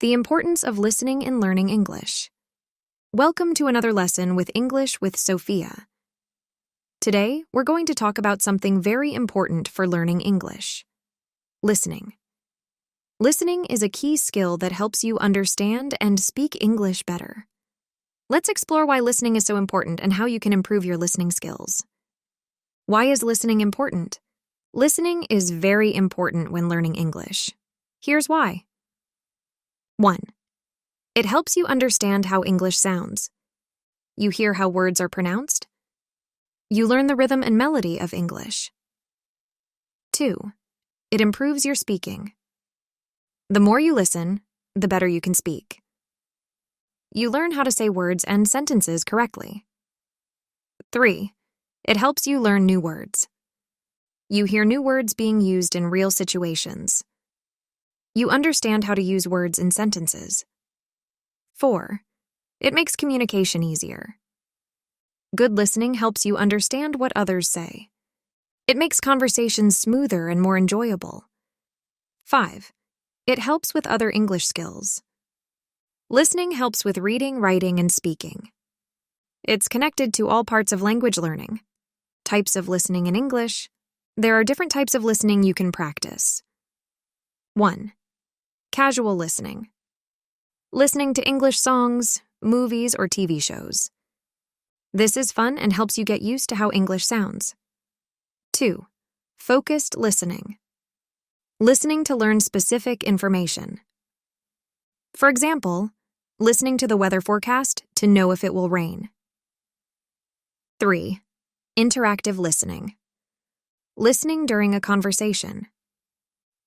The importance of listening and learning English. Welcome to another lesson with English with Sophia. Today, we're going to talk about something very important for learning English: listening. Listening is a key skill that helps you understand and speak English better. Let's explore why listening is so important and how you can improve your listening skills. Why is listening important? Listening is very important when learning English. Here's why. 1. It helps you understand how English sounds. You hear how words are pronounced. You learn the rhythm and melody of English. 2. It improves your speaking. The more you listen, the better you can speak. You learn how to say words and sentences correctly. 3. It helps you learn new words. You hear new words being used in real situations. You understand how to use words in sentences. 4. It makes communication easier. Good listening helps you understand what others say. It makes conversations smoother and more enjoyable. 5. It helps with other English skills. Listening helps with reading, writing, and speaking. It's connected to all parts of language learning. Types of listening in English. There are different types of listening you can practice. 1. Casual listening. Listening to English songs, movies, or TV shows. This is fun and helps you get used to how English sounds. 2. Focused listening. Listening to learn specific information. For example, listening to the weather forecast to know if it will rain. 3. Interactive listening. Listening during a conversation.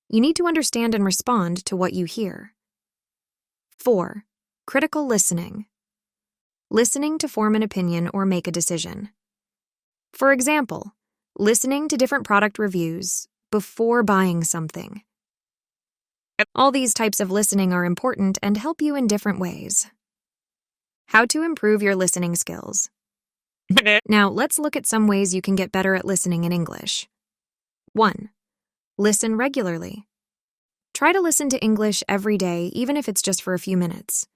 You need to understand and respond to what you hear. 4. Critical listening. Listening to form an opinion or make a decision. For example, listening to different product reviews before buying something. All these types of listening are important and help you in different ways. How to improve your listening skills. Now, let's look at some ways you can get better at listening in English. 1. Listen regularly. Try to listen to English every day, even if it's just for a few minutes.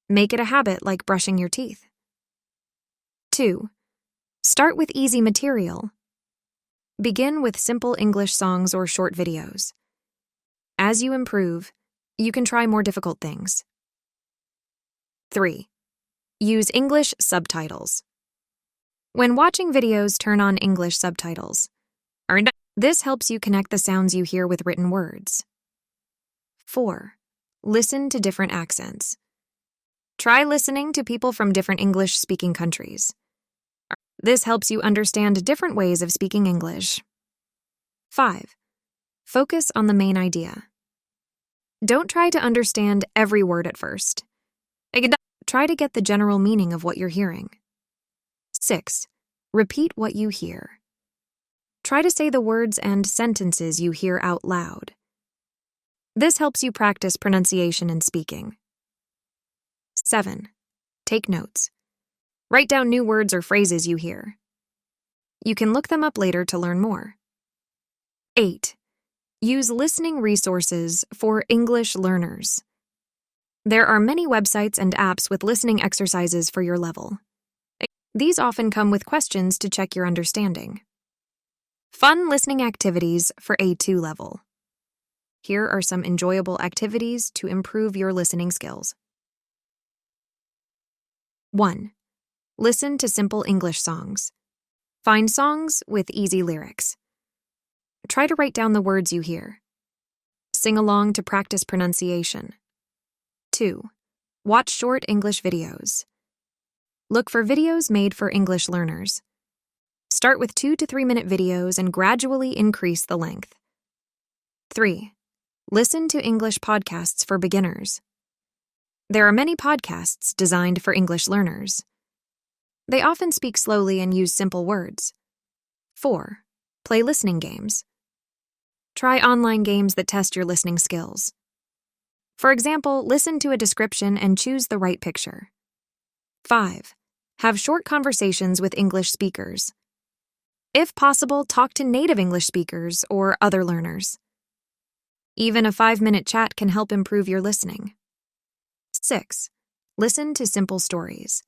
Make it a habit like brushing your teeth. 2. Start with easy material. Begin with simple English songs or short videos. As you improve, you can try more difficult things. 3. Use English subtitles. When watching videos, turn on English subtitles. This helps you connect the sounds you hear with written words. 4. Listen to different accents. Try listening to people from different English-speaking countries. This helps you understand different ways of speaking English. 5. Focus on the main idea. Don't try to understand every word at first. Try to get the general meaning of what you're hearing. 6. Repeat what you hear. Try to say the words and sentences you hear out loud. This helps you practice pronunciation and speaking. 7. Take notes. Write down new words or phrases you hear. You can look them up later to learn more. 8. Use listening resources for English learners. There are many websites and apps with listening exercises for your level. These often come with questions to check your understanding. Fun listening activities for A2 level. Here are some enjoyable activities to improve your listening skills. 1. Listen to simple English songs. Find songs with easy lyrics. Try to write down the words you hear. Sing along to practice pronunciation. 2. Watch short English videos. Look for videos made for English learners. Start with 2 to 3 minute videos and gradually increase the length. 3. Listen to English podcasts for beginners. There are many podcasts designed for English learners. They often speak slowly and use simple words. 4. Play listening games. Try online games that test your listening skills. For example, listen to a description and choose the right picture. 5. Have short conversations with English speakers. If possible, talk to native English speakers or other learners. Even a 5-minute chat can help improve your listening. 6. Listen to simple stories.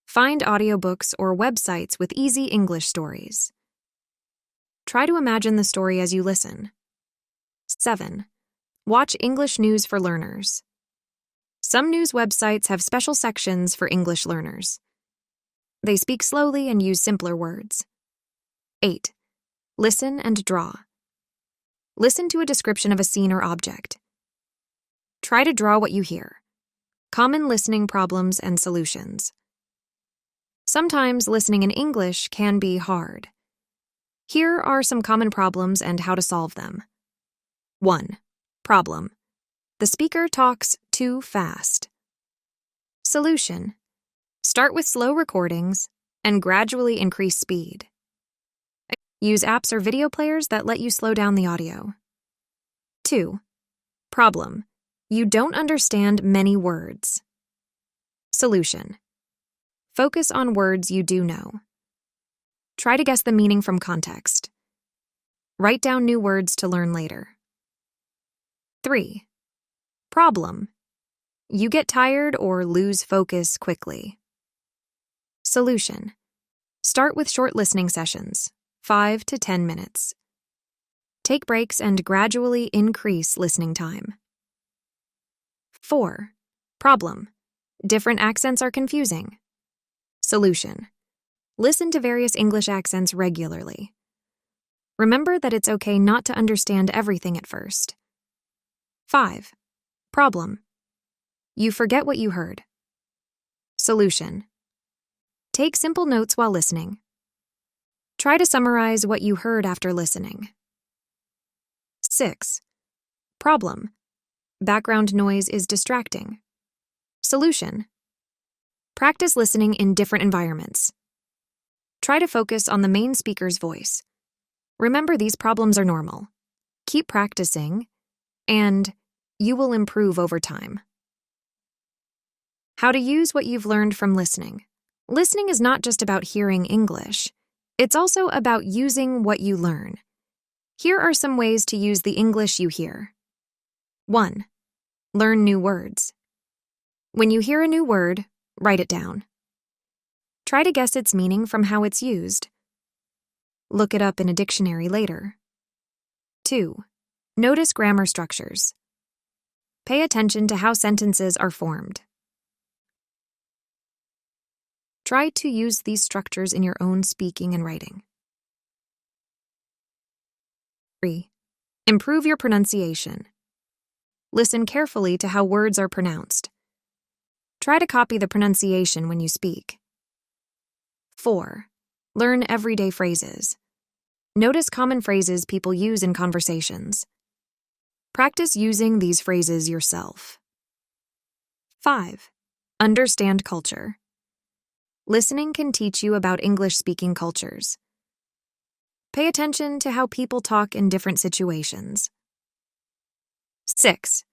Find audiobooks or websites with easy English stories. Try to imagine the story as you listen. 7. Watch English news for learners. Some news websites have special sections for English learners. They speak slowly and use simpler words. 8. Listen and draw. Listen to a description of a scene or object. Try to draw what you hear. Common listening problems and solutions. Sometimes listening in English can be hard. Here are some common problems and how to solve them. 1. Problem. The speaker talks too fast. Solution. Start with slow recordings and gradually increase speed. Use apps or video players that let you slow down the audio. 2. Problem. You don't understand many words. Solution. Focus on words you do know. Try to guess the meaning from context. Write down new words to learn later. 3. Problem. You get tired or lose focus quickly. Solution. Start with short listening sessions, 5 to 10 minutes. Take breaks and gradually increase listening time. 4. Problem. Different accents are confusing. Solution. Listen to various English accents regularly. Remember that it's okay not to understand everything at first. 5. Problem. You forget what you heard. Solution. Take simple notes while listening. Try to summarize what you heard after listening. 6. Problem. Background noise is distracting. Solution. Practice listening in different environments. Try to focus on the main speaker's voice. Remember, these problems are normal. Keep practicing, and you will improve over time. How to use what you've learned from listening. Listening is not just about hearing English. It's also about using what you learn. Here are some ways to use the English you hear. 1. Learn new words. When you hear a new word, write it down. Try to guess its meaning from how it's used. Look it up in a dictionary later. 2. Notice grammar structures. Pay attention to how sentences are formed. Try to use these structures in your own speaking and writing. 3. Improve your pronunciation. Listen carefully to how words are pronounced. Try to copy the pronunciation when you speak. 4. Learn everyday phrases. Notice common phrases people use in conversations. Practice using these phrases yourself. 5. Understand culture. Listening can teach you about English-speaking cultures. Pay attention to how people talk in different situations. 6.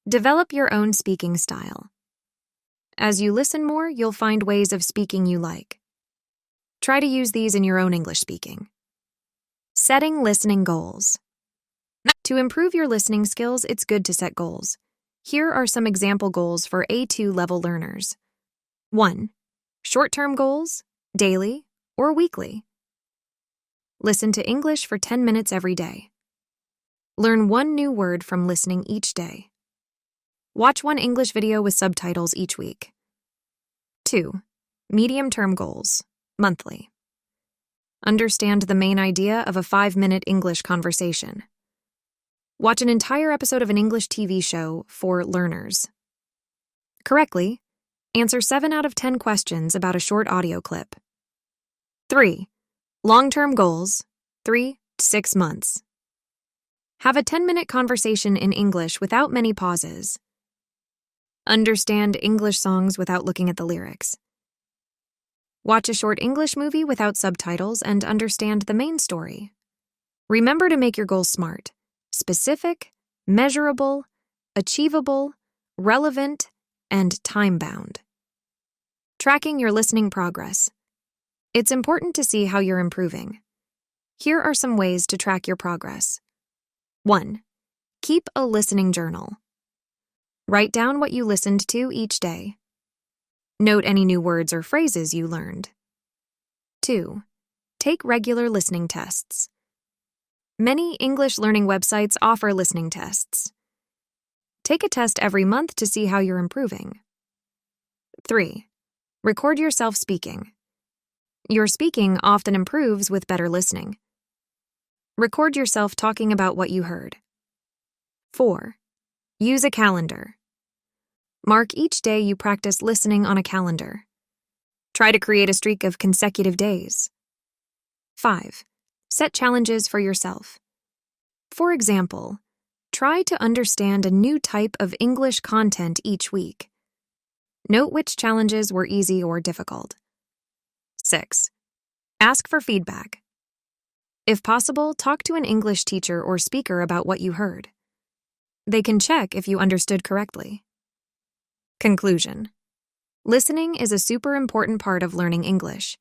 Develop your own speaking style. As you listen more, you'll find ways of speaking you like. Try to use these in your own English speaking. Setting listening goals. To improve your listening skills, it's good to set goals. Here are some example goals for A2 level learners. 1. Short-term goals, daily or weekly. Listen to English for 10 minutes every day. Learn one new word from listening each day. Watch one English video with subtitles each week. 2. Medium-term goals, monthly. Understand the main idea of a 5-minute English conversation. Watch an entire episode of an English TV show for learners. Correctly, answer 7 out of 10 questions about a short audio clip. 3. Long-term goals, 3 to 6 months. Have a 10-minute conversation in English without many pauses. Understand English songs without looking at the lyrics. Watch a short English movie without subtitles and understand the main story. Remember to make your goals smart, specific, measurable, achievable, relevant, and time-bound. Tracking your listening progress. It's important to see how you're improving. Here are some ways to track your progress. 1. Keep a listening journal. Write down what you listened to each day. Note any new words or phrases you learned. 2. Take regular listening tests. Many English learning websites offer listening tests. Take a test every month to see how you're improving. 3. Record yourself speaking. Your speaking often improves with better listening. Record yourself talking about what you heard. 4. Use a calendar. Mark each day you practice listening on a calendar. Try to create a streak of consecutive days. 5. Set challenges for yourself. For example, try to understand a new type of English content each week. Note which challenges were easy or difficult. 6. Ask for feedback. If possible, talk to an English teacher or speaker about what you heard. They can check if you understood correctly. Conclusion. Listening is a super important part of learning English.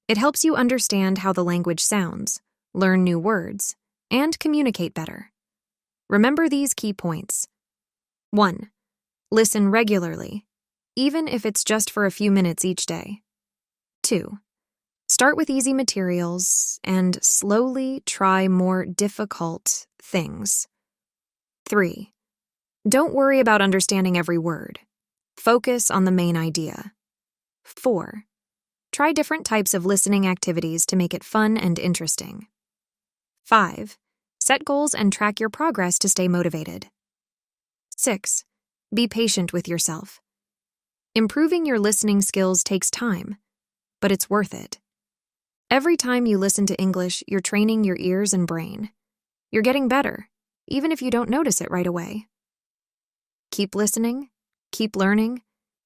It helps you understand how the language sounds, learn new words, and communicate better. Remember these key points. 1. Listen regularly, even if it's just for a few minutes each day. 2. Start with easy materials and slowly try more difficult things. 3. Don't worry about understanding every word. Focus on the main idea. 4. Try different types of listening activities to make it fun and interesting. 5. Set goals and track your progress to stay motivated. 6. Be patient with yourself. Improving your listening skills takes time, but it's worth it. Every time you listen to English, you're training your ears and brain. You're getting better, even if you don't notice it right away. Keep listening, keep learning,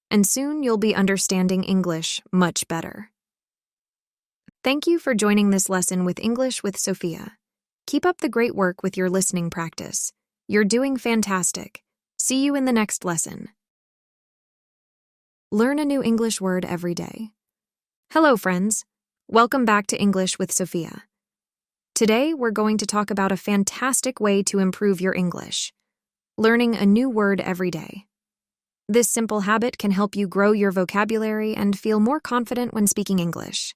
and soon you'll be understanding English much better. Thank you for joining this lesson with English with Sophia. Keep up the great work with your listening practice. You're doing fantastic. See you in the next lesson. Learn a new English word every day. Hello, friends. Welcome back to English with Sophia. Today, we're going to talk about a fantastic way to improve your English: learning a new word every day. This simple habit can help you grow your vocabulary and feel more confident when speaking English.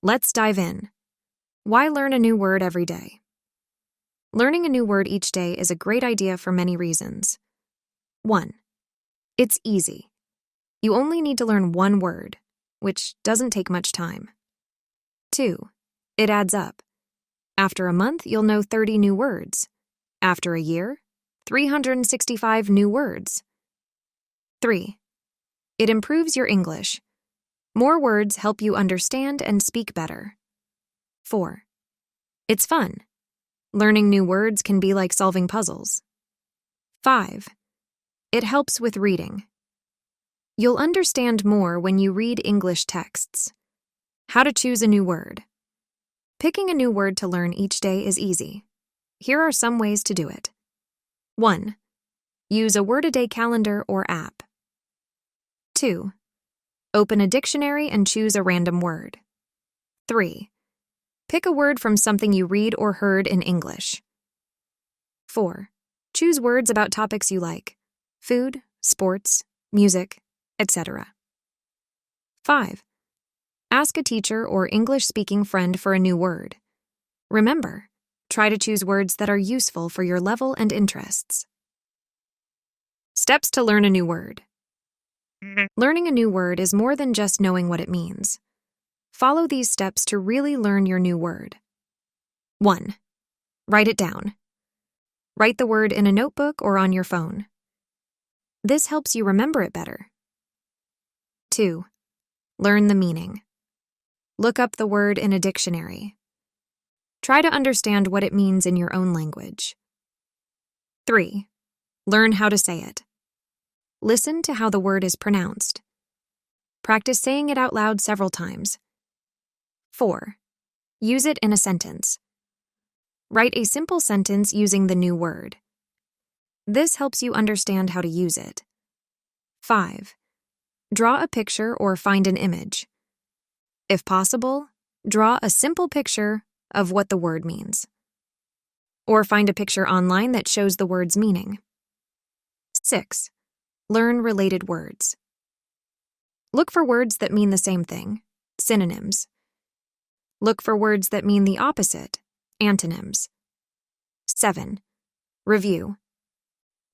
Let's dive in. Why learn a new word every day? Learning a new word each day is a great idea for many reasons. 1. It's easy. You only need to learn one word, which doesn't take much time. 2. It adds up. After a month, you'll know 30 new words. After a year, 365 new words. 3. It improves your English. More words help you understand and speak better. 4. It's fun. Learning new words can be like solving puzzles. 5. It helps with reading. You'll understand more when you read English texts. How to choose a new word. Picking a new word to learn each day is easy. Here are some ways to do it. 1. Use a word-a-day calendar or app. 2. Open a dictionary and choose a random word. 3. Pick a word from something you read or heard in English. 4. Choose words about topics you like: food, sports, music, etc. 5. Ask a teacher or English-speaking friend for a new word. Remember, try to choose words that are useful for your level and interests. Steps to learn a new word. Learning a new word is more than just knowing what it means. Follow these steps to really learn your new word. 1. Write it down. Write the word in a notebook or on your phone. This helps you remember it better. 2. Learn the meaning. Look up the word in a dictionary. Try to understand what it means in your own language. 3. Learn how to say it. Listen to how the word is pronounced. Practice saying it out loud several times. 4. Use it in a sentence. Write a simple sentence using the new word. This helps you understand how to use it. 5. Draw a picture or find an image. If possible, draw a simple picture of what the word means. Or find a picture online that shows the word's meaning. 6. Learn related words. Look for words that mean the same thing, synonyms. Look for words that mean the opposite, antonyms. 7. Review.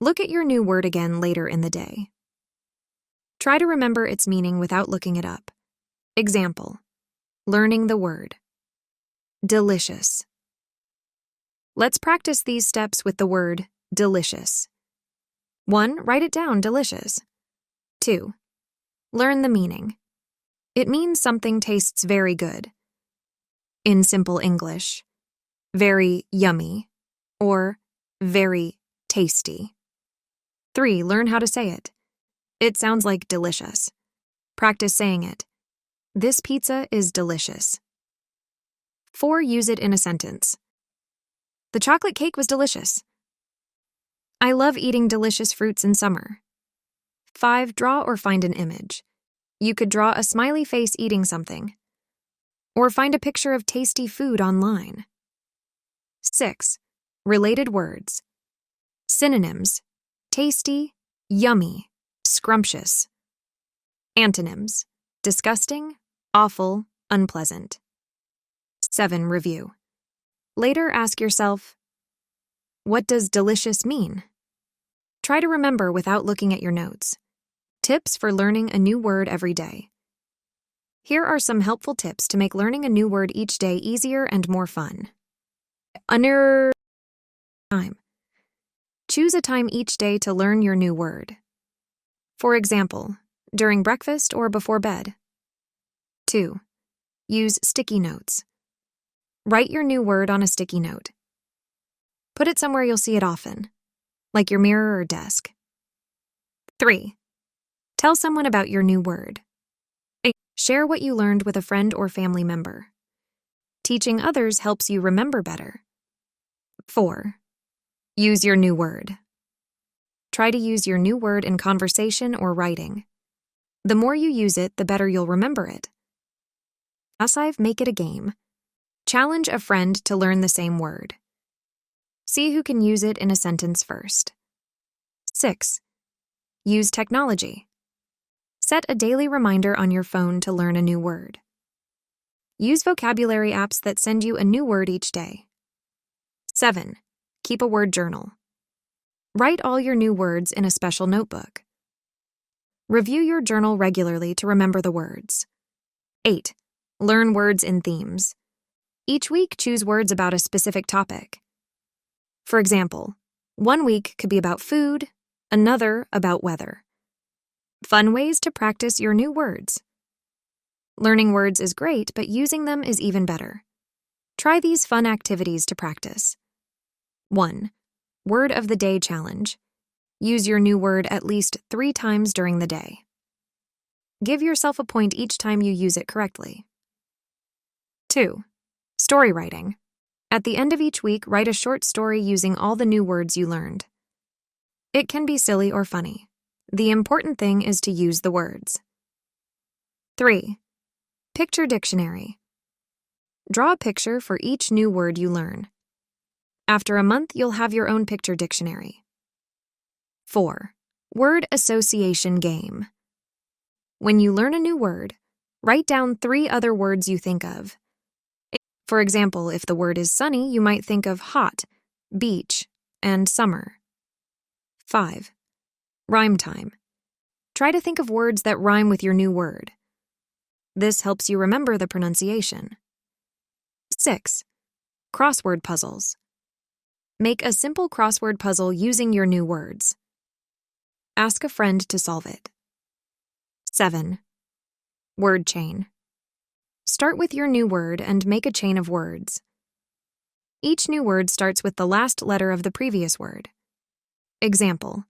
Look at your new word again later in the day. Try to remember its meaning without looking it up. Example: learning the word. Delicious. Let's practice these steps with the word delicious. 1. Write it down, delicious. 2. Learn the meaning. It means something tastes very good. In simple English, very yummy or very tasty. 3. Learn how to say it. It sounds like delicious. Practice saying it. This pizza is delicious. 4. Use it in a sentence. The chocolate cake was delicious. I love eating delicious fruits in summer. 5. Draw or find an image. You could draw a smiley face eating something. Or find a picture of tasty food online. 6. Related words. Synonyms: tasty, yummy, scrumptious. Antonyms: disgusting, awful, unpleasant. 7. Review. Later ask yourself, what does delicious mean? Try to remember without looking at your notes. Tips for learning a new word every day. Here are some helpful tips to make learning a new word each day easier and more fun. Time. Choose a time each day to learn your new word. For example, during breakfast or before bed. 2. Use sticky notes. Write your new word on a sticky note. Put it somewhere you'll see it often, like your mirror or desk. 3. Tell someone about your new word. Share what you learned with a friend or family member. Teaching others helps you remember better. 4. Use your new word. Try to use your new word in conversation or writing. The more you use it, the better you'll remember it. Make it a game. Challenge a friend to learn the same word. See who can use it in a sentence first. 6. Use technology. Set a daily reminder on your phone to learn a new word. Use vocabulary apps that send you a new word each day. 7. Keep a word journal. Write all your new words in a special notebook. Review your journal regularly to remember the words. 8. Learn words in themes. Each week, choose words about a specific topic. For example, one week could be about food, another about weather. Fun ways to practice your new words. Learning words is great, but using them is even better. Try these fun activities to practice. 1. Word of the Day Challenge. Use your new word at least 3 times during the day. Give yourself a point each time you use it correctly. 2. Story writing. At the end of each week, write a short story using all the new words you learned. It can be silly or funny. The important thing is to use the words. 3. Picture dictionary. Draw a picture for each new word you learn. After a month, you'll have your own picture dictionary. 4. Word association game. When you learn a new word, write down 3 other words you think of. For example, if the word is sunny, you might think of hot, beach, and summer. 5. Rhyme time. Try to think of words that rhyme with your new word. This helps you remember the pronunciation. 6. Crossword puzzles. Make a simple crossword puzzle using your new words. Ask a friend to solve it. 7. Word chain. Start with your new word and make a chain of words. Each new word starts with the last letter of the previous word. Example: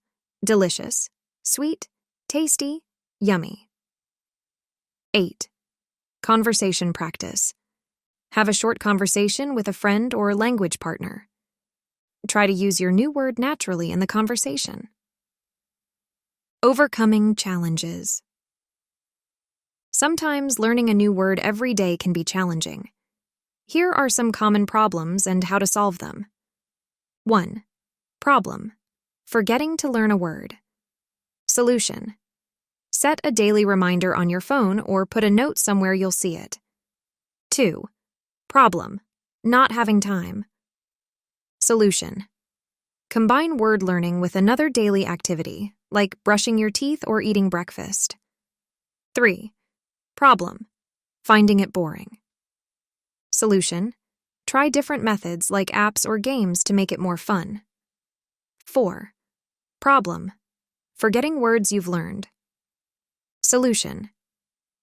delicious, sweet, tasty, yummy. 8. Conversation practice. Have a short conversation with a friend or language partner. Try to use your new word naturally in the conversation. Overcoming challenges. Sometimes learning a new word every day can be challenging. Here are some common problems and how to solve them. 1. Problem: forgetting to learn a word. Solution. Set a daily reminder on your phone or put a note somewhere you'll see it. 2. Problem. Not having time. Solution. Combine word learning with another daily activity, like brushing your teeth or eating breakfast. 3. Problem. Finding it boring. Solution. Try different methods like apps or games to make it more fun. 4. Problem. Forgetting words you've learned. Solution.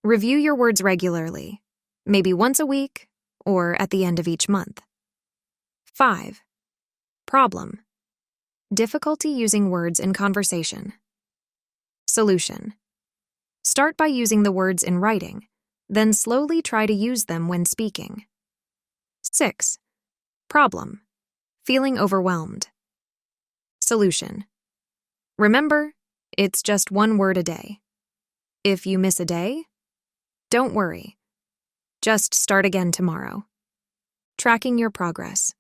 Review your words regularly, maybe once a week or at the end of each month. 5. Problem. Difficulty using words in conversation. Solution. Start by using the words in writing, then slowly try to use them when speaking. 6. Problem. Feeling overwhelmed. Solution. Remember, it's just one word a day. If you miss a day, don't worry. Just start again tomorrow. Tracking your progress.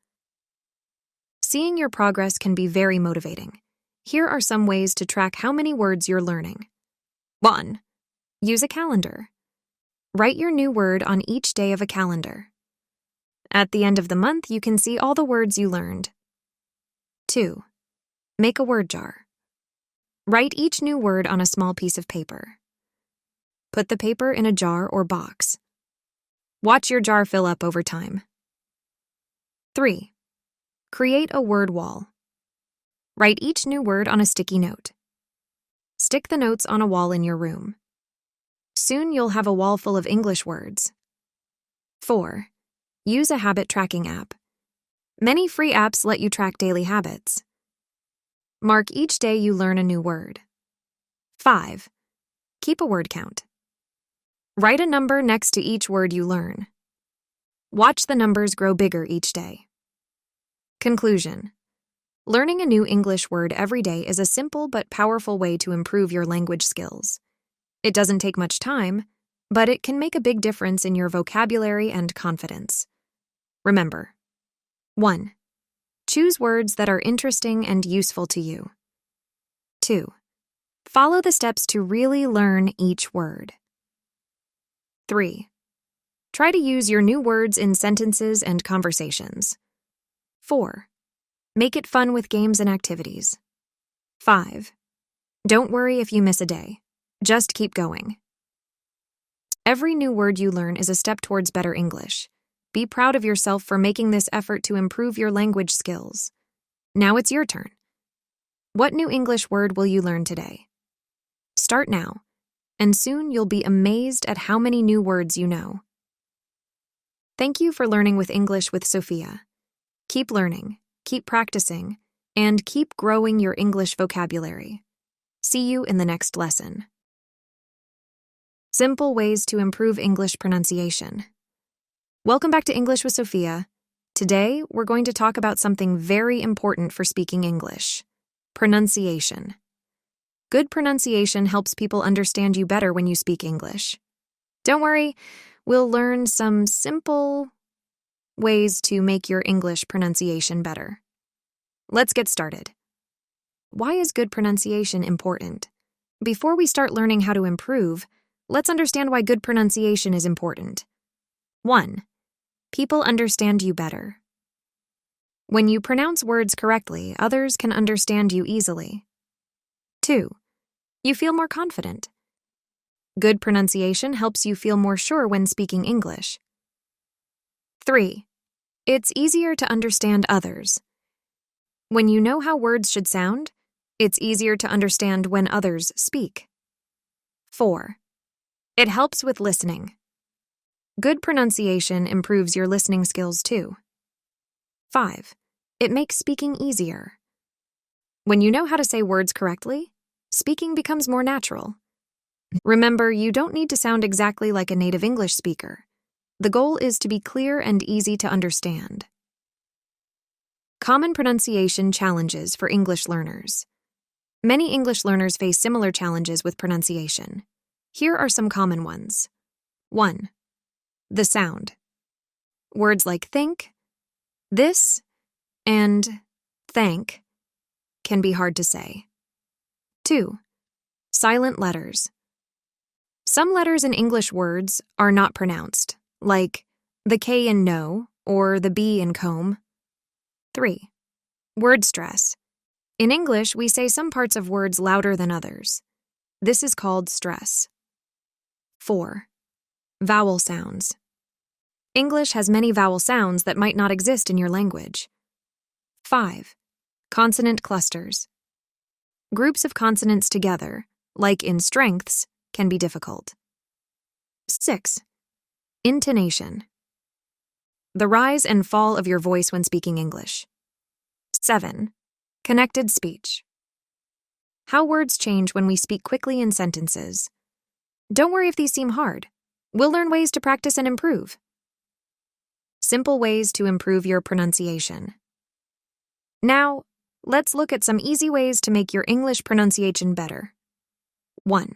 Seeing your progress can be very motivating. Here are some ways to track how many words you're learning. 1. Use a calendar. Write your new word on each day of a calendar. At the end of the month, you can see all the words you learned. 2. Make a word jar. Write each new word on a small piece of paper. Put the paper in a jar or box. Watch your jar fill up over time. 3. Create a word wall. Write each new word on a sticky note. Stick the notes on a wall in your room. Soon you'll have a wall full of English words. 4. Use a habit tracking app. Many free apps let you track daily habits. Mark each day you learn a new word. 5. Keep a word count. Write a number next to each word you learn. Watch the numbers grow bigger each day. Conclusion. Learning a new English word every day is a simple but powerful way to improve your language skills. It doesn't take much time, but it can make a big difference in your vocabulary and confidence. Remember. 1. Choose words that are interesting and useful to you. 2. Follow the steps to really learn each word. 3. Try to use your new words in sentences and conversations. 4. Make it fun with games and activities. 5. Don't worry if you miss a day. Just keep going. Every new word you learn is a step towards better English. Be proud of yourself for making this effort to improve your language skills. Now it's your turn. What new English word will you learn today? Start now, and soon you'll be amazed at how many new words you know. Thank you for learning with English with Sophia. Keep learning, keep practicing, and keep growing your English vocabulary. See you in the next lesson. Simple ways to improve English pronunciation. Welcome back to English with Sophia. Today, we're going to talk about something very important for speaking English: pronunciation. Good pronunciation helps people understand you better when you speak English. Don't worry, we'll learn some simple ways to make your English pronunciation better. Let's get started. Why is good pronunciation important? Before we start learning how to improve, let's understand why good pronunciation is important. 1. People understand you better. When you pronounce words correctly, others can understand you easily. 2. You feel more confident. Good pronunciation helps you feel more sure when speaking English. 3. It's easier to understand others. When you know how words should sound, it's easier to understand when others speak. 4. It helps with listening. Good pronunciation improves your listening skills too. 5. It makes speaking easier. When you know how to say words correctly, speaking becomes more natural. Remember, you don't need to sound exactly like a native English speaker. The goal is to be clear and easy to understand. Common pronunciation challenges for English learners. Many English learners face similar challenges with pronunciation. Here are some common ones. 1. The sound. Words like think, this, and thank can be hard to say. 2. Silent letters. Some letters in English words are not pronounced, like the K in no or the B in comb. 3. Word stress. In English, we say some parts of words louder than others. This is called stress. 4. Vowel sounds. English has many vowel sounds that might not exist in your language. 5. Consonant clusters. Groups of consonants together, like in strengths, can be difficult. 6. Intonation. The rise and fall of your voice when speaking English. 7. Connected speech. How words change when we speak quickly in sentences. Don't worry if these seem hard. We'll learn ways to practice and improve. Simple ways to improve your pronunciation. Now, let's look at some easy ways to make your English pronunciation better. 1.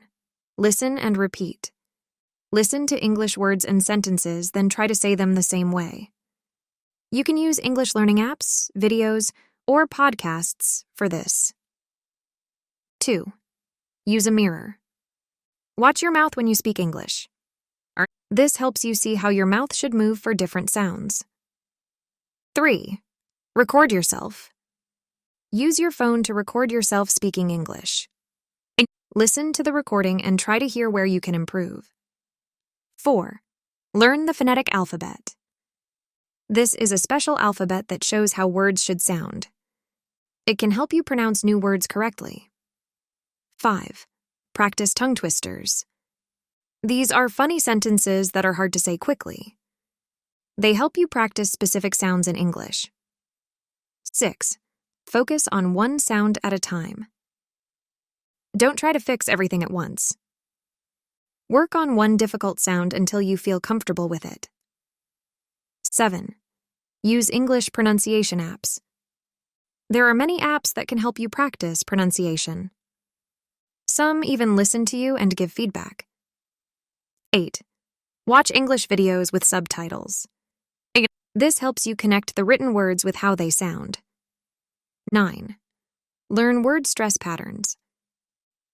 Listen and repeat. Listen to English words and sentences, then try to say them the same way. You can use English learning apps, videos, or podcasts for this. 2. Use a mirror. Watch your mouth when you speak English. This helps you see how your mouth should move for different sounds. 3. Record yourself. Use your phone to record yourself speaking English. Listen to the recording and try to hear where you can improve. 4. Learn the phonetic alphabet. This is a special alphabet that shows how words should sound. It can help you pronounce new words correctly. 5. Practice tongue twisters. These are funny sentences that are hard to say quickly. They help you practice specific sounds in English. 6. Focus on one sound at a time. Don't try to fix everything at once. Work on one difficult sound until you feel comfortable with it. 7. Use English pronunciation apps. There are many apps that can help you practice pronunciation. Some even listen to you and give feedback. 8. Watch English videos with subtitles. This helps you connect the written words with how they sound. 9. Learn word stress patterns.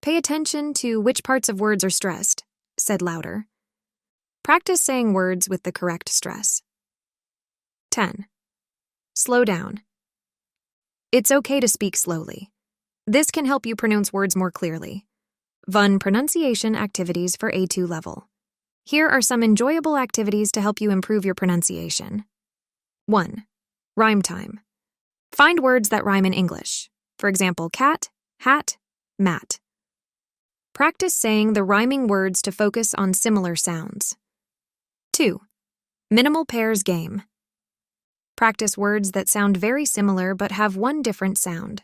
Pay attention to which parts of words are stressed, said louder. Practice saying words with the correct stress. 10. Slow down. It's okay to speak slowly. This can help you pronounce words more clearly. Fun pronunciation activities for A2 level. Here are some enjoyable activities to help you improve your pronunciation. 1. Rhyme time. Find words that rhyme in English. For example, cat, hat, mat. Practice saying the rhyming words to focus on similar sounds. 2. Minimal pairs game. Practice words that sound very similar but have one different sound.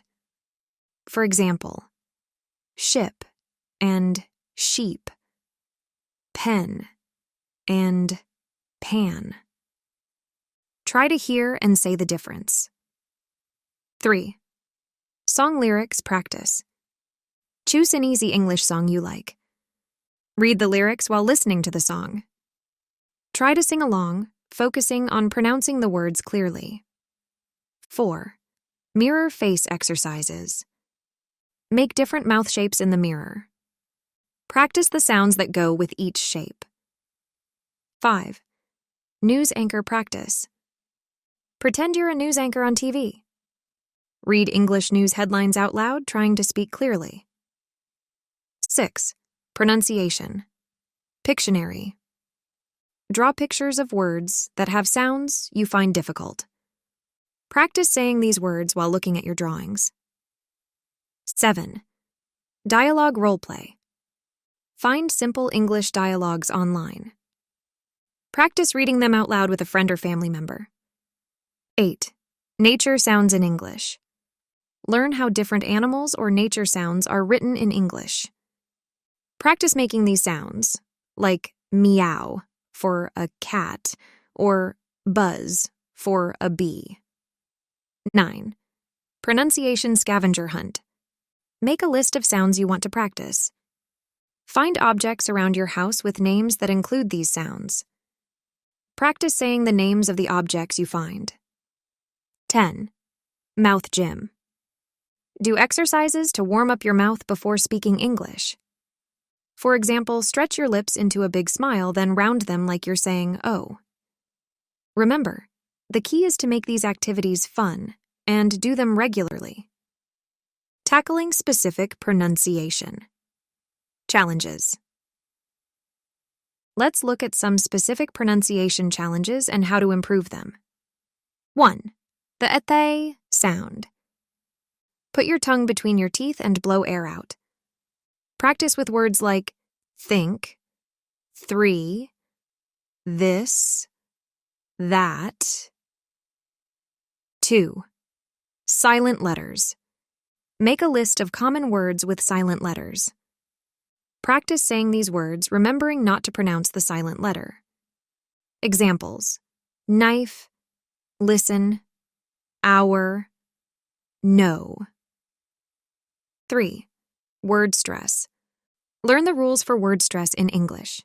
For example, ship and sheep, pen and pan. Try to hear and say the difference. 3. Song lyrics practice. Choose an easy English song you like. Read the lyrics while listening to the song. Try to sing along, focusing on pronouncing the words clearly. 4. Mirror face exercises. Make different mouth shapes in the mirror. Practice the sounds that go with each shape. 5. News anchor practice. Pretend you're a news anchor on TV. Read English news headlines out loud, trying to speak clearly. 6. Pronunciation. Pictionary. Draw pictures of words that have sounds you find difficult. Practice saying these words while looking at your drawings. 7. Dialogue role play. Find simple English dialogues online. Practice reading them out loud with a friend or family member. 8. Nature sounds in English. Learn how different animals or nature sounds are written in English. Practice making these sounds, like meow for a cat or buzz for a bee. 9. Pronunciation scavenger hunt. Make a list of sounds you want to practice. Find objects around your house with names that include these sounds. Practice saying the names of the objects you find. 10. Mouth gym. Do exercises to warm up your mouth before speaking English. For example, stretch your lips into a big smile, then round them like you're saying, "oh." Remember, the key is to make these activities fun and do them regularly. Tackling specific pronunciation. Challenges. Let's look at some specific pronunciation challenges and how to improve them. 1. The ete sound. Put your tongue between your teeth and blow air out. Practice with words like think, 3, this, that. 2. Silent letters. Make a list of common words with silent letters. Practice saying these words, remembering not to pronounce the silent letter. Examples: knife, listen, hour, no. 3. Word stress. Learn the rules for word stress in English.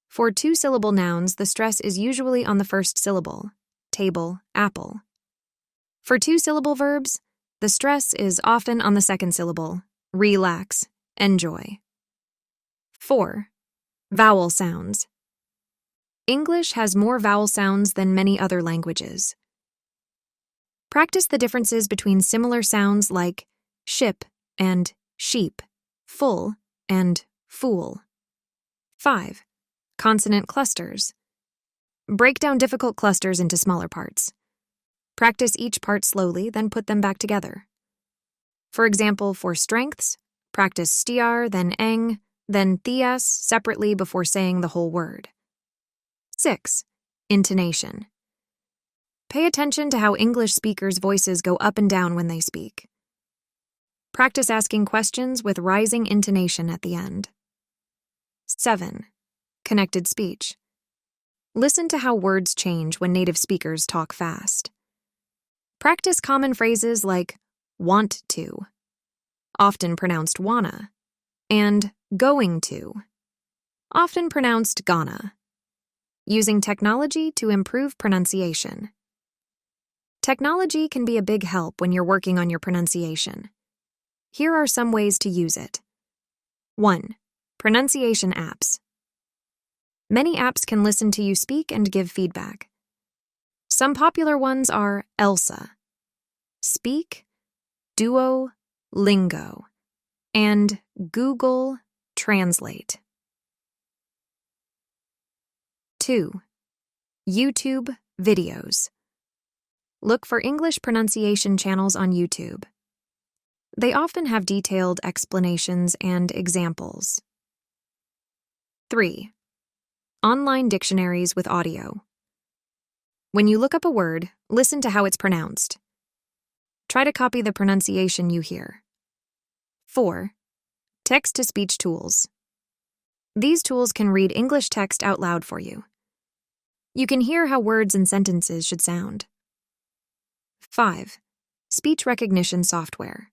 For 2-syllable nouns, the stress is usually on the first syllable, table, apple. For 2-syllable verbs, the stress is often on the second syllable, relax, enjoy. 4. Vowel sounds. English has more vowel sounds than many other languages. Practice the differences between similar sounds like ship and sheep, full and fool. 5. Consonant clusters. Break down difficult clusters into smaller parts. Practice each part slowly, then put them back together. For example, for strengths, practice stiar, then eng, then thias separately before saying the whole word. 6. Intonation. Pay attention to how English speakers' voices go up and down when they speak. Practice asking questions with rising intonation at the end. 7. Connected speech. Listen to how words change when native speakers talk fast. Practice common phrases like want to, often pronounced wanna, and going to, often pronounced gonna, using technology to improve pronunciation. Technology can be a big help when you're working on your pronunciation. Here are some ways to use it. 1. Pronunciation apps. Many apps can listen to you speak and give feedback. Some popular ones are Elsa, Speak, Duolingo, and Google Translate. 2. YouTube videos. Look for English pronunciation channels on YouTube. They often have detailed explanations and examples. 3. Online dictionaries with audio. When you look up a word, listen to how it's pronounced. Try to copy the pronunciation you hear. 4. Text-to-speech tools. These tools can read English text out loud for you. You can hear how words and sentences should sound. 5. Speech recognition software.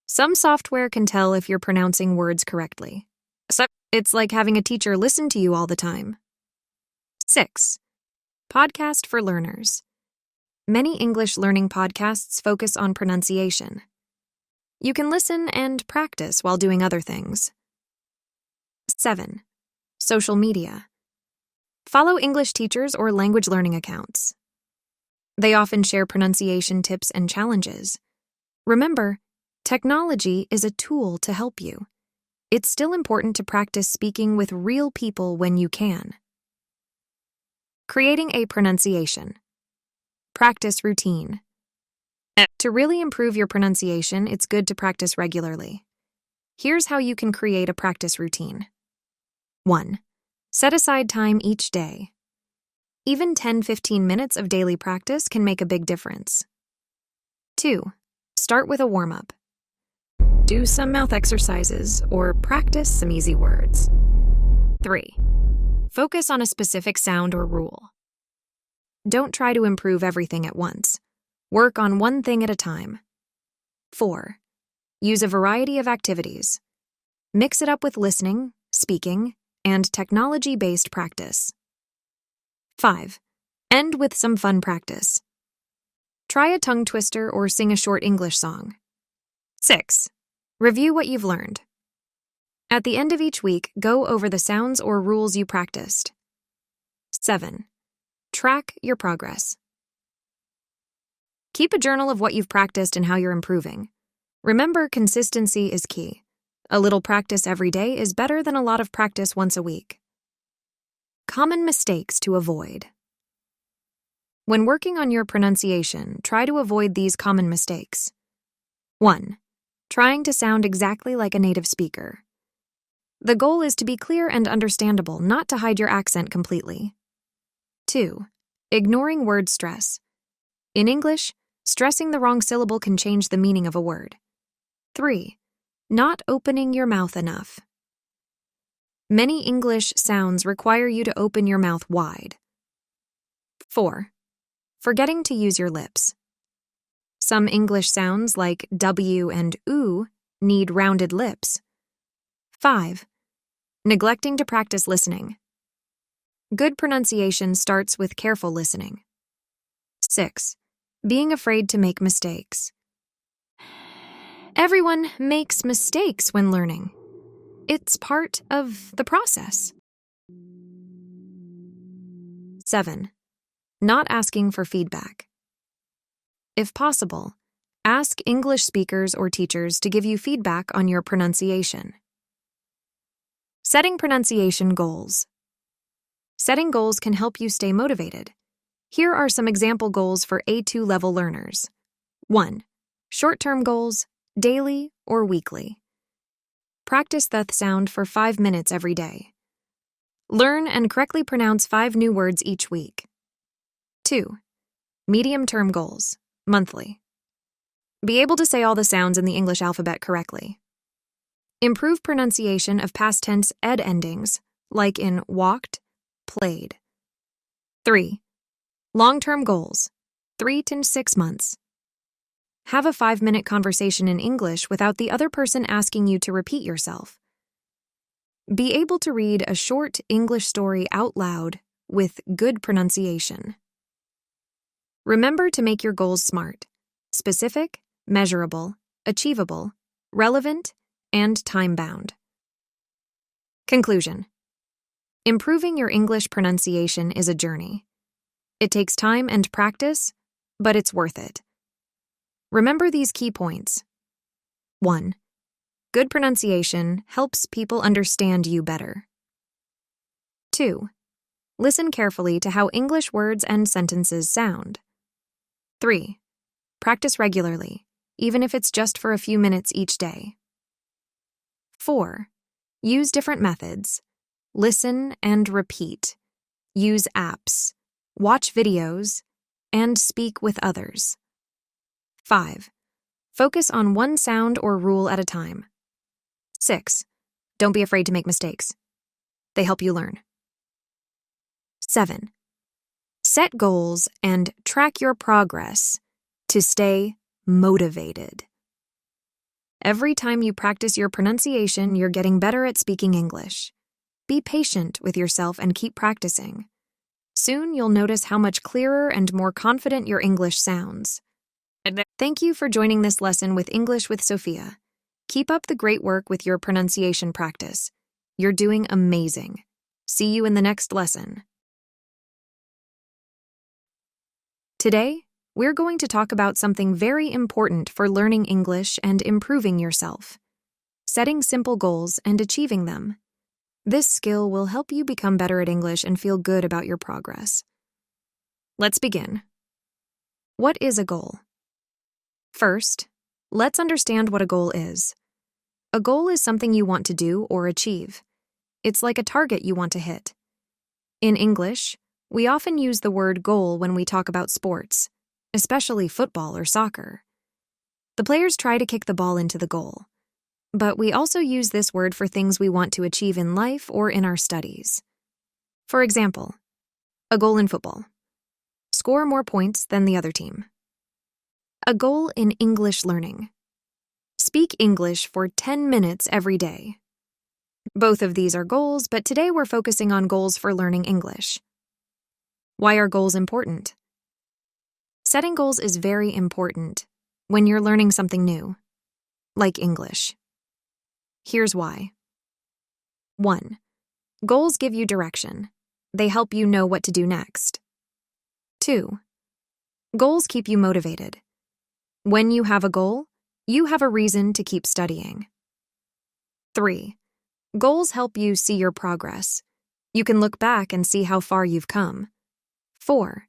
Some software can tell if you're pronouncing words correctly. So it's like having a teacher listen to you all the time. 6. Podcast for learners. Many English learning podcasts focus on pronunciation. You can listen and practice while doing other things. 7. Social media. Follow English teachers or language learning accounts. They often share pronunciation tips and challenges. Remember, technology is a tool to help you. It's still important to practice speaking with real people when you can. Creating a pronunciation. Practice routine. To really improve your pronunciation, it's good to practice regularly. Here's how you can create a practice routine. 1. Set aside time each day. Even 10-15 minutes of daily practice can make a big difference. 2. Start with a warm-up. Do some mouth exercises or practice some easy words. 3. Focus on a specific sound or rule. Don't try to improve everything at once. Work on one thing at a time. 4. Use a variety of activities. Mix it up with listening, speaking, and technology-based practice. 5. End with some fun practice. Try a tongue twister or sing a short English song. 6. Review what you've learned. At the end of each week, go over the sounds or rules you practiced. 7. Track your progress. Keep a journal of what you've practiced and how you're improving. Remember, consistency is key. A little practice every day is better than a lot of practice once a week. Common mistakes to avoid. When working on your pronunciation, try to avoid these common mistakes. 1. Trying to sound exactly like a native speaker. The goal is to be clear and understandable, not to hide your accent completely. 2. Ignoring word stress. In English, stressing the wrong syllable can change the meaning of a word. 3. Not opening your mouth enough. Many English sounds require you to open your mouth wide. 4. Forgetting to use your lips. Some English sounds like W and OO need rounded lips. 5. Neglecting to practice listening. Good pronunciation starts with careful listening. 6. Being afraid to make mistakes. Everyone makes mistakes when learning. It's part of the process. 7. Not asking for feedback. If possible, ask English speakers or teachers to give you feedback on your pronunciation. Setting pronunciation goals. Setting goals can help you stay motivated. Here are some example goals for A2 level learners. 1. Short-term goals, daily or weekly. Practice the th sound for 5 minutes every day. Learn and correctly pronounce 5 new words each week. 2. Medium-term goals, monthly. Be able to say all the sounds in the English alphabet correctly. Improve pronunciation of past tense ed endings, like in walked, played. 3. Long-term goals, 3 to 6 months. Have a 5-minute conversation in English without the other person asking you to repeat yourself. Be able to read a short English story out loud with good pronunciation. Remember to make your goals SMART: specific, measurable, achievable, relevant, and time-bound. Conclusion. Improving your English pronunciation is a journey. It takes time and practice, but it's worth it. Remember these key points. 1. Good pronunciation helps people understand you better. 2. Listen carefully to how English words and sentences sound. 3. Practice regularly, even if it's just for a few minutes each day. 4. Use different methods. Listen and repeat. Use apps. Watch videos. And speak with others. 5. Focus on one sound or rule at a time. 6. Don't be afraid to make mistakes. They help you learn. 7. Set goals and track your progress to stay motivated. Every time you practice your pronunciation, you're getting better at speaking English. Be patient with yourself and keep practicing. Soon you'll notice how much clearer and more confident your English sounds. Thank you for joining this lesson with English with Sophia. Keep up the great work with your pronunciation practice. You're doing amazing. See you in the next lesson. Today, we're going to talk about something very important for learning English and improving yourself: setting simple goals and achieving them. This skill will help you become better at English and feel good about your progress. Let's begin. What is a goal? First, let's understand what a goal is. A goal is something you want to do or achieve. It's like a target you want to hit. In English, we often use the word goal when we talk about sports, especially football or soccer. The players try to kick the ball into the goal. But we also use this word for things we want to achieve in life or in our studies. For example, a goal in football: score more points than the other team. A goal in English learning: speak English for 10 minutes every day. Both of these are goals, but today we're focusing on goals for learning English. Why are goals important? Setting goals is very important when you're learning something new, like English. Here's why. 1. Goals give you direction. They help you know what to do next. 2. Goals keep you motivated. When you have a goal, you have a reason to keep studying. 3. Goals help you see your progress. You can look back and see how far you've come. 4.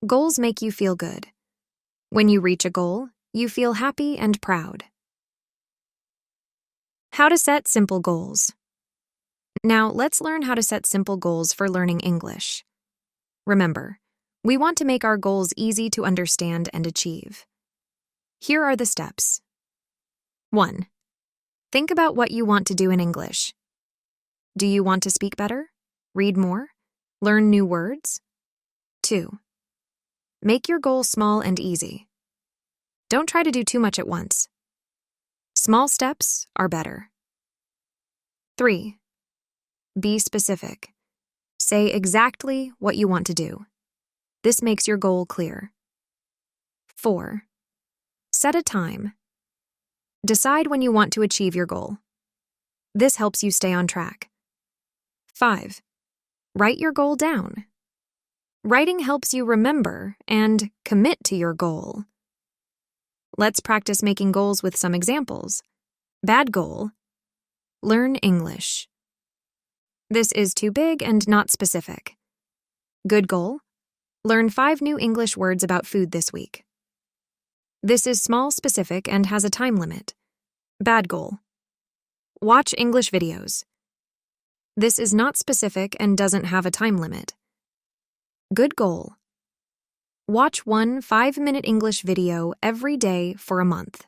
Goals make you feel good. When you reach a goal, you feel happy and proud. How to set simple goals. Now, let's learn how to set simple goals for learning English. Remember, we want to make our goals easy to understand and achieve. Here are the steps. 1. Think about what you want to do in English. Do you want to speak better? Read more? Learn new words? 2. Make your goal small and easy. Don't try to do too much at once. Small steps are better. 3. Be specific. Say exactly what you want to do. This makes your goal clear. 4. Set a time. Decide when you want to achieve your goal. This helps you stay on track. 5. Write your goal down. Writing helps you remember and commit to your goal. Let's practice making goals with some examples. Bad goal: learn English. This is too big and not specific. Good goal: learn 5 new English words about food this week. This is small, specific, and has a time limit. Bad goal: watch English videos. This is not specific and doesn't have a time limit. Good goal: watch one 5-minute English video every day for a month.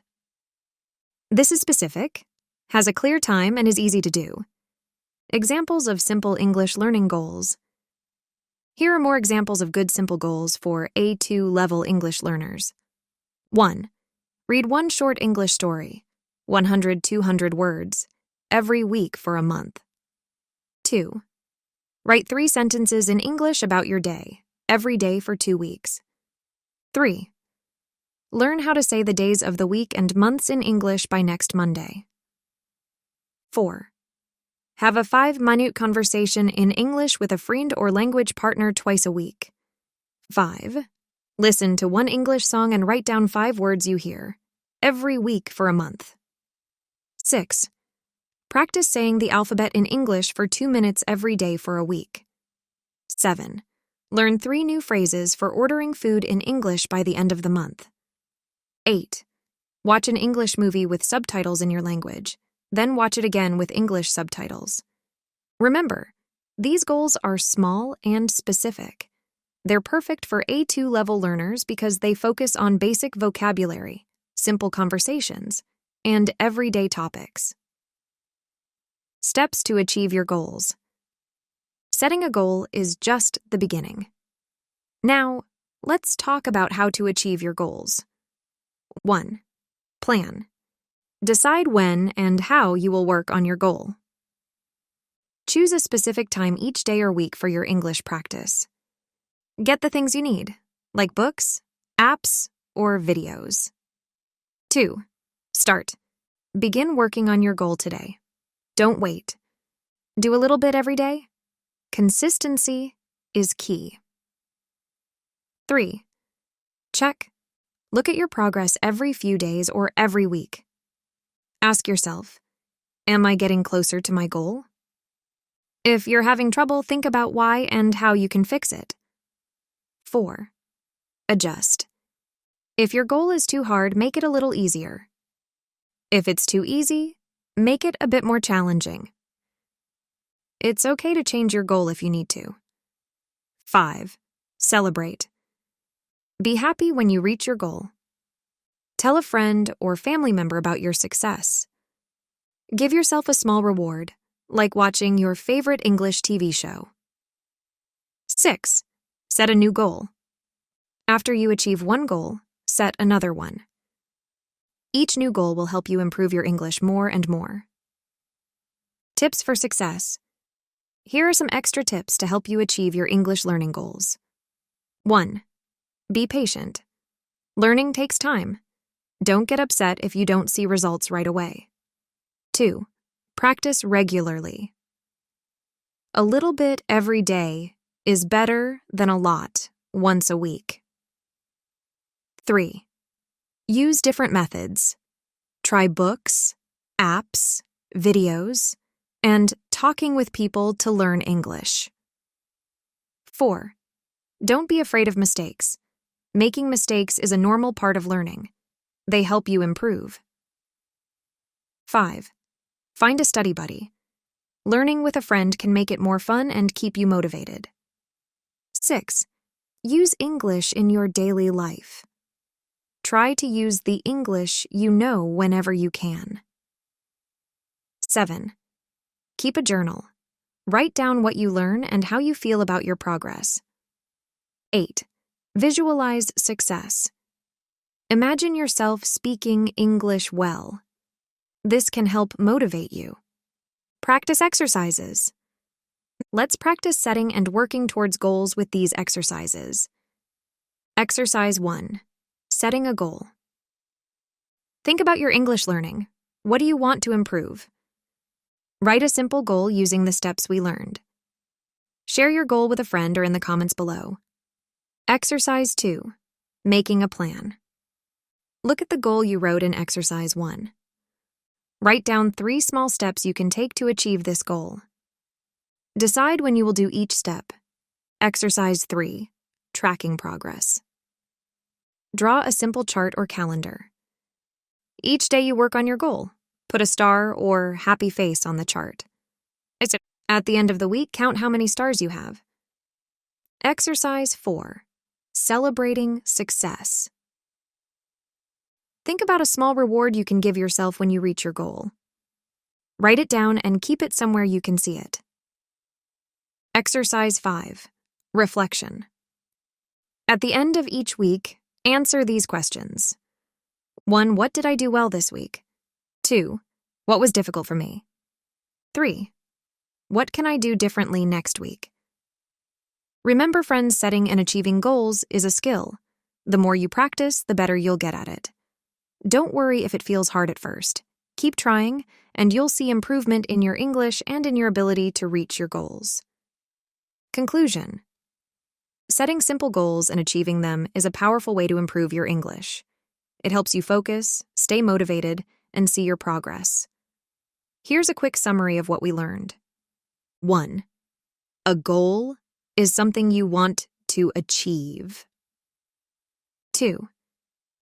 This is specific, has a clear time, and is easy to do. Examples of simple English learning goals. Here are more examples of good simple goals for A2 level English learners. 1. Read one short English story, 100-200 words, every week for a month. 2. Write 3 sentences in English about your day, every day for 2 weeks. 3. Learn how to say the days of the week and months in English by next Monday. 4. Have a 5-minute conversation in English with a friend or language partner twice a week. 5. Listen to one English song and write down 5 words you hear, every week for a month. 6. Practice saying the alphabet in English for 2 minutes every day for a week. 7. Learn 3 new phrases for ordering food in English by the end of the month. 8. Watch an English movie with subtitles in your language, then watch it again with English subtitles. Remember, these goals are small and specific. They're perfect for A2 level learners because they focus on basic vocabulary, simple conversations, and everyday topics. Steps to achieve your goals. Setting a goal is just the beginning. Now, let's talk about how to achieve your goals. 1. Plan. Decide when and how you will work on your goal. Choose a specific time each day or week for your English practice. Get the things you need, like books, apps, or videos. 2. Start. Begin working on your goal today. Don't wait. Do a little bit every day. Consistency is key. 3. Check. Look at your progress every few days or every week. Ask yourself, am I getting closer to my goal? If you're having trouble, think about why and how you can fix it. 4. Adjust. If your goal is too hard, make it a little easier. If it's too easy, make it a bit more challenging. It's okay to change your goal if you need to. 5. Celebrate. Be happy when you reach your goal. Tell a friend or family member about your success. Give yourself a small reward, like watching your favorite English TV show. 6. Set a new goal. After you achieve one goal, set another one. Each new goal will help you improve your English more and more. Tips for success. Here are some extra tips to help you achieve your English learning goals. 1. Be patient. Learning takes time. Don't get upset if you don't see results right away. 2. Practice regularly. A little bit every day is better than a lot once a week. 3. Use different methods. Try books, apps, videos, and talking with people to learn English. 4. Don't be afraid of mistakes. Making mistakes is a normal part of learning. They help you improve. 5. Find a study buddy. Learning with a friend can make it more fun and keep you motivated. 6. Use English in your daily life. Try to use the English you know whenever you can. 7. Keep a journal. Write down what you learn and how you feel about your progress. 8. Visualize success. Imagine yourself speaking English well. This can help motivate you. Practice exercises. Let's practice setting and working towards goals with these exercises. Exercise 1. Setting a goal. Think about your English learning. What do you want to improve? Write a simple goal using the steps we learned. Share your goal with a friend or in the comments below. Exercise 2. Making a plan. Look at the goal you wrote in Exercise 1. Write down 3 small steps you can take to achieve this goal. Decide when you will do each step. Exercise 3. Tracking progress. Draw a simple chart or calendar. Each day you work on your goal. Put a star or happy face on the chart. At the end of the week, count how many stars you have. Exercise 4. Celebrating success. Think about a small reward you can give yourself when you reach your goal. Write it down and keep it somewhere you can see it. Exercise 5. Reflection. At the end of each week, answer these questions. 1. What did I do well this week? 2. What was difficult for me? 3. What can I do differently next week? Remember, friends, setting and achieving goals is a skill. The more you practice, the better you'll get at it. Don't worry if it feels hard at first. Keep trying, and you'll see improvement in your English and in your ability to reach your goals. Conclusion. Setting simple goals and achieving them is a powerful way to improve your English. It helps you focus, stay motivated, and see your progress. Here's a quick summary of what we learned. 1. A goal is something you want to achieve. 2.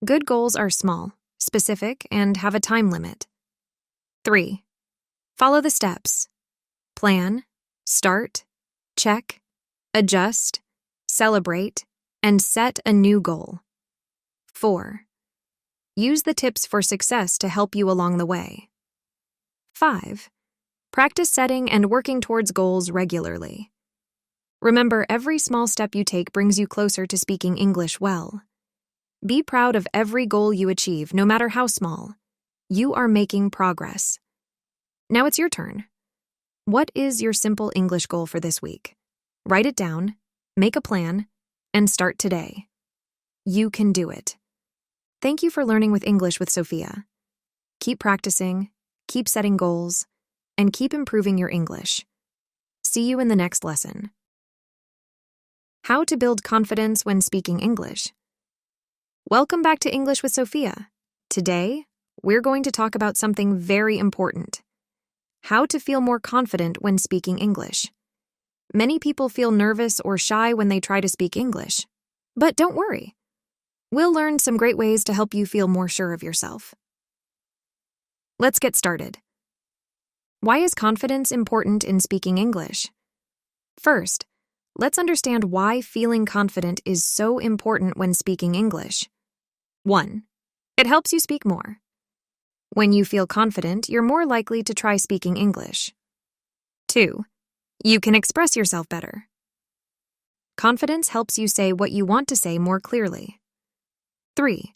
Good goals are small, specific, and have a time limit. 3. Follow the steps. Plan, start, check, adjust, celebrate, and set a new goal. 4. Use the tips for success to help you along the way. 5. Practice setting and working towards goals regularly. Remember, every small step you take brings you closer to speaking English well. Be proud of every goal you achieve, no matter how small. You are making progress. Now it's your turn. What is your simple English goal for this week? Write it down, make a plan, and start today. You can do it. Thank you for learning with English with Sophia. Keep practicing, keep setting goals, and keep improving your English. See you in the next lesson. How to build confidence when speaking English. Welcome back to English with Sophia. Today, we're going to talk about something very important. How to feel more confident when speaking English. Many people feel nervous or shy when they try to speak English. But don't worry. We'll learn some great ways to help you feel more sure of yourself. Let's get started. Why is confidence important in speaking English? First, let's understand why feeling confident is so important when speaking English. 1. It helps you speak more. When you feel confident, you're more likely to try speaking English. 2. You can express yourself better. Confidence helps you say what you want to say more clearly. 3.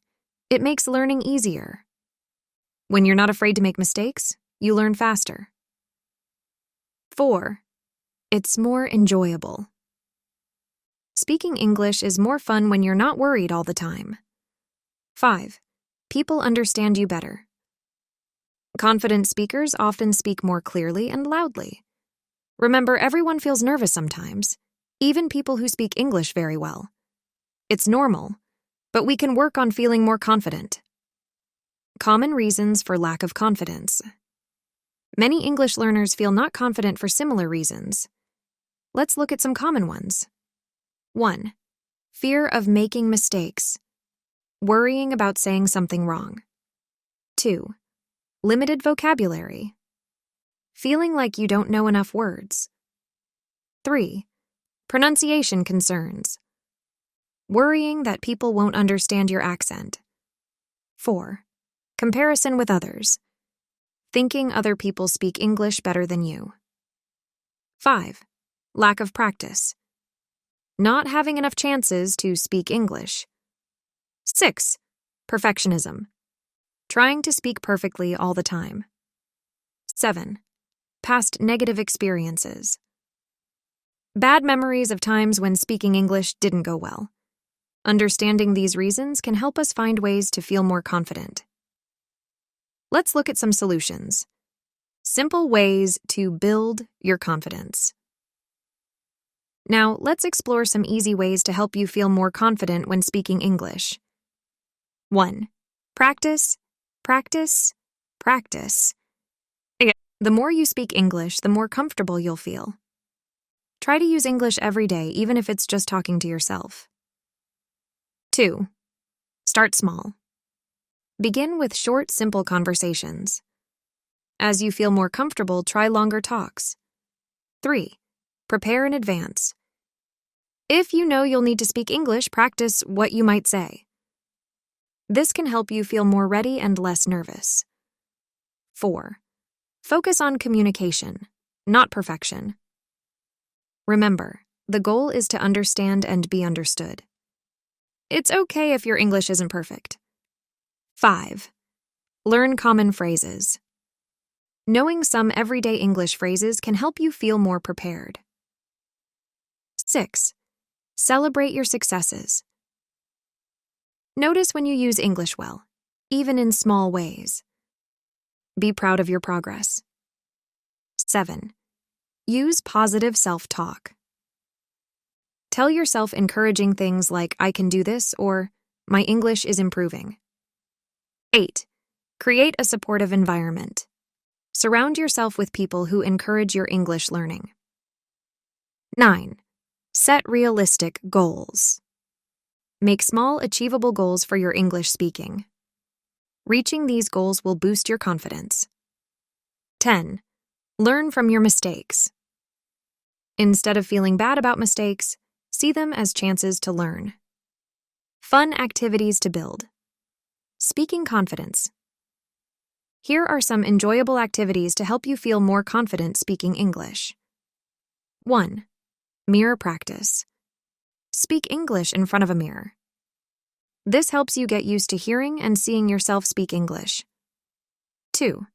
It makes learning easier. When you're not afraid to make mistakes, you learn faster. 4. It's more enjoyable. Speaking English is more fun when you're not worried all the time. 5. People understand you better. Confident speakers often speak more clearly and loudly. Remember, everyone feels nervous sometimes, even people who speak English very well. It's normal, but we can work on feeling more confident. Common reasons for lack of confidence. Many English learners feel not confident for similar reasons. Let's look at some common ones. 1. Fear of making mistakes. Worrying about saying something wrong. 2. Limited vocabulary. Feeling like you don't know enough words. 3. Pronunciation concerns. Worrying that people won't understand your accent. 4. Comparison with others. Thinking other people speak English better than you. 5. Lack of practice. Not having enough chances to speak English. 6. Perfectionism. Trying to speak perfectly all the time. 7. Past negative experiences. Bad memories of times when speaking English didn't go well. Understanding these reasons can help us find ways to feel more confident. Let's look at some solutions. Simple ways to build your confidence. Now, let's explore some easy ways to help you feel more confident when speaking English. 1. Practice, practice, practice. The more you speak English, the more comfortable you'll feel. Try to use English every day, even if it's just talking to yourself. 2. Start small. Begin with short, simple conversations. As you feel more comfortable, try longer talks. 3. Prepare in advance. If you know you'll need to speak English, practice what you might say. This can help you feel more ready and less nervous. 4. Focus on communication, not perfection. Remember, the goal is to understand and be understood. It's okay if your English isn't perfect. 5. Learn common phrases. Knowing some everyday English phrases can help you feel more prepared. 6. Celebrate your successes. Notice when you use English well, even in small ways. Be proud of your progress. 7. Use positive self-talk. Tell yourself encouraging things like, "I can do this," or "My English is improving." 8. Create a supportive environment. Surround yourself with people who encourage your English learning. 9. Set realistic goals. Make small, achievable goals for your English speaking. Reaching these goals will boost your confidence. 10. Learn from your mistakes. Instead of feeling bad about mistakes, see them as chances to learn. Fun activities to build. Speaking confidence. Here are some enjoyable activities to help you feel more confident speaking English. 1. Mirror practice. Speak English in front of a mirror. This helps you get used to hearing and seeing yourself speak English. 2.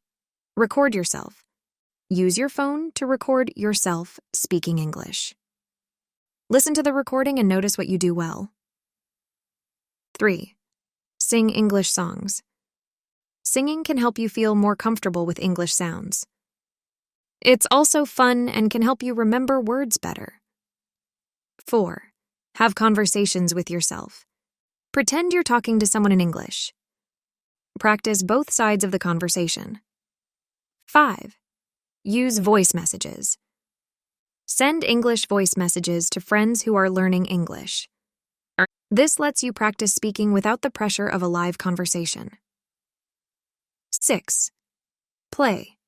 Record yourself. Use your phone to record yourself speaking English. Listen to the recording and notice what you do well. 3. Sing English songs. Singing can help you feel more comfortable with English sounds. It's also fun and can help you remember words better. 4. Have conversations with yourself. Pretend you're talking to someone in English. Practice both sides of the conversation. 5. Use voice messages. Send English voice messages to friends who are learning English. This lets you practice speaking without the pressure of a live conversation. 6. Play.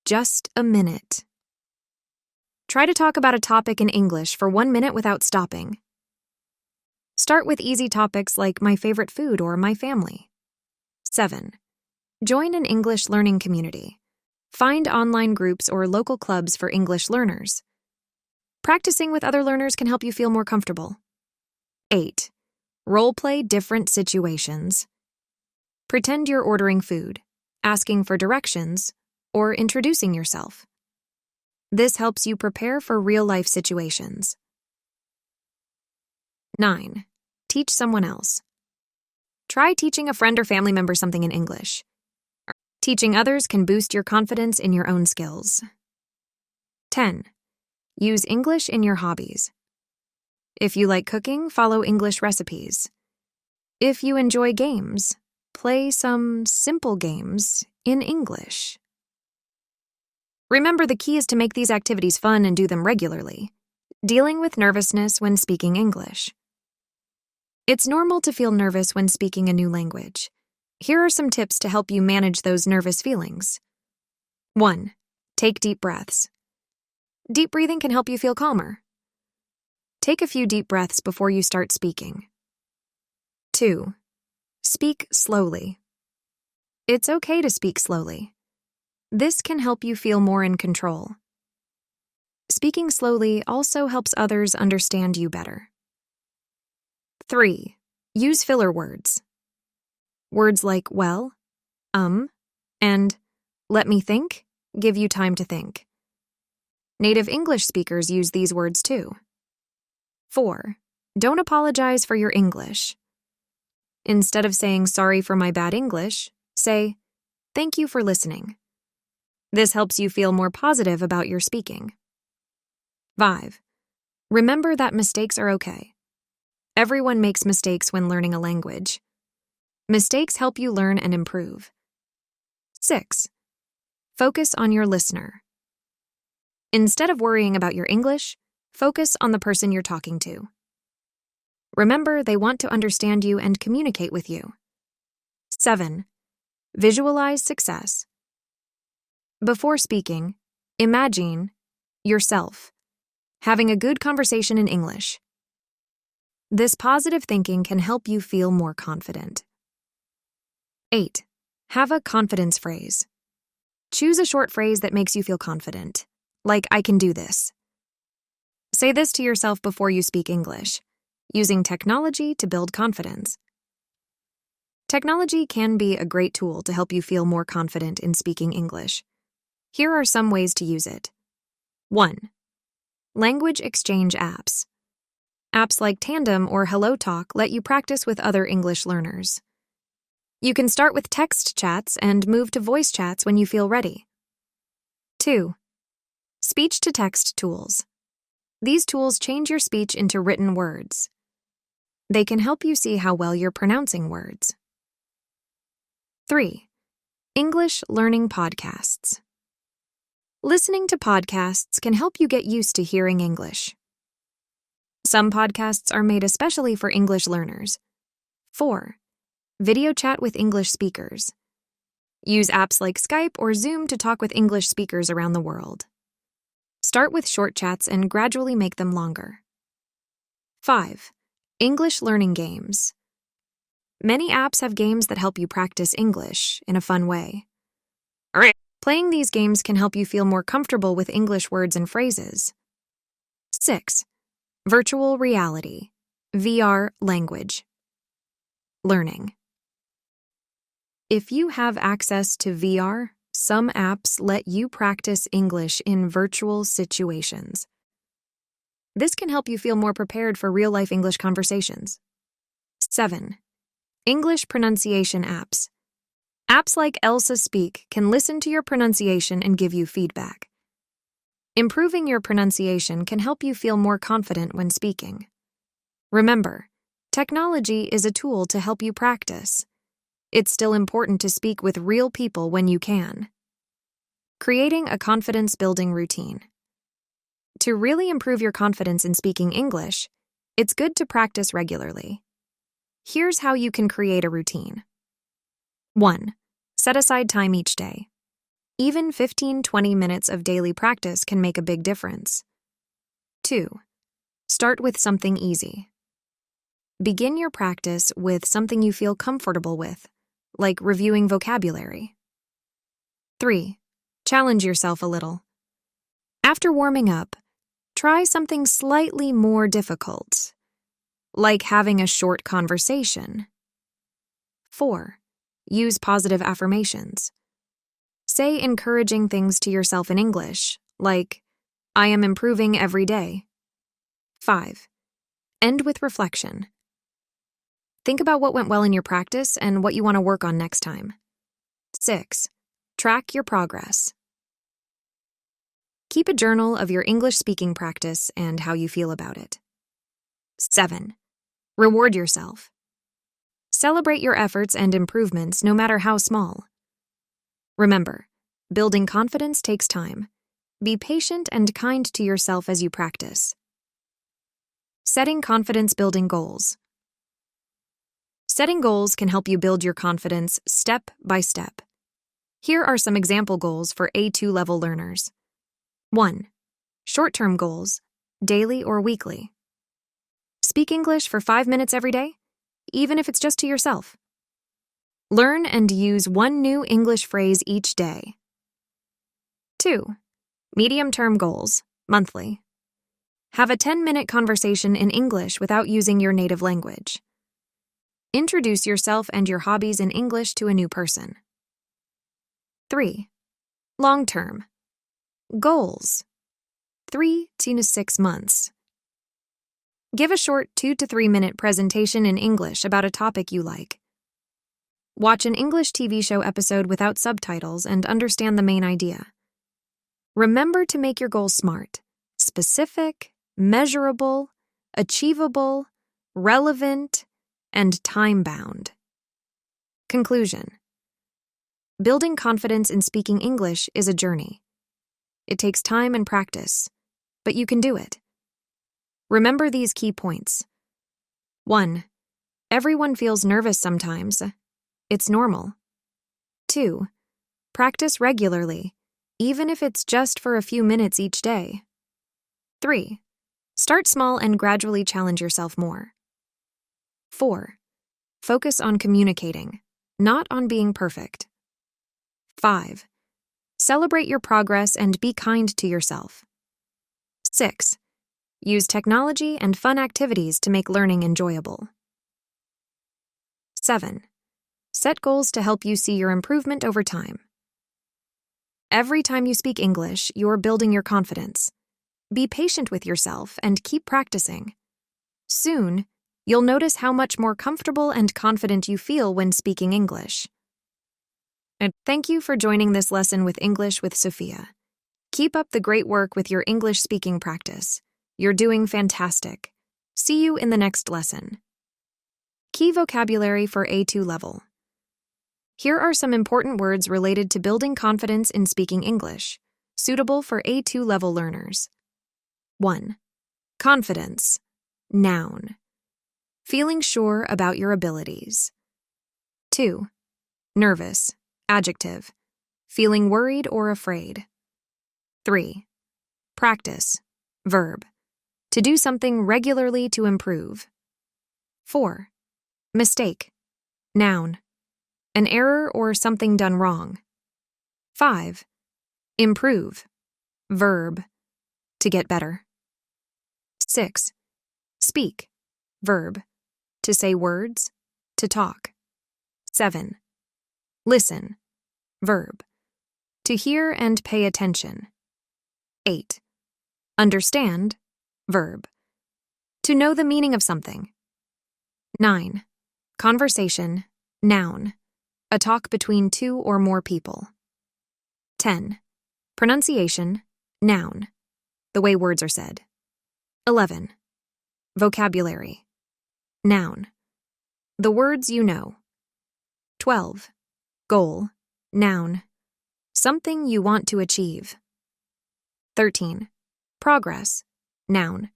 Just a minute. Try to talk about a topic in English for 1 minute without stopping. Start with easy topics like my favorite food or my family. 7. Join an English learning community. Find online groups or local clubs for English learners. Practicing with other learners can help you feel more comfortable. 8. Role-play different situations. Pretend you're ordering food, asking for directions, or introducing yourself. This helps you prepare for real-life situations. 9. Teach someone else. Try teaching a friend or family member something in English. Teaching others can boost your confidence in your own skills. 10. Use English in your hobbies. If you like cooking, follow English recipes. If you enjoy games, play some simple games in English. Remember, the key is to make these activities fun and do them regularly. Dealing with nervousness when speaking English. It's normal to feel nervous when speaking a new language. Here are some tips to help you manage those nervous feelings. 1. Take deep breaths. Deep breathing can help you feel calmer. Take a few deep breaths before you start speaking. 2. Speak slowly. It's okay to speak slowly. This can help you feel more in control. Speaking slowly also helps others understand you better. 3. Use filler words. Words like well, and let me think give you time to think. Native English speakers use these words too. 4. Don't apologize for your English. Instead of saying sorry for my bad English, say thank you for listening. This helps you feel more positive about your speaking. 5. Remember that mistakes are okay. Everyone makes mistakes when learning a language. Mistakes help you learn and improve. 6. Focus on your listener. Instead of worrying about your English, focus on the person you're talking to. Remember, they want to understand you and communicate with you. 7. Visualize success. Before speaking, imagine yourself having a good conversation in English. This positive thinking can help you feel more confident. 8. Have a confidence phrase. Choose a short phrase that makes you feel confident, like I can do this. Say this to yourself before you speak English, using technology to build confidence. Technology can be a great tool to help you feel more confident in speaking English. Here are some ways to use it. 1. Language exchange apps. Apps like Tandem or HelloTalk let you practice with other English learners. You can start with text chats and move to voice chats when you feel ready. 2. Speech-to-text tools. These tools change your speech into written words. They can help you see how well you're pronouncing words. 3. English learning podcasts. Listening to podcasts can help you get used to hearing English. Some podcasts are made especially for English learners. 4. Video chat with English speakers. Use apps like Skype or Zoom to talk with English speakers around the world. Start with short chats and gradually make them longer. 5. English learning games. Many apps have games that help you practice English in a fun way. Playing these games can help you feel more comfortable with English words and phrases. 6. Virtual reality, VR language. Learning. If you have access to VR, some apps let you practice English in virtual situations. This can help you feel more prepared for real-life English conversations. 7. English pronunciation apps. Apps like Elsa Speak can listen to your pronunciation and give you feedback. Improving your pronunciation can help you feel more confident when speaking. Remember, technology is a tool to help you practice. It's still important to speak with real people when you can. Creating a confidence-building routine. To really improve your confidence in speaking English, it's good to practice regularly. Here's how you can create a routine. 1. Set aside time each day. Even 15-20 minutes of daily practice can make a big difference. 2. Start with something easy. Begin your practice with something you feel comfortable with, like reviewing vocabulary. 3. Challenge yourself a little. After warming up, try something slightly more difficult, like having a short conversation. 4. Use positive affirmations. Say encouraging things to yourself in English, like, I am improving every day. 5. End with reflection. Think about what went well in your practice and what you want to work on next time. 6. Track your progress. Keep a journal of your English speaking practice and how you feel about it. 7. Reward yourself. Celebrate your efforts and improvements no matter how small. Remember, building confidence takes time. Be patient and kind to yourself as you practice. Setting confidence-building goals. Setting goals can help you build your confidence step by step. Here are some example goals for A2 level learners. 1. Short-term goals, daily or weekly. Speak English for 5 minutes every day, even if it's just to yourself. Learn and use one new English phrase each day. 2. Medium-term goals, monthly. Have a 10-minute conversation in English without using your native language. Introduce yourself and your hobbies in English to a new person. 3. Long-term goals, 3 to 6 months. Give a short 2 to 3 minute presentation in English about a topic you like. Watch an English TV show episode without subtitles and understand the main idea. Remember to make your goals smart, specific, measurable, achievable, relevant, and time-bound. Conclusion. Building confidence in speaking English is a journey. It takes time and practice, but you can do it. Remember these key points. 1. Everyone feels nervous sometimes. It's normal. 2. Practice regularly, even if it's just for a few minutes each day. 3. Start small and gradually challenge yourself more. 4. Focus on communicating, not on being perfect. 5. Celebrate your progress and be kind to yourself. 6. Use technology and fun activities to make learning enjoyable. 7. Set goals to help you see your improvement over time. Every time you speak English, you're building your confidence. Be patient with yourself and keep practicing. Soon, you'll notice how much more comfortable and confident you feel when speaking English. And thank you for joining this lesson with English with Sophia. Keep up the great work with your English speaking practice. You're doing fantastic. See you in the next lesson. Key vocabulary for A2 level. Here are some important words related to building confidence in speaking English, suitable for A2 level learners. 1. Confidence. Noun. Feeling sure about your abilities. 2. Nervous. Adjective. Feeling worried or afraid. 3. Practice. Verb. To do something regularly to improve. 4. Mistake. Noun. An error or something done wrong. 5. Improve. Verb. To get better. 6. Speak. Verb. To say words. To talk. 7. Listen. Verb. To hear and pay attention. 8. Understand. Verb. To know the meaning of something. 9. Conversation. Noun. A talk between 2 or more people. 10. Pronunciation. Noun. The way words are said. 11. Vocabulary. Noun. The words you know. 12. Goal. Noun. Something you want to achieve. 13. Progress. Noun.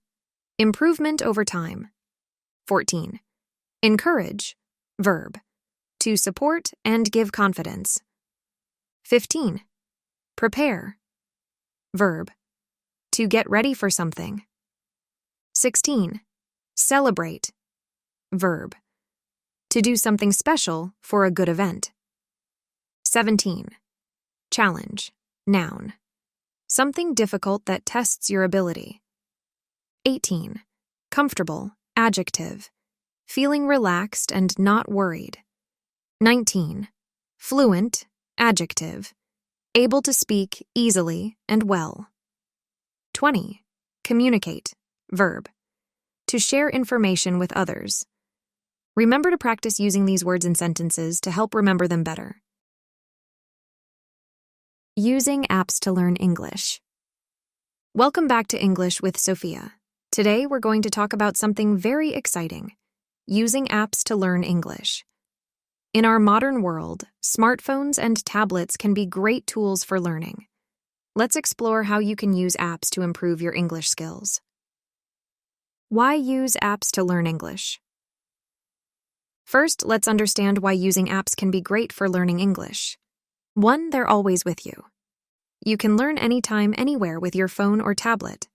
Improvement over time. 14. Encourage. Verb. To support and give confidence. 15. Prepare. Verb. To get ready for something. 16. Celebrate. Verb. To do something special for a good event. 17. Challenge. Noun. Something difficult that tests your ability. 18. Comfortable. Adjective. Feeling relaxed and not worried. 19. Fluent. Adjective. Able to speak easily and well. 20. Communicate. Verb. To share information with others. Remember to practice using these words in sentences to help remember them better. Using apps to learn English. Welcome back to English with Sophia. Today we're going to talk about something very exciting: using apps to learn English. In our modern world, smartphones and tablets can be great tools for learning. Let's explore how you can use apps to improve your English skills. Why use apps to learn English? First, let's understand why using apps can be great for learning English. 1. They're always with you. You can learn anytime, anywhere with your phone or tablet.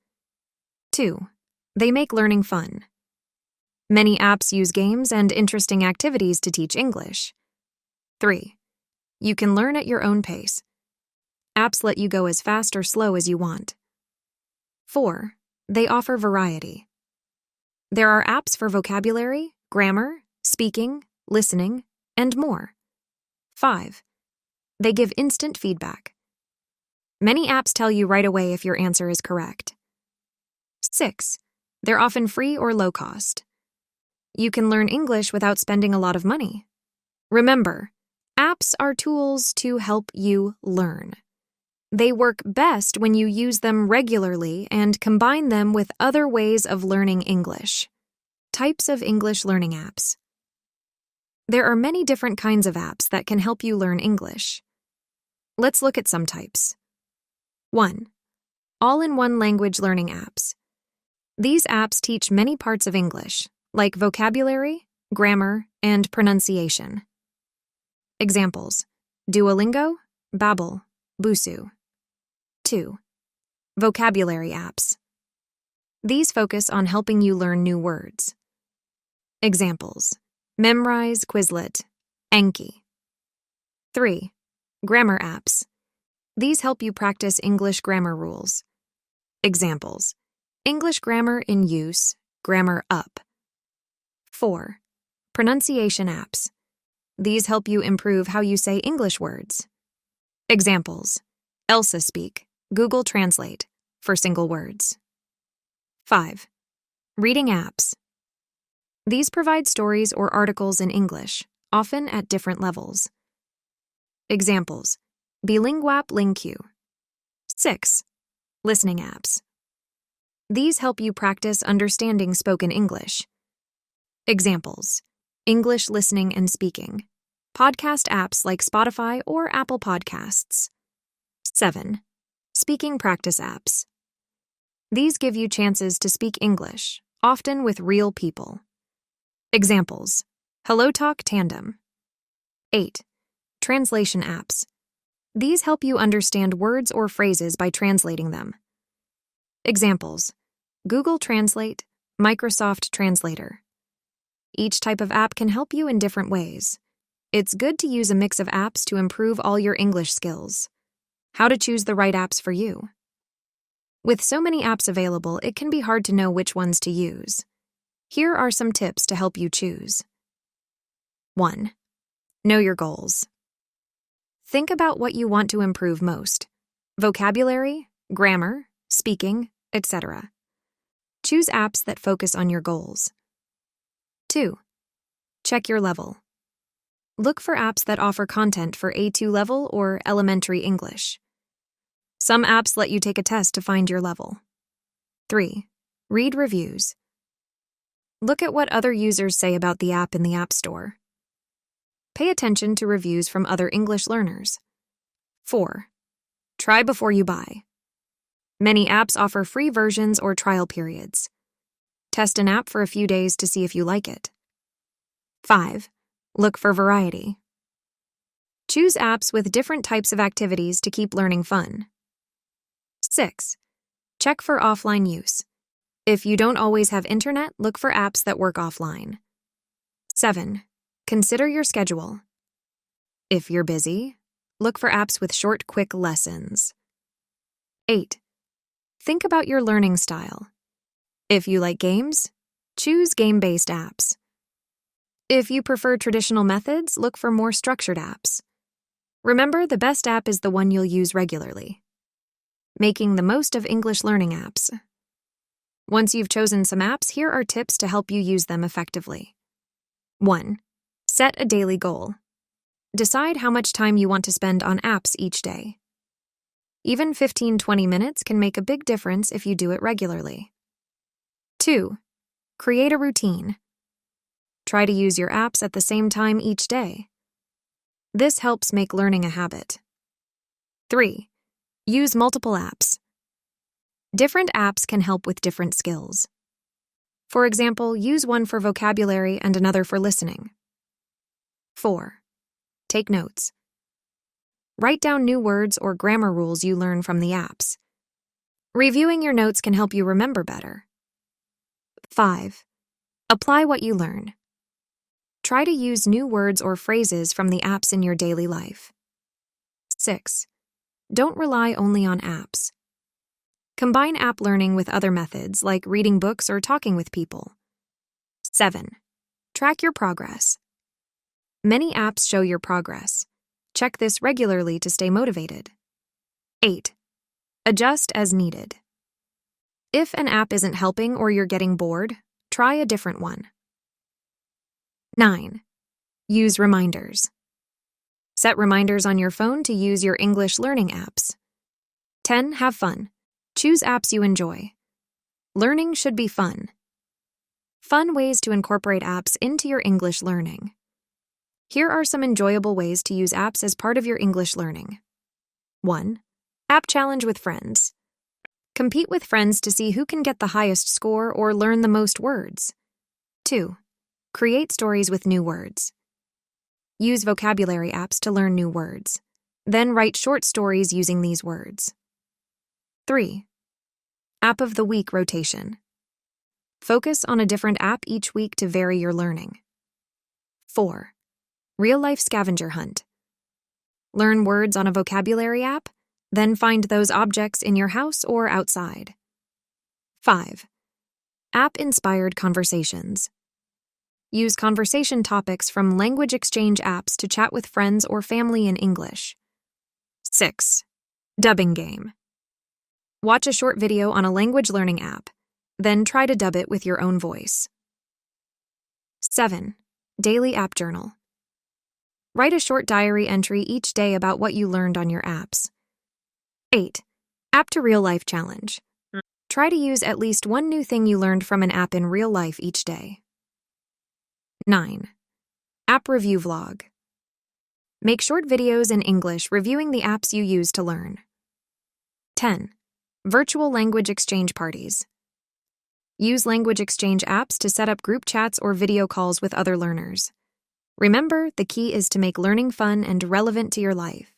2. They make learning fun. Many apps use games and interesting activities to teach English. 3. You can learn at your own pace. Apps let you go as fast or slow as you want. 4. They offer variety. There are apps for vocabulary, grammar, speaking, listening, and more. 5. They give instant feedback. Many apps tell you right away if your answer is correct. 6. They're often free or low cost. You can learn English without spending a lot of money. Remember, apps are tools to help you learn. They work best when you use them regularly and combine them with other ways of learning English. Types of English learning apps. There are many different kinds of apps that can help you learn English. Let's look at some types. 1. All-in-one language learning apps. These apps teach many parts of English, like vocabulary, grammar, and pronunciation. Examples: Duolingo, Babbel, Busuu. 2. Vocabulary apps. These focus on helping you learn new words. Examples: Memrise, Quizlet, Anki. 3. Grammar apps. These help you practice English grammar rules. Examples: English grammar in use, Grammar Up. 4. Pronunciation apps. These help you improve how you say English words. Examples: Elsa Speak, Google Translate, for single words. 5. Reading apps. These provide stories or articles in English, often at different levels. Examples: Bilinguapp LingQ. 6. Listening apps. These help you practice understanding spoken English. Examples: English listening and speaking. Podcast apps like Spotify or Apple Podcasts. 7. Speaking practice apps. These give you chances to speak English, often with real people. Examples: HelloTalk Tandem. 8. Translation apps. These help you understand words or phrases by translating them. Examples: Google Translate, Microsoft Translator. Each type of app can help you in different ways. It's good to use a mix of apps to improve all your English skills. How to choose the right apps for you? With so many apps available, it can be hard to know which ones to use. Here are some tips to help you choose. 1. Know your goals. Think about what you want to improve most: vocabulary, grammar, speaking, etc. Choose apps that focus on your goals. 2. Check your level. Look for apps that offer content for A2 level or elementary English. Some apps let you take a test to find your level. 3. Read reviews. Look at what other users say about the app in the App Store. Pay attention to reviews from other English learners. 4. Try before you buy. Many apps offer free versions or trial periods. Test an app for a few days to see if you like it. 5. Look for variety. Choose apps with different types of activities to keep learning fun. 6. Check for offline use. If you don't always have internet, look for apps that work offline. 7. Consider your schedule. If you're busy, look for apps with short, quick lessons. 8. Think about your learning style. If you like games, choose game-based apps. If you prefer traditional methods, look for more structured apps. Remember, the best app is the one you'll use regularly. Making the most of English learning apps. Once you've chosen some apps, here are tips to help you use them effectively. 1. Set a daily goal. Decide how much time you want to spend on apps each day. Even 15-20 minutes can make a big difference if you do it regularly. 2. Create a routine. Try to use your apps at the same time each day. This helps make learning a habit. 3. Use multiple apps. Different apps can help with different skills. For example, use one for vocabulary and another for listening. 4. Take notes. Write down new words or grammar rules you learn from the apps. Reviewing your notes can help you remember better. 5. Apply what you learn. Try to use new words or phrases from the apps in your daily life. 6. Don't rely only on apps. Combine app learning with other methods like reading books or talking with people. 7. Track your progress. Many apps show your progress. Check this regularly to stay motivated. 8. Adjust as needed. If an app isn't helping or you're getting bored, try a different one. 9. Use reminders. Set reminders on your phone to use your English learning apps. 10. Have fun. Choose apps you enjoy. Learning should be fun. Fun ways to incorporate apps into your English learning. Here are some enjoyable ways to use apps as part of your English learning. 1. App challenge with friends. Compete with friends to see who can get the highest score or learn the most words. 2. Create stories with new words. Use vocabulary apps to learn new words. Then write short stories using these words. 3. App of the Week rotation. Focus on a different app each week to vary your learning. 4. Real-life scavenger hunt. Learn words on a vocabulary app, then find those objects in your house or outside. 5. App-inspired conversations. Use conversation topics from language exchange apps to chat with friends or family in English. 6. Dubbing game. Watch a short video on a language learning app, then try to dub it with your own voice. 7. Daily app journal. Write a short diary entry each day about what you learned on your apps. 8. App to real life challenge. Try to use at least one new thing you learned from an app in real life each day. 9. App review vlog. Make short videos in English reviewing the apps you use to learn. 10. Virtual language exchange parties. Use language exchange apps to set up group chats or video calls with other learners. Remember, the key is to make learning fun and relevant to your life.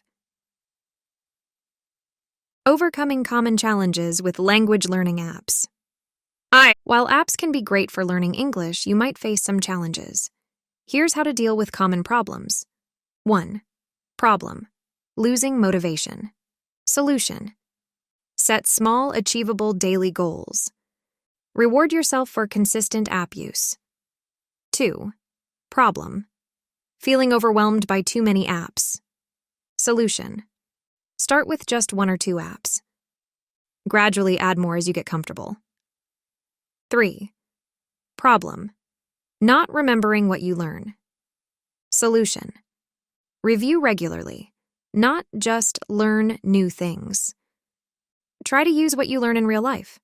Overcoming common challenges with language learning apps. While apps can be great for learning English, you might face some challenges. Here's how to deal with common problems. 1. Problem: losing motivation. Solution: set small, achievable daily goals. Reward yourself for consistent app use. 2. Problem: feeling overwhelmed by too many apps. Solution: start with just 1 or 2 apps. Gradually add more as you get comfortable. 3. Problem: not remembering what you learn. Solution: review regularly, not just learn new things. Try to use what you learn in real life.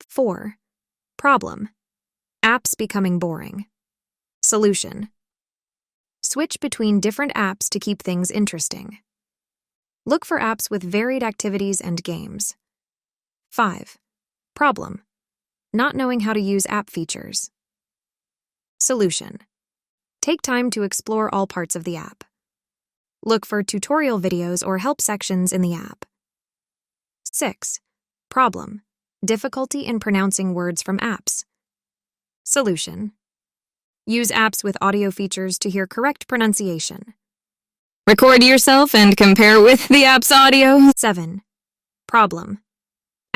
4. Problem: apps becoming boring. Solution: switch between different apps to keep things interesting. Look for apps with varied activities and games. 5. Problem: not knowing how to use app features. Solution: take time to explore all parts of the app. Look for tutorial videos or help sections in the app. 6. Problem: difficulty in pronouncing words from apps. Solution: use apps with audio features to hear correct pronunciation. Record yourself and compare with the app's audio. 7. Problem: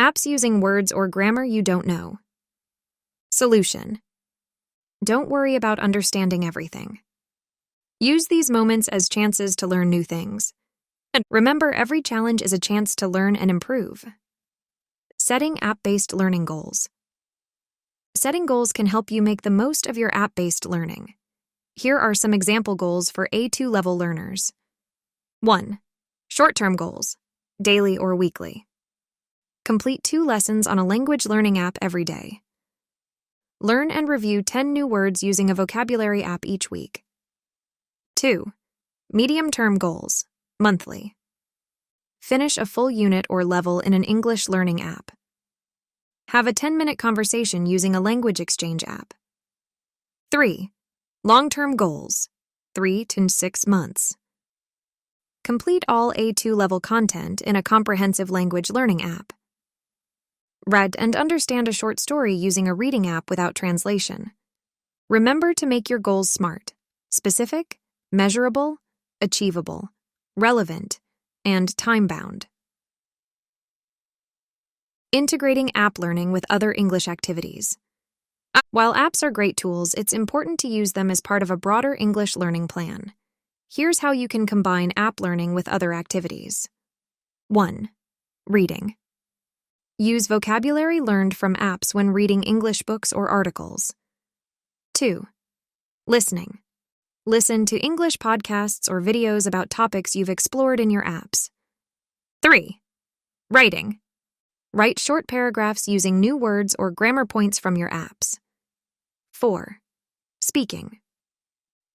apps using words or grammar you don't know. Solution: don't worry about understanding everything. Use these moments as chances to learn new things. And remember, every challenge is a chance to learn and improve. Setting app-based learning goals. Setting goals can help you make the most of your app-based learning. Here are some example goals for A2 level learners. 1. Short-term goals. daily or weekly. Complete 2 lessons on a language learning app every day. Learn and review 10 new words using a vocabulary app each week. 2. Medium-term goals, monthly. Finish a full unit or level in an English learning app. Have a 10-minute conversation using a language exchange app. 3. Long-term goals, 3 to 6 months. Complete all A2 level content in a comprehensive language learning app. Read and understand a short story using a reading app without translation. Remember to make your goals SMART, specific, measurable, achievable, relevant, and time-bound. Integrating app learning with other English activities. While apps are great tools, it's important to use them as part of a broader English learning plan. Here's how you can combine app learning with other activities. 1. Reading. Use vocabulary learned from apps when reading English books or articles. 2. Listening. Listen to English podcasts or videos about topics you've explored in your apps. 3. Writing. Write short paragraphs using new words or grammar points from your apps. 4. Speaking.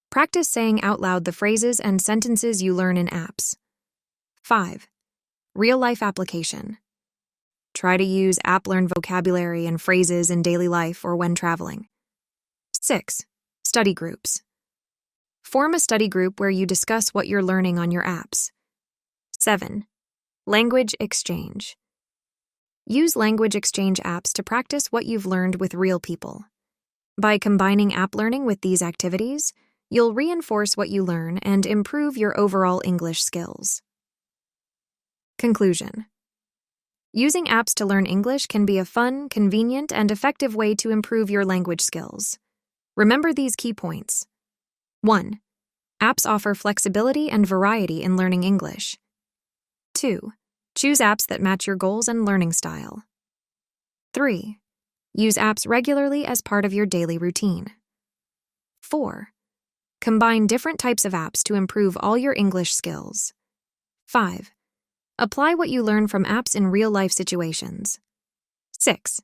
Practice saying out loud the phrases and sentences you learn in apps. 5. Real-life application. Try to use app-learned vocabulary and phrases in daily life or when traveling. 6. Study groups. Form a study group where you discuss what you're learning on your apps. 7. Language exchange. Use language exchange apps to practice what you've learned with real people. By combining app learning with these activities, you'll reinforce what you learn and improve your overall English skills. Conclusion. Using apps to learn English can be a fun, convenient, and effective way to improve your language skills. Remember these key points. 1. Apps offer flexibility and variety in learning English. 2. Choose apps that match your goals and learning style. 3. Use apps regularly as part of your daily routine. 4. Combine different types of apps to improve all your English skills. 5. Apply what you learn from apps in real-life situations. 6.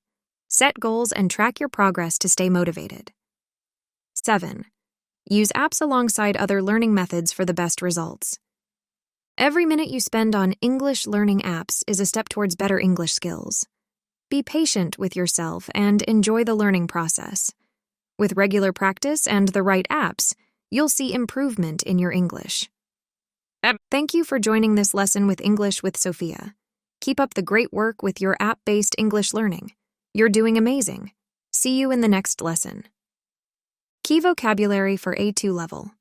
Set goals and track your progress to stay motivated. 7. Use apps alongside other learning methods for the best results. Every minute you spend on English learning apps is a step towards better English skills. Be patient with yourself and enjoy the learning process. With regular practice and the right apps, you'll see improvement in your English. Thank you for joining this lesson with English with Sophia. Keep up the great work with your app-based English learning. You're doing amazing. See you in the next lesson. Key vocabulary for A2 level.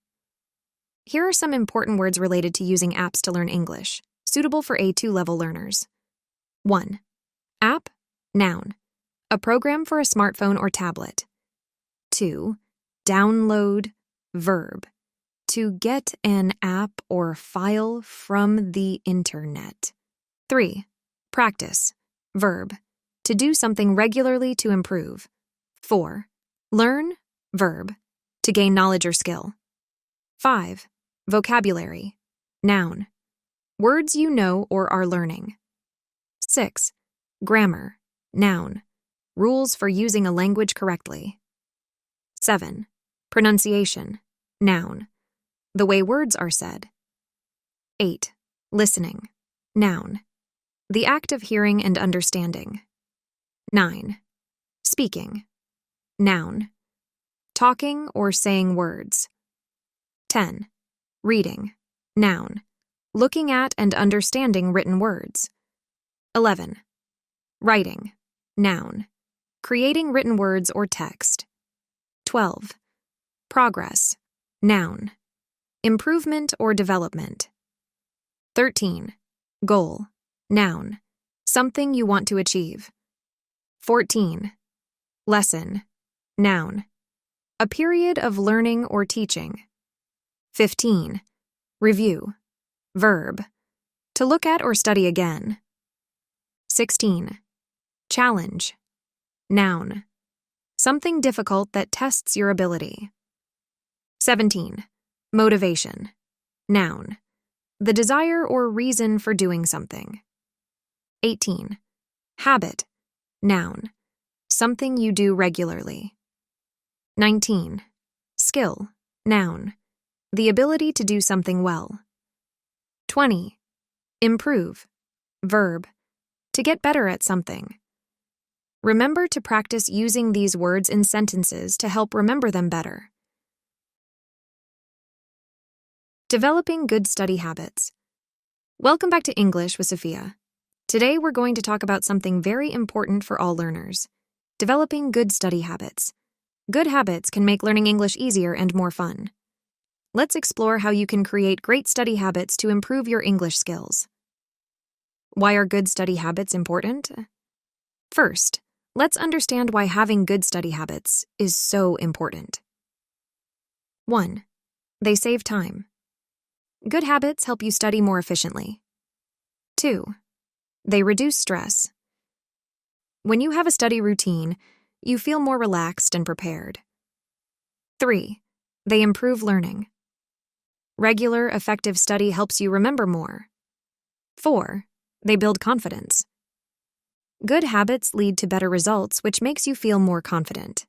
Here are some important words related to using apps to learn English, suitable for A2 level learners. 1. App, noun. A program for a smartphone or tablet. 2. Download, verb. To get an app or file from the internet. 3. Practice, verb. To do something regularly to improve. 4. Learn, verb. To gain knowledge or skill. 5. Vocabulary, noun. Words you know or are learning. 6. Grammar, noun. Rules for using a language correctly. 7. Pronunciation, noun. The way words are said. 8. Listening, noun. The act of hearing and understanding. 9. Speaking, noun. Talking or saying words. 10. Reading, noun. Looking at and understanding written words. 11. Writing, noun. Creating written words or text. 12. Progress, noun. Improvement or development. 13. Goal, noun. Something you want to achieve. 14. Lesson, noun. A period of learning or teaching. 15. Review, verb. To look at or study again. 16. Challenge, noun. Something difficult that tests your ability. 17. Motivation, noun. the desire or reason for doing something. 18. Habit, noun, something you do regularly. 19. Skill, noun, the ability to do something well. 20. Improve, verb, to get better at something. Remember to practice using these words in sentences to help remember them better. Developing good study habits. Welcome back to English with Sophia. Today we're going to talk about something very important for all learners: developing good study habits. Good habits can make learning English easier and more fun. Let's explore how you can create great study habits to improve your English skills. Why are good study habits important? First, let's understand why having good study habits is so important. 1. They save time. Good habits help you study more efficiently. 2. They reduce stress. When you have a study routine, you feel more relaxed and prepared. 3. They improve learning. Regular, effective study helps you remember more. 4. They build confidence. Good habits lead to better results, which makes you feel more confident.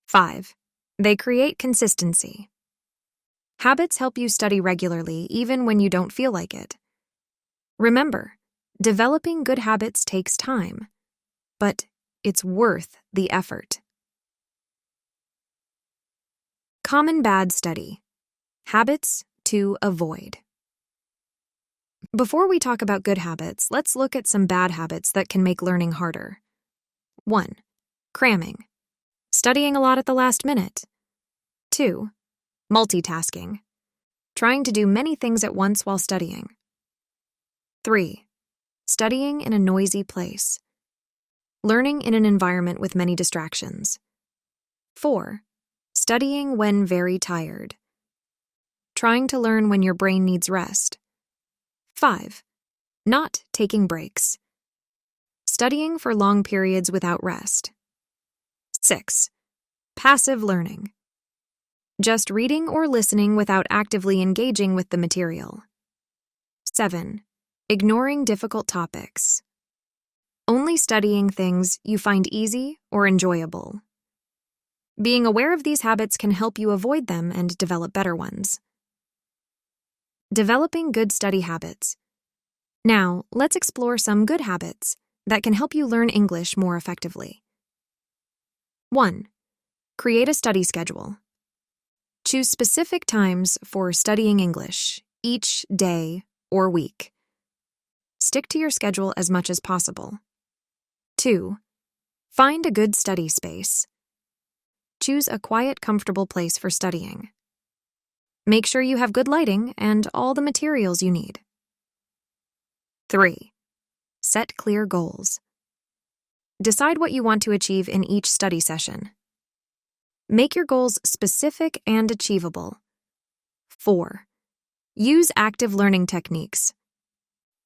5. They create consistency. Habits help you study regularly even when you don't feel like it. Remember, developing good habits takes time, but it's worth the effort. Common bad study. Habits to avoid. Before we talk about good habits, let's look at some bad habits that can make learning harder. 1. Cramming. Studying a lot at the last minute. 2. Multitasking. Trying to do many things at once while studying. 3. Studying in a noisy place. Learning in an environment with many distractions. 4. Studying when very tired. Trying to learn when your brain needs rest. 5. Not taking breaks. Studying for long periods without rest. 6. Passive learning. Just reading or listening without actively engaging with the material. 7. Ignoring difficult topics. Only studying things you find easy or enjoyable. Being aware of these habits can help you avoid them and develop better ones. Developing good study habits. Now, let's explore some good habits that can help you learn English more effectively. 1. Create a study schedule. Choose specific times for studying English, each day or week. Stick to your schedule as much as possible. 2. Find a good study space. Choose a quiet, comfortable place for studying. Make sure you have good lighting and all the materials you need. 3. Set clear goals. Decide what you want to achieve in each study session. Make your goals specific and achievable. 4. Use active learning techniques.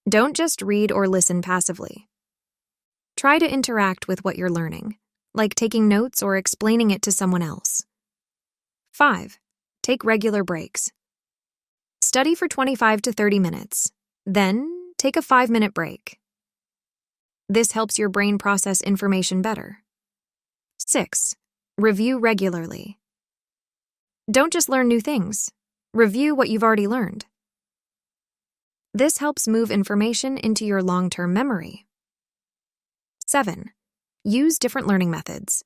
Don't just read or listen passively. Try to interact with what you're learning, like taking notes or explaining it to someone else. 5. Take regular breaks. Study for 25 to 30 minutes, then take a 5-minute break. This helps your brain process information better. 6. Review regularly. Don't just learn new things. Review what you've already learned. This helps move information into your long-term memory. 7. Use different learning methods.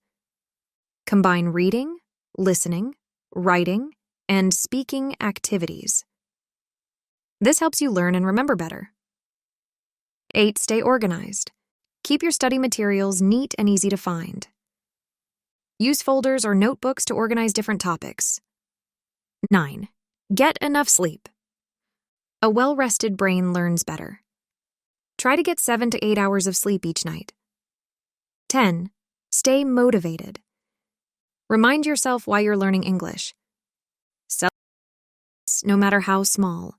Combine reading, listening, writing, and speaking activities. This helps you learn and remember better. 8. Stay organized. Keep your study materials neat and easy to find. Use folders or notebooks to organize different topics. 9. Get enough sleep. A well-rested brain learns better. Try to get 7 to 8 hours of sleep each night. 10. Stay motivated. Remind yourself why you're learning English. No matter how small.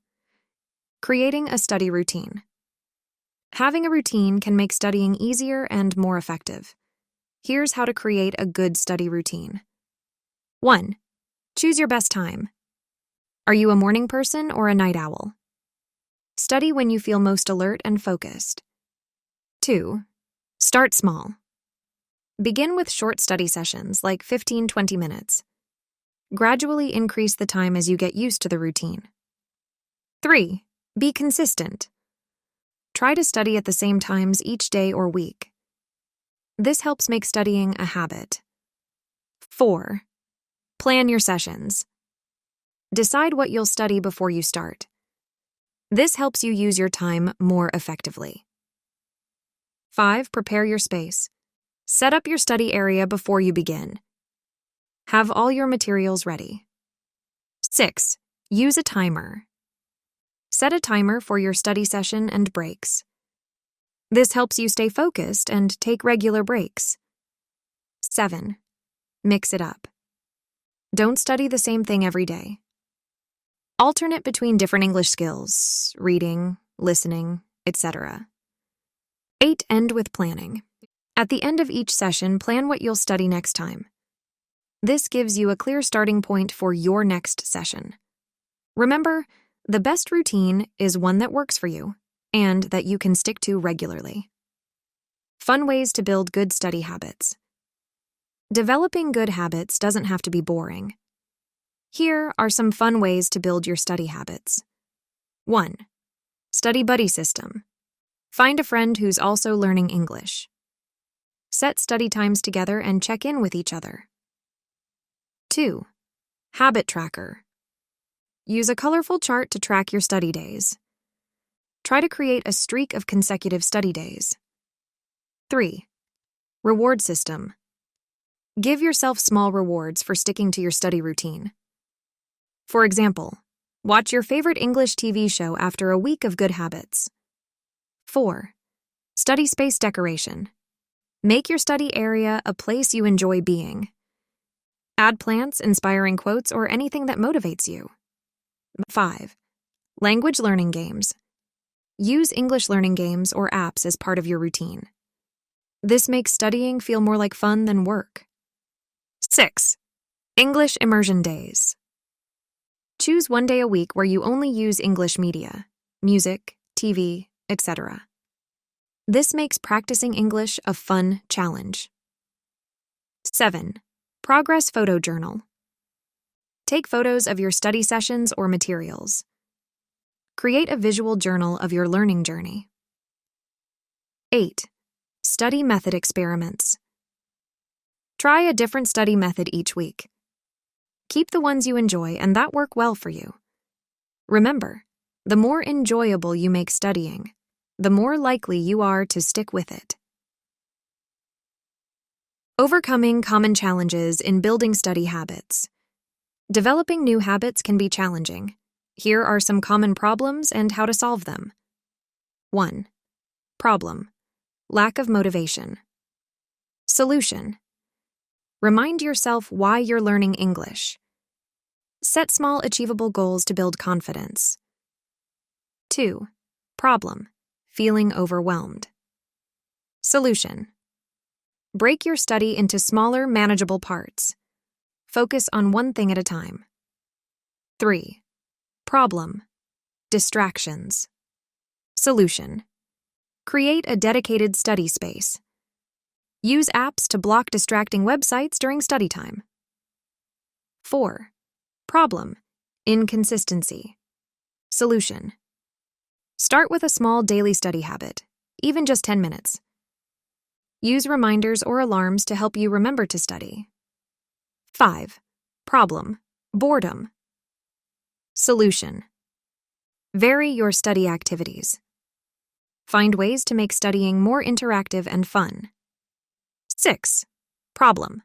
Creating a study routine. Having a routine can make studying easier and more effective. Here's how to create a good study routine. 1. Choose your best time. Are you a morning person or a night owl? Study when you feel most alert and focused. 2. Start small. Begin with short study sessions, like 15-20 minutes. Gradually increase the time as you get used to the routine. 3. Be consistent. Try to study at the same times each day or week. This helps make studying a habit. 4. Plan your sessions. Decide what you'll study before you start. This helps you use your time more effectively. 5. Prepare your space. Set up your study area before you begin. Have all your materials ready. 6. Use a timer. Set a timer for your study session and breaks. This helps you stay focused and take regular breaks. 7. Mix it up. Don't study the same thing every day. Alternate between different English skills, reading, listening, etc. 8. End with planning. At the end of each session, plan what you'll study next time. This gives you a clear starting point for your next session. Remember, the best routine is one that works for you and that you can stick to regularly. Fun ways to build good study habits. Developing good habits doesn't have to be boring. Here are some fun ways to build your study habits. 1. Study buddy system. Find a friend who's also learning English. Set study times together and check in with each other. 2. Habit tracker. Use a colorful chart to track your study days. Try to create a streak of consecutive study days. 3. Reward system. Give yourself small rewards for sticking to your study routine. For example, watch your favorite English TV show after a week of good habits. 4. Study space decoration. Make your study area a place you enjoy being. Add plants, inspiring quotes, or anything that motivates you. 5. Language learning games. Use English learning games or apps as part of your routine. This makes studying feel more like fun than work. 6. English immersion days. Choose one day a week where you only use English media, music, TV, etc. This makes practicing English a fun challenge. 7. Progress photo journal. Take photos of your study sessions or materials. Create a visual journal of your learning journey. 8. Study method experiments. Try a different study method each week. Keep the ones you enjoy and that work well for you. Remember, the more enjoyable you make studying, the more likely you are to stick with it. Overcoming common challenges in building study habits. Developing new habits can be challenging. Here are some common problems and how to solve them. 1. Problem: lack of motivation. Solution: remind yourself why you're learning English. Set small, achievable goals to build confidence. 2. Problem: feeling overwhelmed. Solution: break your study into smaller, manageable parts. Focus on one thing at a time. 3. Problem: distractions. Solution: create a dedicated study space. Use apps to block distracting websites during study time. 4. Problem: inconsistency. Solution: start with a small daily study habit, even just 10 minutes. Use reminders or alarms to help you remember to study. 5. Problem: boredom. Solution: vary your study activities. Find ways to make studying more interactive and fun. 6. Problem: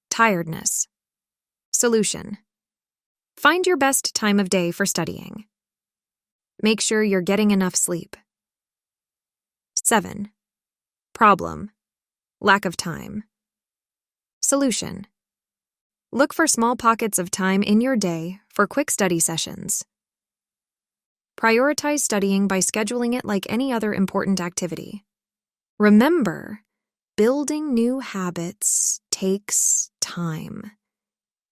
tiredness. Solution: find your best time of day for studying. Make sure you're getting enough sleep. 7. Problem: lack of time. Solution: look for small pockets of time in your day for quick study sessions. Prioritize studying by scheduling it like any other important activity. Remember, building new habits takes time.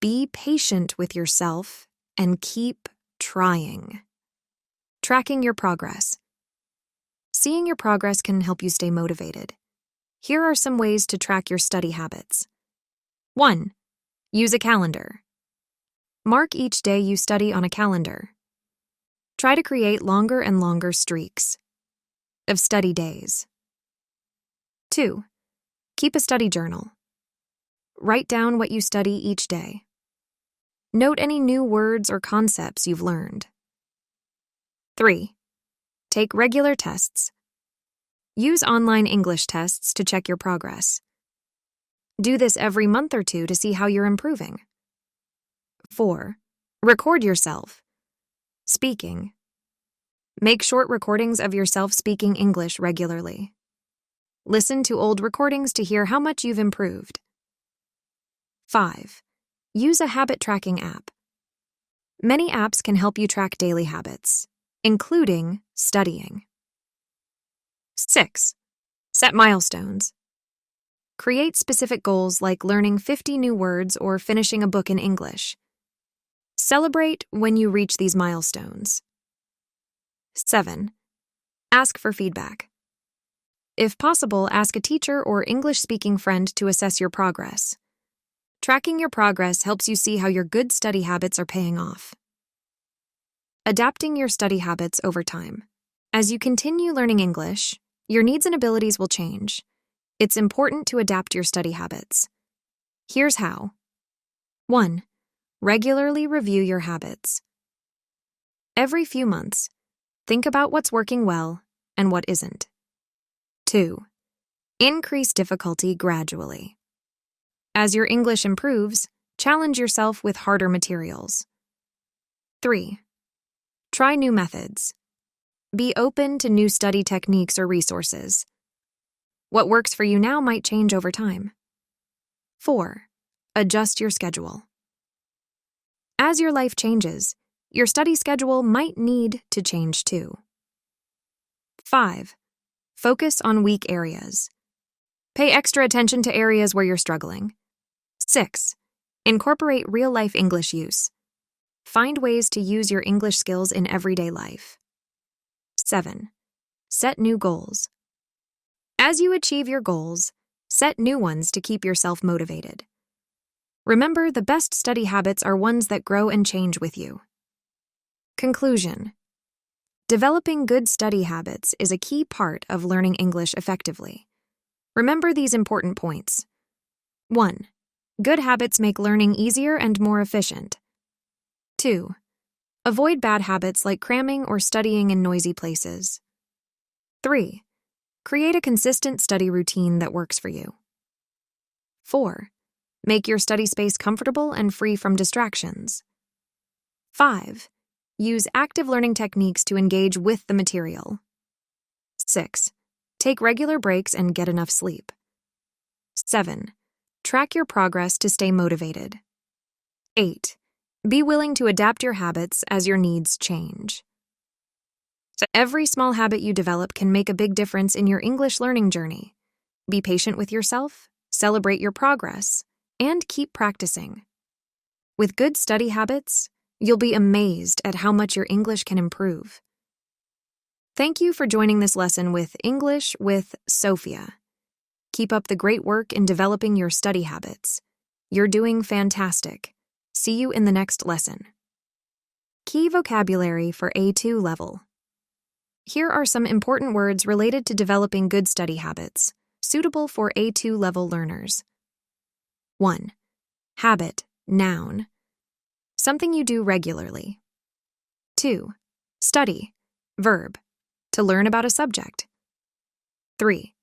Be patient with yourself and keep trying. Tracking your progress. Seeing your progress can help you stay motivated. Here are some ways to track your study habits. 1. Use a calendar. Mark each day you study on a calendar. Try to create longer and longer streaks of study days. 2. Keep a study journal. Write down what you study each day. Note any new words or concepts you've learned. 3. Take regular tests. Use online English tests to check your progress. Do this every month or two to see how you're improving. 4. Record yourself. Speaking. Make short recordings of yourself speaking English regularly. Listen to old recordings to hear how much you've improved. 5. Use a habit tracking app. Many apps can help you track daily habits, including studying. 6. Set milestones. Create specific goals like learning 50 new words or finishing a book in English. Celebrate when you reach these milestones. 7. Ask for feedback. If possible, ask a teacher or English-speaking friend to assess your progress. Tracking your progress helps you see how your good study habits are paying off. Adapting your study habits over time. As you continue learning English, your needs and abilities will change. It's important to adapt your study habits. Here's how. 1. Regularly review your habits. Every few months, think about what's working well and what isn't. 2. Increase difficulty gradually. As your English improves, challenge yourself with harder materials. 3. Try new methods. Be open to new study techniques or resources. What works for you now might change over time. 4. Adjust your schedule. As your life changes, your study schedule might need to change too. 5. Focus on weak areas. Pay extra attention to areas where you're struggling. 6. Incorporate real-life English use. Find ways to use your English skills in everyday life. 7. Set new goals. As you achieve your goals, set new ones to keep yourself motivated. Remember, the best study habits are ones that grow and change with you. Conclusion. Developing good study habits is a key part of learning English effectively. Remember these important points. 1. Good habits make learning easier and more efficient. 2. Avoid bad habits like cramming or studying in noisy places. 3. Create a consistent study routine that works for you. 4. Make your study space comfortable and free from distractions. 5. Use active learning techniques to engage with the material. 6. Take regular breaks and get enough sleep. 7. Track your progress to stay motivated. 8. Be willing to adapt your habits as your needs change. So every small habit you develop can make a big difference in your English learning journey. Be patient with yourself, celebrate your progress, and keep practicing. With good study habits, you'll be amazed at how much your English can improve. Thank you for joining this lesson with English with Sophia. Keep up the great work in developing your study habits. You're doing fantastic. See you in the next lesson. Key vocabulary for A2 level. Here are some important words related to developing good study habits, suitable for A2 level learners. 1. Habit, noun. Something you do regularly. 2. Study, verb. To learn about a subject. 3.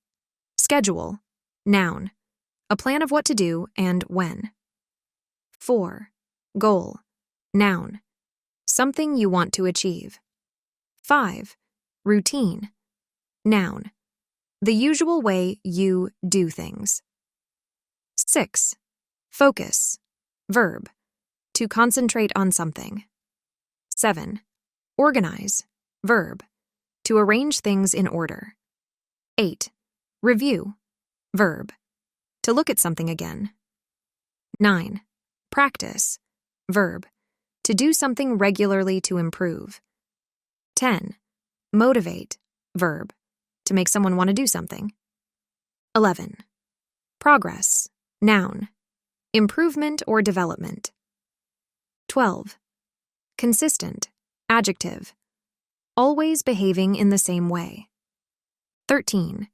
Schedule, noun. A plan of what to do and when. 4. Goal, noun. Something you want to achieve. 5. Routine, noun. The usual way you do things. 6. Focus, verb. To concentrate on something. 7. Organize, verb. To arrange things in order. 8. Review, verb. To look at something again. 9. Practice, verb. To do something regularly to improve. 10. Motivate, verb, to make someone want to do something. 11. Progress, noun, improvement or development. 12. Consistent, adjective, always behaving in the same way. 13.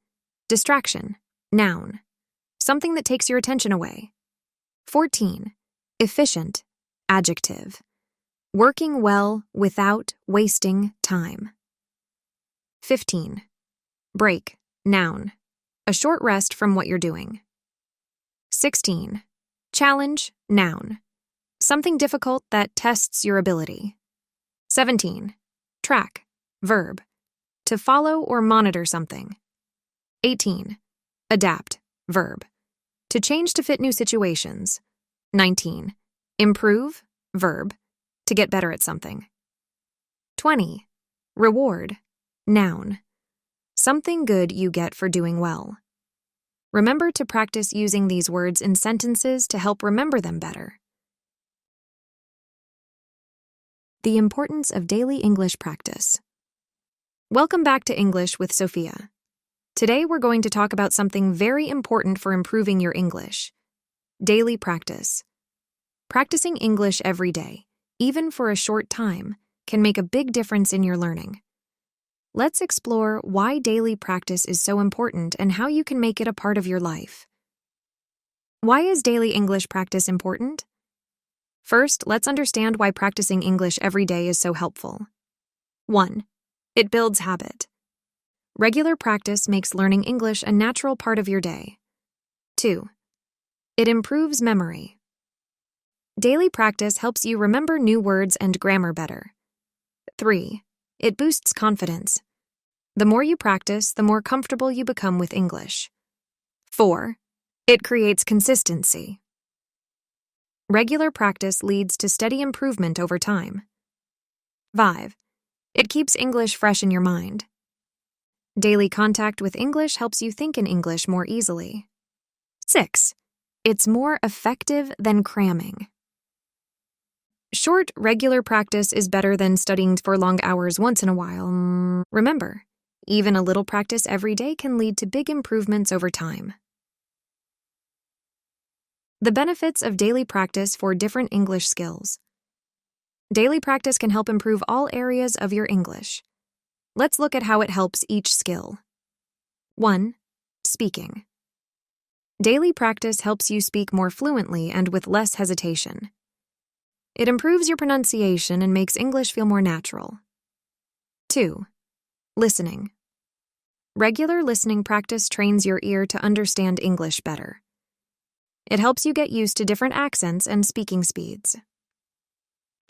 Distraction, noun, something that takes your attention away. 14. Efficient, adjective, working well without wasting time. 15. Break, noun, a short rest from what you're doing. 16. Challenge, noun, something difficult that tests your ability. 17. Track, verb, to follow or monitor something. 18. Adapt, verb, to change to fit new situations. 19. Improve, verb, to get better at something. 20. Reward, noun, something good you get for doing well. Remember to practice using these words in sentences to help remember them better. The importance of daily English practice. Welcome back to English with Sophia. Today we're going to talk about something very important for improving your English: daily practice. Practicing English every day, even for a short time, can make a big difference in your learning. Let's explore why daily practice is so important and how you can make it a part of your life. Why is daily English practice important? First, let's understand why practicing English every day is so helpful. 1. It builds habit. Regular practice makes learning English a natural part of your day. 2. It improves memory. Daily practice helps you remember new words and grammar better. 3. It boosts confidence. The more you practice, the more comfortable you become with English. 4. It creates consistency. Regular practice leads to steady improvement over time. 5. It keeps English fresh in your mind. Daily contact with English helps you think in English more easily. 6. It's more effective than cramming. Short, regular practice is better than studying for long hours once in a while. Remember, even a little practice every day can lead to big improvements over time. The benefits of daily practice for different English skills. Daily practice can help improve all areas of your English. Let's look at how it helps each skill. 1. Speaking. Daily practice helps you speak more fluently and with less hesitation. It improves your pronunciation and makes English feel more natural. 2. Listening. Regular listening practice trains your ear to understand English better. It helps you get used to different accents and speaking speeds.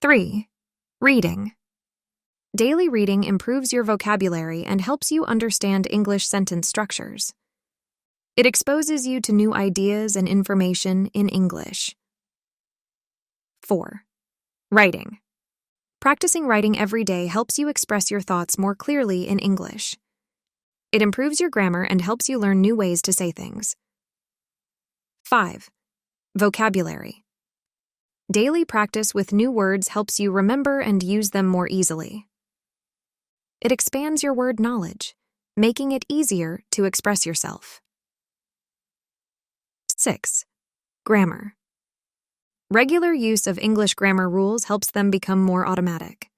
3. Reading. Daily reading improves your vocabulary and helps you understand English sentence structures. It exposes you to new ideas and information in English. 4. Writing. Practicing writing every day helps you express your thoughts more clearly in English. It improves your grammar and helps you learn new ways to say things. 5. Vocabulary. Daily practice with new words helps you remember and use them more easily. It expands your word knowledge, making it easier to express yourself. 6. Grammar. Regular use of English grammar rules helps them become more automatic.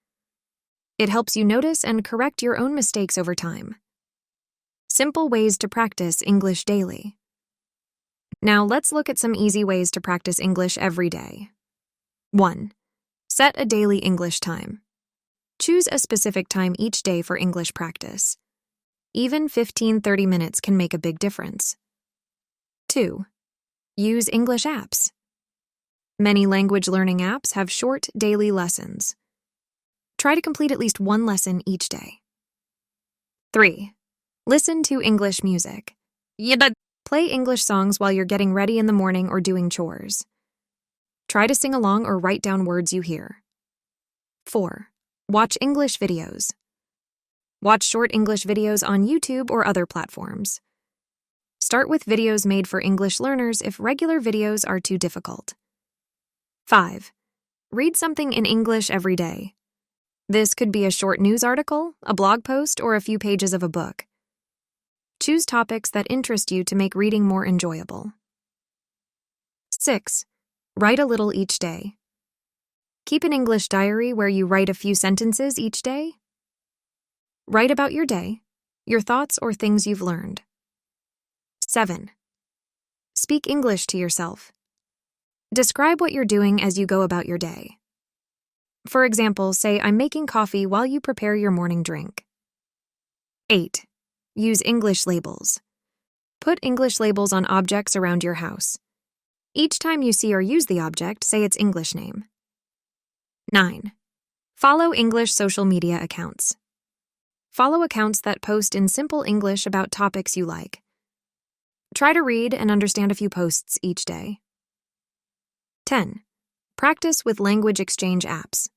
It helps you notice and correct your own mistakes over time. Simple ways to practice English daily. Now let's look at some easy ways to practice English every day. 1. Set a daily English time. Choose a specific time each day for English practice. Even 15-30 minutes can make a big difference. 2. Use English apps. Many language learning apps have short daily lessons. Try to complete at least one lesson each day. 3. Listen to English music. Play English songs while you're getting ready in the morning or doing chores. Try to sing along or write down words you hear. 4. Watch English videos. Watch short English videos on YouTube or other platforms. Start with videos made for English learners if regular videos are too difficult. 5. Read something in English every day. This could be a short news article, a blog post, or a few pages of a book. Choose topics that interest you to make reading more enjoyable. 6. Write a little each day. Keep an English diary where you write a few sentences each day. Write about your day, your thoughts or things you've learned. 7. Speak English to yourself. Describe what you're doing as you go about your day. For example, say, "I'm making coffee while you prepare your morning drink." 8. Use English labels. Put English labels on objects around your house. Each time you see or use the object, say its English name. 9. Follow English social media accounts. Follow accounts that post in simple English about topics you like. Try to read and understand a few posts each day. 10. Practice with language exchange apps.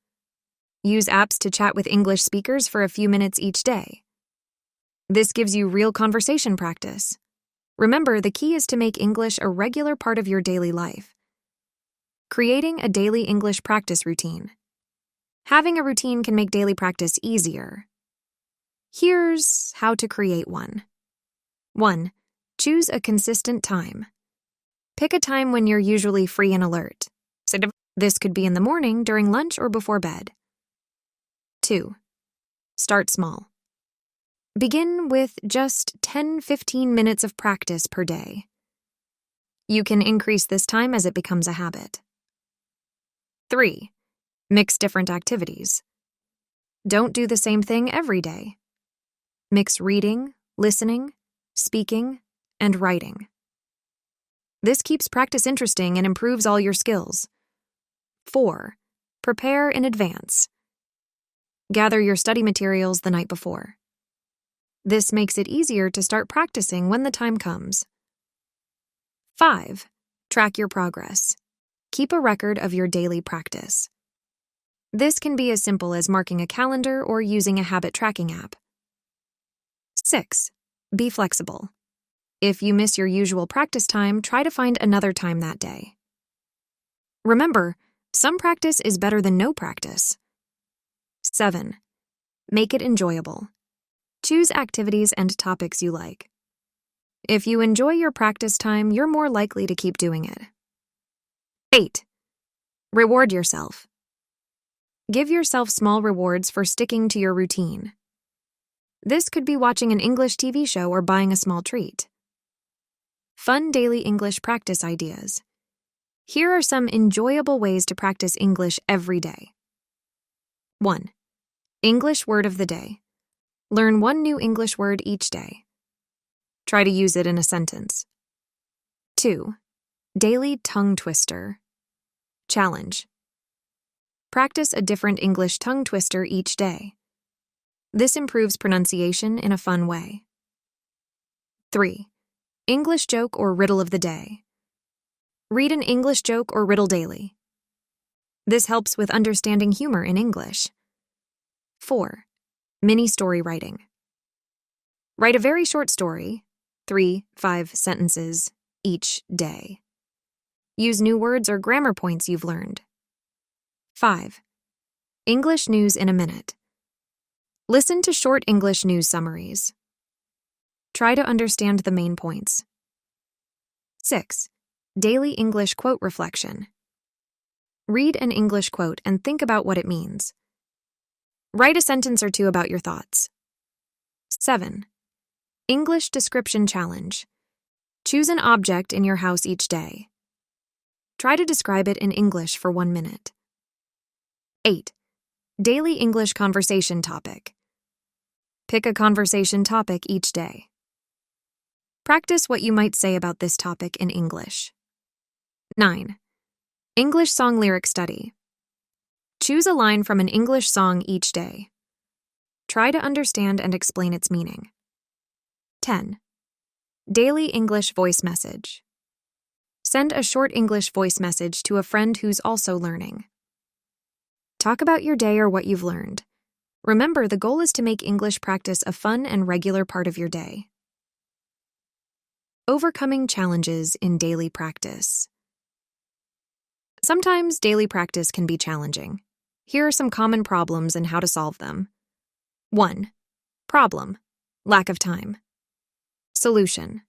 Use apps to chat with English speakers for a few minutes each day. This gives you real conversation practice. Remember, the key is to make English a regular part of your daily life. Creating a daily English practice routine. Having a routine can make daily practice easier. Here's how to create one. 1. Choose a consistent time. Pick a time when you're usually free and alert. This could be in the morning, during lunch, or before bed. 2. Start small. Begin with just 10-15 minutes of practice per day. You can increase this time as it becomes a habit. 3. Mix different activities. Don't do the same thing every day. Mix reading, listening, speaking, and writing. This keeps practice interesting and improves all your skills. 4. Prepare in advance. Gather your study materials the night before. This makes it easier to start practicing when the time comes. 5. Track your progress. Keep a record of your daily practice. This can be as simple as marking a calendar or using a habit tracking app. 6. Be flexible. If you miss your usual practice time, try to find another time that day. Remember, some practice is better than no practice. 7. Make it enjoyable. Choose activities and topics you like. If you enjoy your practice time, you're more likely to keep doing it. 8. Reward yourself. Give yourself small rewards for sticking to your routine. This could be watching an English TV show or buying a small treat. Fun daily English practice ideas. Here are some enjoyable ways to practice English every day. 1. English word of the day. Learn one new English word each day. Try to use it in a sentence. 2. Daily tongue twister. Challenge. Practice a different English tongue twister each day. This improves pronunciation in a fun way. 3. English joke or riddle of the day. Read an English joke or riddle daily. This helps with understanding humor in English. 4. Mini story writing. Write a very short story, 3-5 sentences, each day. Use new words or grammar points you've learned. 5. English news in a minute. Listen to short English news summaries. Try to understand the main points. 6. Daily English quote reflection. Read an English quote and think about what it means. Write a sentence or two about your thoughts. 7. English description challenge. Choose an object in your house each day. Try to describe it in English for 1 minute. 8. Daily English conversation topic. Pick a conversation topic each day. Practice what you might say about this topic in English. 9. English song lyric study. Choose a line from an English song each day. Try to understand and explain its meaning. 10. Daily English voice message. Send a short English voice message to a friend who's also learning. Talk about your day or what you've learned. Remember, the goal is to make English practice a fun and regular part of your day. Overcoming challenges in daily practice. Sometimes daily practice can be challenging. Here are some common problems and how to solve them. 1. Problem: lack of time. Solution: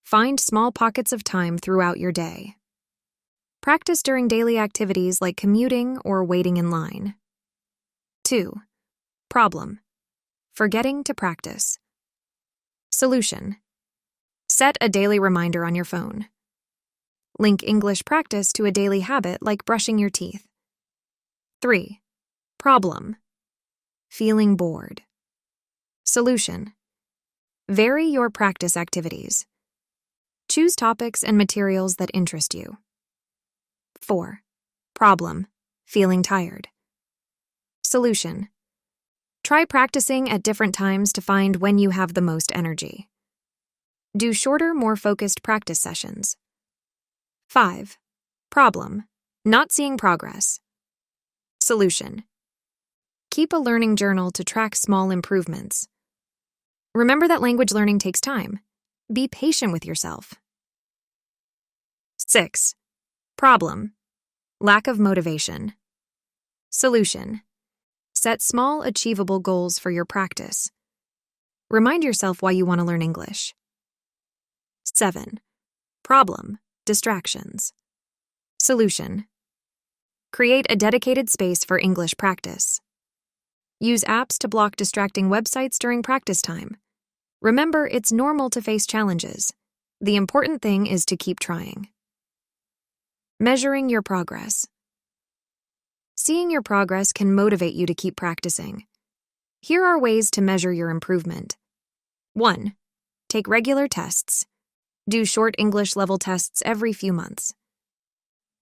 find small pockets of time throughout your day. Practice during daily activities like commuting or waiting in line. 2. Problem: forgetting to practice. Solution: set a daily reminder on your phone. Link English practice to a daily habit like brushing your teeth. 3. Problem: feeling bored. Solution: vary your practice activities. Choose topics and materials that interest you. 4. Problem: feeling tired. Solution: try practicing at different times to find when you have the most energy. Do shorter, more focused practice sessions. 5. Problem: not seeing progress. Solution: keep a learning journal to track small improvements. Remember that language learning takes time. Be patient with yourself. 6. Problem: lack of motivation. Solution: set small, achievable goals for your practice. Remind yourself why you want to learn English. 7. Problem: distractions. Solution: create a dedicated space for English practice. Use apps to block distracting websites during practice time. Remember, it's normal to face challenges. The important thing is to keep trying. Measuring your progress. Seeing your progress can motivate you to keep practicing. Here are ways to measure your improvement. 1. Take regular tests. Do short English level tests every few months.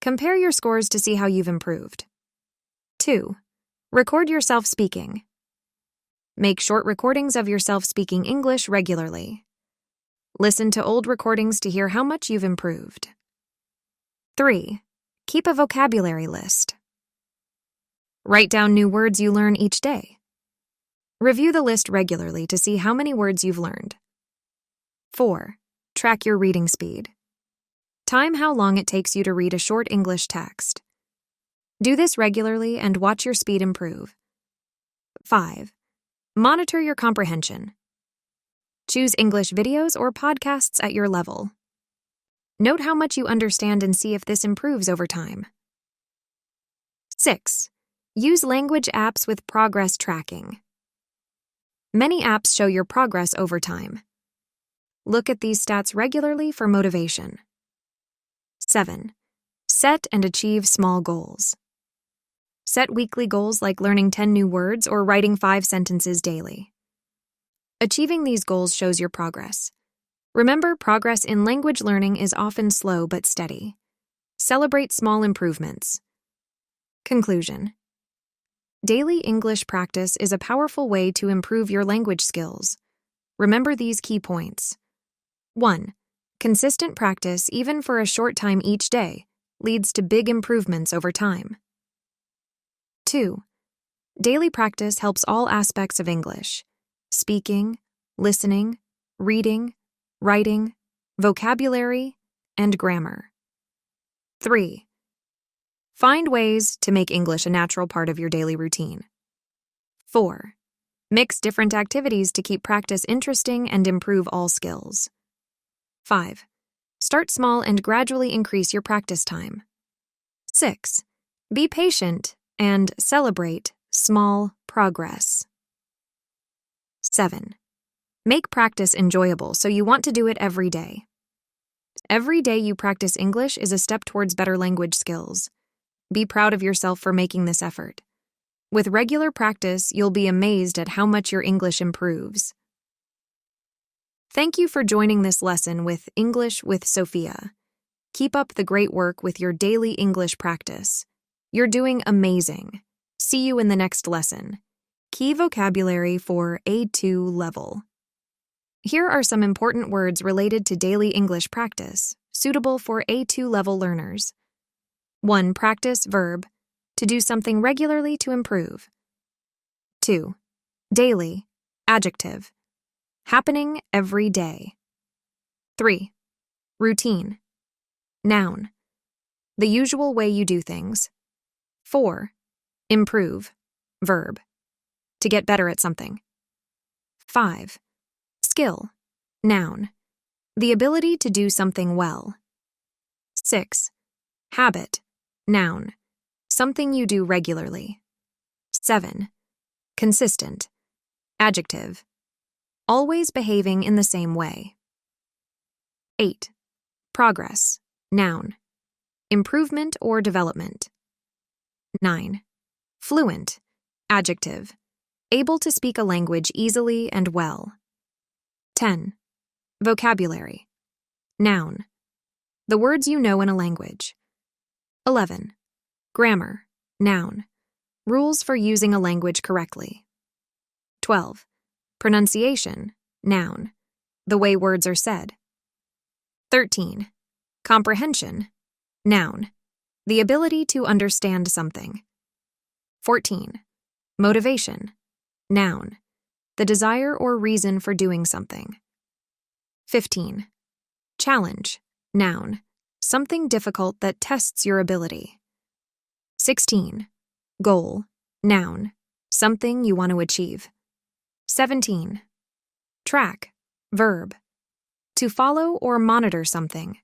Compare your scores to see how you've improved. 2. Record yourself speaking. Make short recordings of yourself speaking English regularly. Listen to old recordings to hear how much you've improved. 3. Keep a vocabulary list. Write down new words you learn each day. Review the list regularly to see how many words you've learned. 4. Track your reading speed. Time how long it takes you to read a short English text. Do this regularly and watch your speed improve. 5. Monitor your comprehension. Choose English videos or podcasts at your level. Note how much you understand and see if this improves over time. 6. Use language apps with progress tracking. Many apps show your progress over time. Look at these stats regularly for motivation. 7. Set and achieve small goals. Set weekly goals like learning 10 new words or writing 5 sentences daily. Achieving these goals shows your progress. Remember, progress in language learning is often slow but steady. Celebrate small improvements. Conclusion: daily English practice is a powerful way to improve your language skills. Remember these key points. 1. Consistent practice, even for a short time each day, leads to big improvements over time. 2. Daily practice helps all aspects of English: speaking, listening, reading, writing, vocabulary, and grammar. 3. Find ways to make English a natural part of your daily routine. 4. Mix different activities to keep practice interesting and improve all skills. 5. Start small and gradually increase your practice time. 6. Be patient and celebrate small progress. 7. Make practice enjoyable so you want to do it every day. Every day you practice English is a step towards better language skills. Be proud of yourself for making this effort. With regular practice, you'll be amazed at how much your English improves. Thank you for joining this lesson with English with Sophia. Keep up the great work with your daily English practice. You're doing amazing. See you in the next lesson. Key vocabulary for A2 level. Here are some important words related to daily English practice, suitable for A2 level learners. 1. Practice verb, to do something regularly to improve. 2. Daily, adjective, happening every day. 3. Routine, noun, the usual way you do things. 4. Improve, verb, to get better at something. 5. Skill, noun, the ability to do something well. 6. Habit, noun, something you do regularly. 7. Consistent, adjective, always behaving in the same way. 8. Progress, noun, improvement or development. 9. Fluent, adjective, able to speak a language easily and well. 10. Vocabulary, noun, the words you know in a language. 11. Grammar, noun, rules for using a language correctly. 12. Pronunciation, noun, the way words are said. 13. Comprehension, noun, the ability to understand something. 14. Motivation, noun, the desire or reason for doing something. 15. Challenge, noun, something difficult that tests your ability. 16. Goal, noun, something you want to achieve. 17. Track, verb, to follow or monitor something.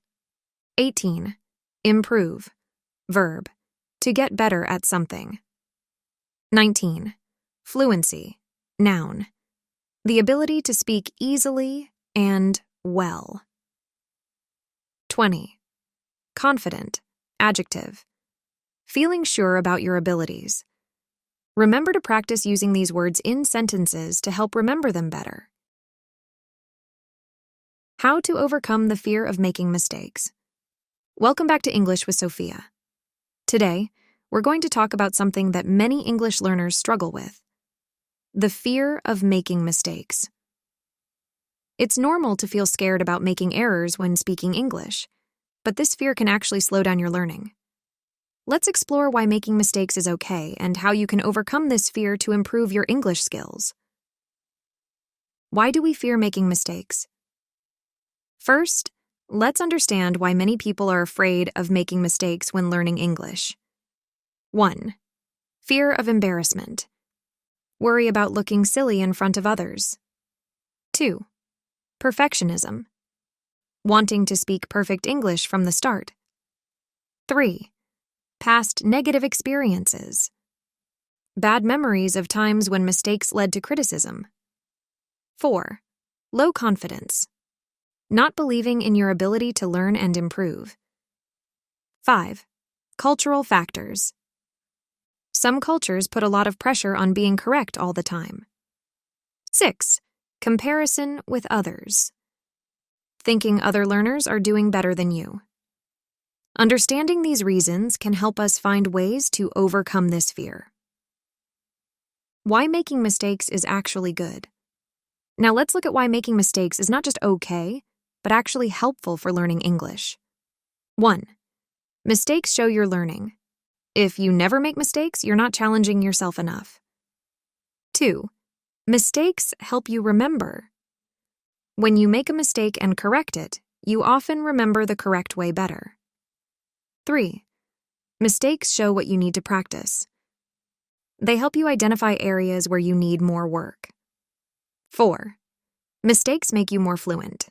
18. Improve, verb, to get better at something. 19. Fluency, noun, the ability to speak easily and well. 20. Confident, adjective, feeling sure about your abilities. Remember to practice using these words in sentences to help remember them better. How to overcome the fear of making mistakes. Welcome back to English with Sophia. Today, we're going to talk about something that many English learners struggle with: the fear of making mistakes. It's normal to feel scared about making errors when speaking English, but this fear can actually slow down your learning. Let's explore why making mistakes is okay and how you can overcome this fear to improve your English skills. Why do we fear making mistakes? First, let's understand why many people are afraid of making mistakes when learning English. 1. Fear of embarrassment. Worry about looking silly in front of others. 2. Perfectionism. Wanting to speak perfect English from the start. 3. Past negative experiences. Bad memories of times when mistakes led to criticism. 4. Low confidence. Not believing in your ability to learn and improve. 5. Cultural factors. Some cultures put a lot of pressure on being correct all the time. 6. Comparison with others. Thinking other learners are doing better than you. Understanding these reasons can help us find ways to overcome this fear. Why making mistakes is actually good. Now let's look at why making mistakes is not just okay, but actually helpful for learning English. 1. Mistakes show you're learning. If you never make mistakes, you're not challenging yourself enough. 2. Mistakes help you remember. When you make a mistake and correct it, you often remember the correct way better. 3. Mistakes show what you need to practice. They help you identify areas where you need more work. 4. Mistakes make you more fluent.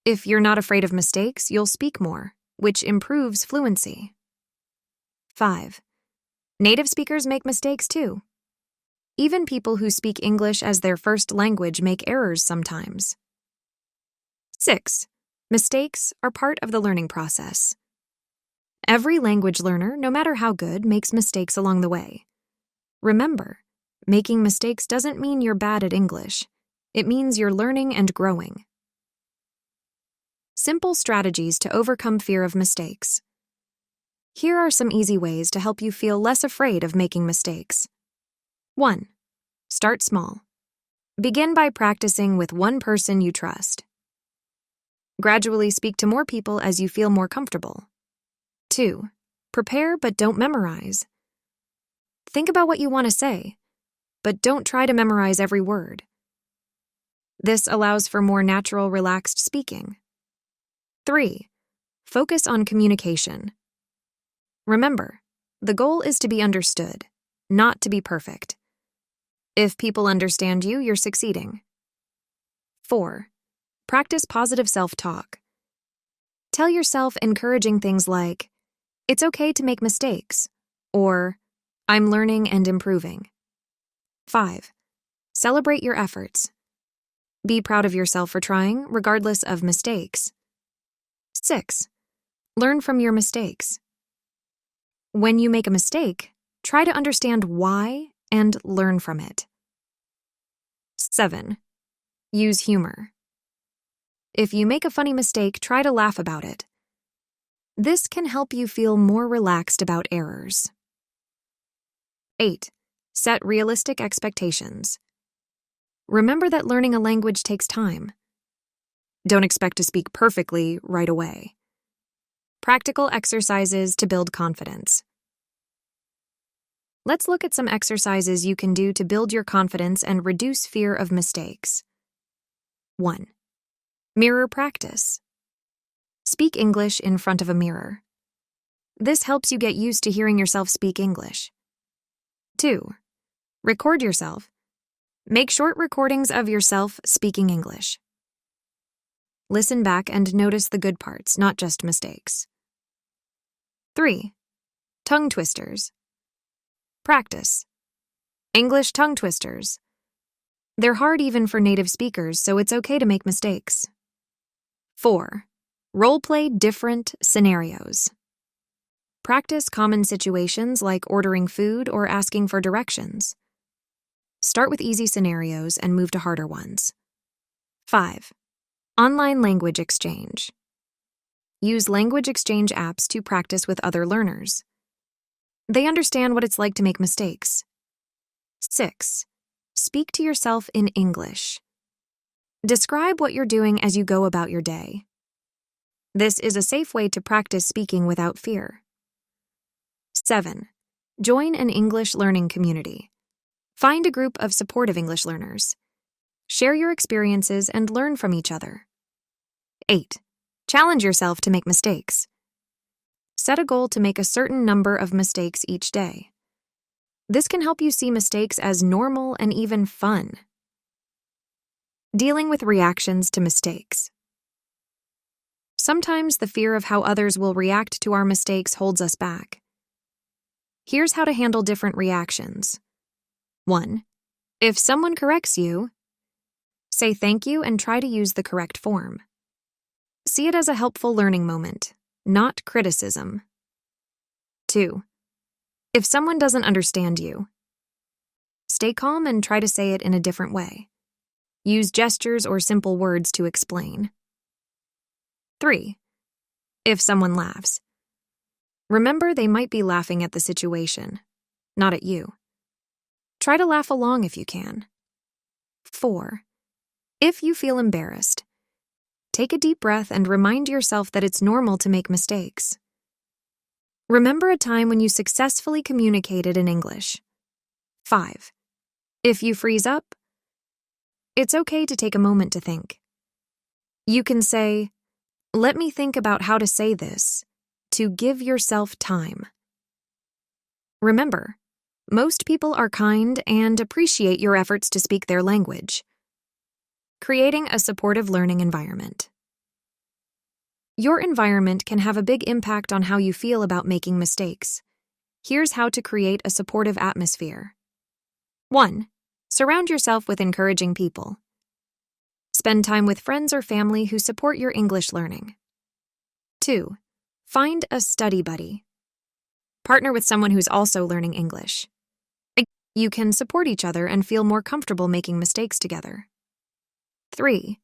If you're not afraid of mistakes, you'll speak more, which improves fluency. 5. Native speakers make mistakes too. Even people who speak English as their first language make errors sometimes. 6. Mistakes are part of the learning process. Every language learner, no matter how good, makes mistakes along the way. Remember, making mistakes doesn't mean you're bad at English. It means you're learning and growing. Simple strategies to overcome fear of mistakes. Here are some easy ways to help you feel less afraid of making mistakes. 1. Start small. Begin by practicing with one person you trust. Gradually speak to more people as you feel more comfortable. 2. Prepare but don't memorize. Think about what you want to say, but don't try to memorize every word. This allows for more natural, relaxed speaking. 3. Focus on communication. Remember, the goal is to be understood, not to be perfect. If people understand you, you're succeeding. 4. Practice positive self-talk. Tell yourself encouraging things like, "It's okay to make mistakes," or "I'm learning and improving." 5. Celebrate your efforts. Be proud of yourself for trying, regardless of mistakes. 6. Learn from your mistakes. When you make a mistake, try to understand why and learn from it. 7. Use humor. If you make a funny mistake, try to laugh about it. This can help you feel more relaxed about errors. 8. Set realistic expectations. Remember that learning a language takes time. Don't expect to speak perfectly right away. Practical exercises to build confidence. Let's look at some exercises you can do to build your confidence and reduce fear of mistakes. 1. Mirror practice. Speak English in front of a mirror. This helps you get used to hearing yourself speak English. 2. Record yourself. Make short recordings of yourself speaking English. Listen back and notice the good parts, not just mistakes. 3. Tongue twisters. Practice. English tongue twisters. They're hard even for native speakers, so it's okay to make mistakes. 4. Role-play different scenarios. Practice common situations like ordering food or asking for directions. Start with easy scenarios and move to harder ones. 5. Online language exchange. Use language exchange apps to practice with other learners. They understand what it's like to make mistakes. 6. Speak to yourself in English. Describe what you're doing as you go about your day. This is a safe way to practice speaking without fear. 7. Join an English learning community. Find a group of supportive English learners. Share your experiences and learn from each other. 8. Challenge yourself to make mistakes. Set a goal to make a certain number of mistakes each day. This can help you see mistakes as normal and even fun. Dealing with reactions to mistakes. Sometimes the fear of how others will react to our mistakes holds us back. Here's how to handle different reactions. 1. If someone corrects you, say thank you and try to use the correct form. See it as a helpful learning moment, not criticism. 2. If someone doesn't understand you, stay calm and try to say it in a different way. Use gestures or simple words to explain. 3. If someone laughs, remember they might be laughing at the situation, not at you. Try to laugh along if you can. 4. If you feel embarrassed, take a deep breath and remind yourself that it's normal to make mistakes. Remember a time when you successfully communicated in English. 5. If you freeze up, it's okay to take a moment to think. You can say, "Let me think about how to say this," to give yourself time. Remember, most people are kind and appreciate your efforts to speak their language. Creating a supportive learning environment. Your environment can have a big impact on how you feel about making mistakes. Here's how to create a supportive atmosphere. 1. Surround yourself with encouraging people. Spend time with friends or family who support your English learning. 2. Find a study buddy. Partner with someone who's also learning English. You can support each other and feel more comfortable making mistakes together. 3.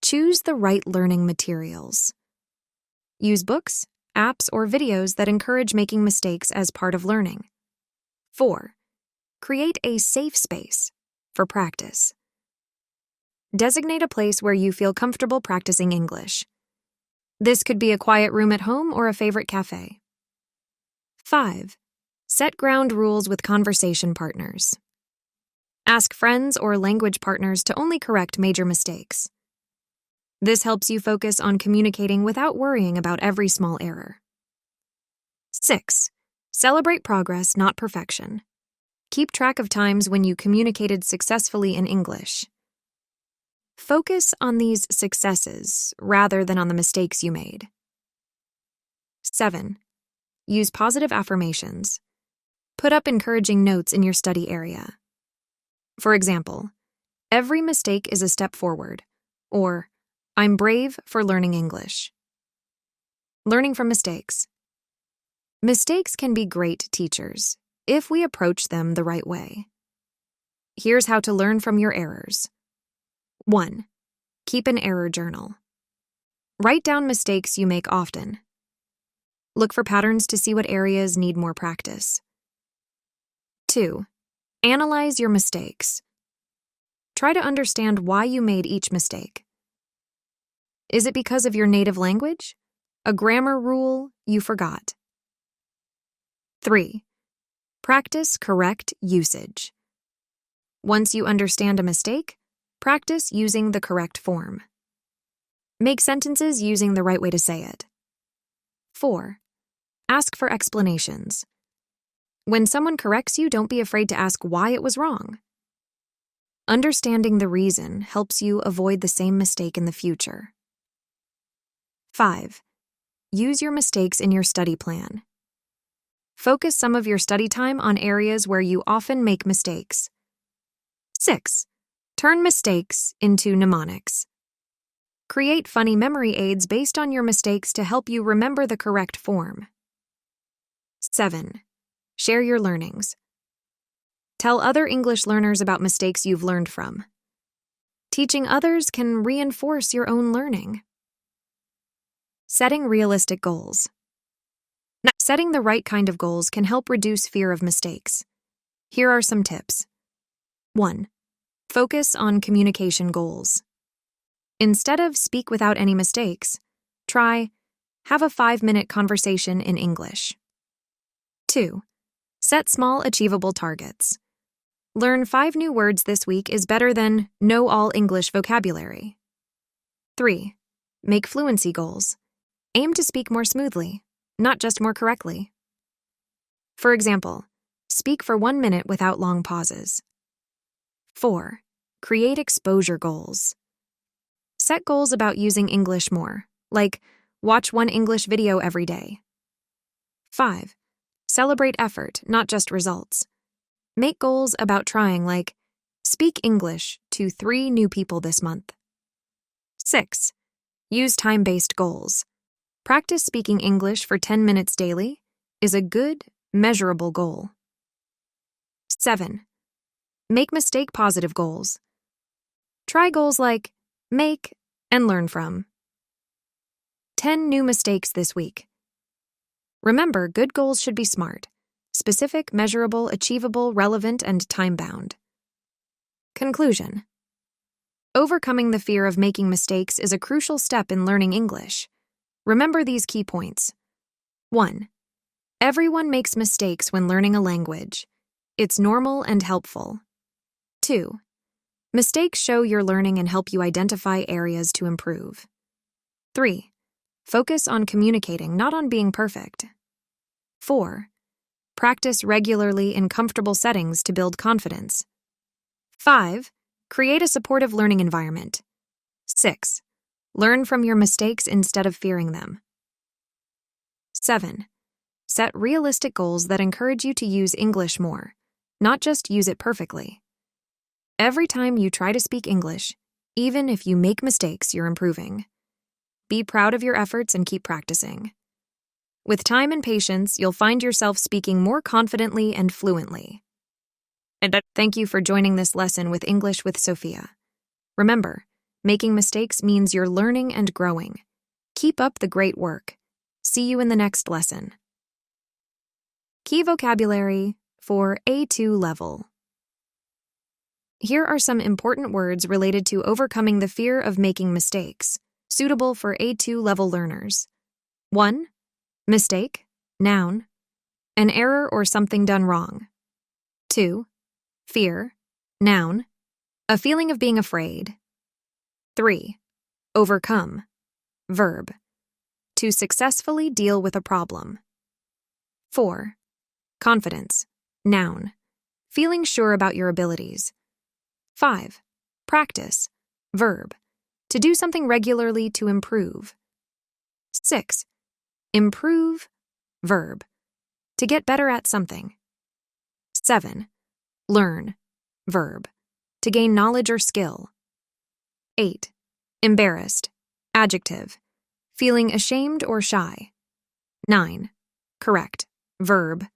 Choose the right learning materials. Use books, apps, or videos that encourage making mistakes as part of learning. 4. Create a safe space for practice. Designate a place where you feel comfortable practicing English. This could be a quiet room at home or a favorite cafe. 5. Set ground rules with conversation partners. Ask friends or language partners to only correct major mistakes. This helps you focus on communicating without worrying about every small error. 6. Celebrate progress, not perfection. Keep track of times when you communicated successfully in English. Focus on these successes rather than on the mistakes you made. 7. Use positive affirmations. Put up encouraging notes in your study area. For example, every mistake is a step forward, or I'm brave for learning English. Learning from mistakes. Mistakes can be great teachers if we approach them the right way. Here's how to learn from your errors. 1. Keep an error journal. Write down mistakes you make often. Look for patterns to see what areas need more practice. 2. Analyze your mistakes. Try to understand why you made each mistake. Is it because of your native language? A grammar rule you forgot? 3. Practice correct usage. Once you understand a mistake, practice using the correct form. Make sentences using the right way to say it. 4. Ask for explanations. When someone corrects you, don't be afraid to ask why it was wrong. Understanding the reason helps you avoid the same mistake in the future. 5. Use your mistakes in your study plan. Focus some of your study time on areas where you often make mistakes. 6. Turn mistakes into mnemonics. Create funny memory aids based on your mistakes to help you remember the correct form. 7. Share your learnings. Tell other English learners about mistakes you've learned from. Teaching others can reinforce your own learning. Setting realistic goals. Setting the right kind of goals can help reduce fear of mistakes. Here are some tips. 1. Focus on communication goals. Instead of speak without any mistakes, try have a 5-minute conversation in English. 2. Set small, achievable targets. Learn 5 new words this week is better than know all English vocabulary. 3. Make fluency goals. Aim to speak more smoothly, not just more correctly. For example, speak for 1 minute without long pauses. 4. Create exposure goals. Set goals about using English more, like watch 1 English video every day. 5. Celebrate effort, not just results. Make goals about trying, like speak English to 3 new people this month. 6. Use time-based goals. Practice speaking English for 10 minutes daily is a good, measurable goal. 7. Make mistake-positive goals. Try goals like make and learn from. 10 new mistakes this week. Remember, good goals should be smart, specific, measurable, achievable, relevant, and time-bound. Conclusion. Overcoming the fear of making mistakes is a crucial step in learning English. Remember these key points. 1. Everyone makes mistakes when learning a language. It's normal and helpful. 2. Mistakes show your learning and help you identify areas to improve. 3. Focus on communicating, not on being perfect. 4. Practice regularly in comfortable settings to build confidence. 5. Create a supportive learning environment. 6. Learn from your mistakes instead of fearing them. 7. Set realistic goals that encourage you to use English more, not just use it perfectly. Every time you try to speak English, even if you make mistakes, you're improving. Be proud of your efforts and keep practicing. With time and patience, you'll find yourself speaking more confidently and fluently. And thank you for joining this lesson with English with Sophia. Remember, making mistakes means you're learning and growing. Keep up the great work. See you in the next lesson. Key vocabulary for A2 level. Here are some important words related to overcoming the fear of making mistakes, suitable for A2 level learners. 1. Mistake, noun, an error or something done wrong. 2. Fear, noun, a feeling of being afraid. 3. Overcome, verb, to successfully deal with a problem. 4. Confidence, noun, feeling sure about your abilities. 5. Practice, verb, to do something regularly to improve. 6. Improve, verb, to get better at something. 7. Learn, verb, to gain knowledge or skill. 8. Embarrassed, adjective, feeling ashamed or shy. 9. Correct, verb,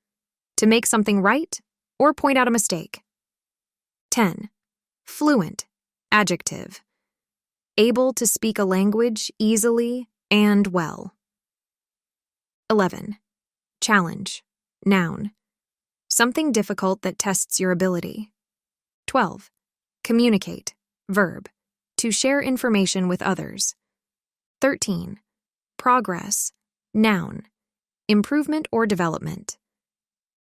to make something right or point out a mistake. 10. Fluent, adjective, able to speak a language easily and well. 11. Challenge, noun, something difficult that tests your ability. 12. Communicate, verb, to share information with others. 13. Progress, noun, improvement or development.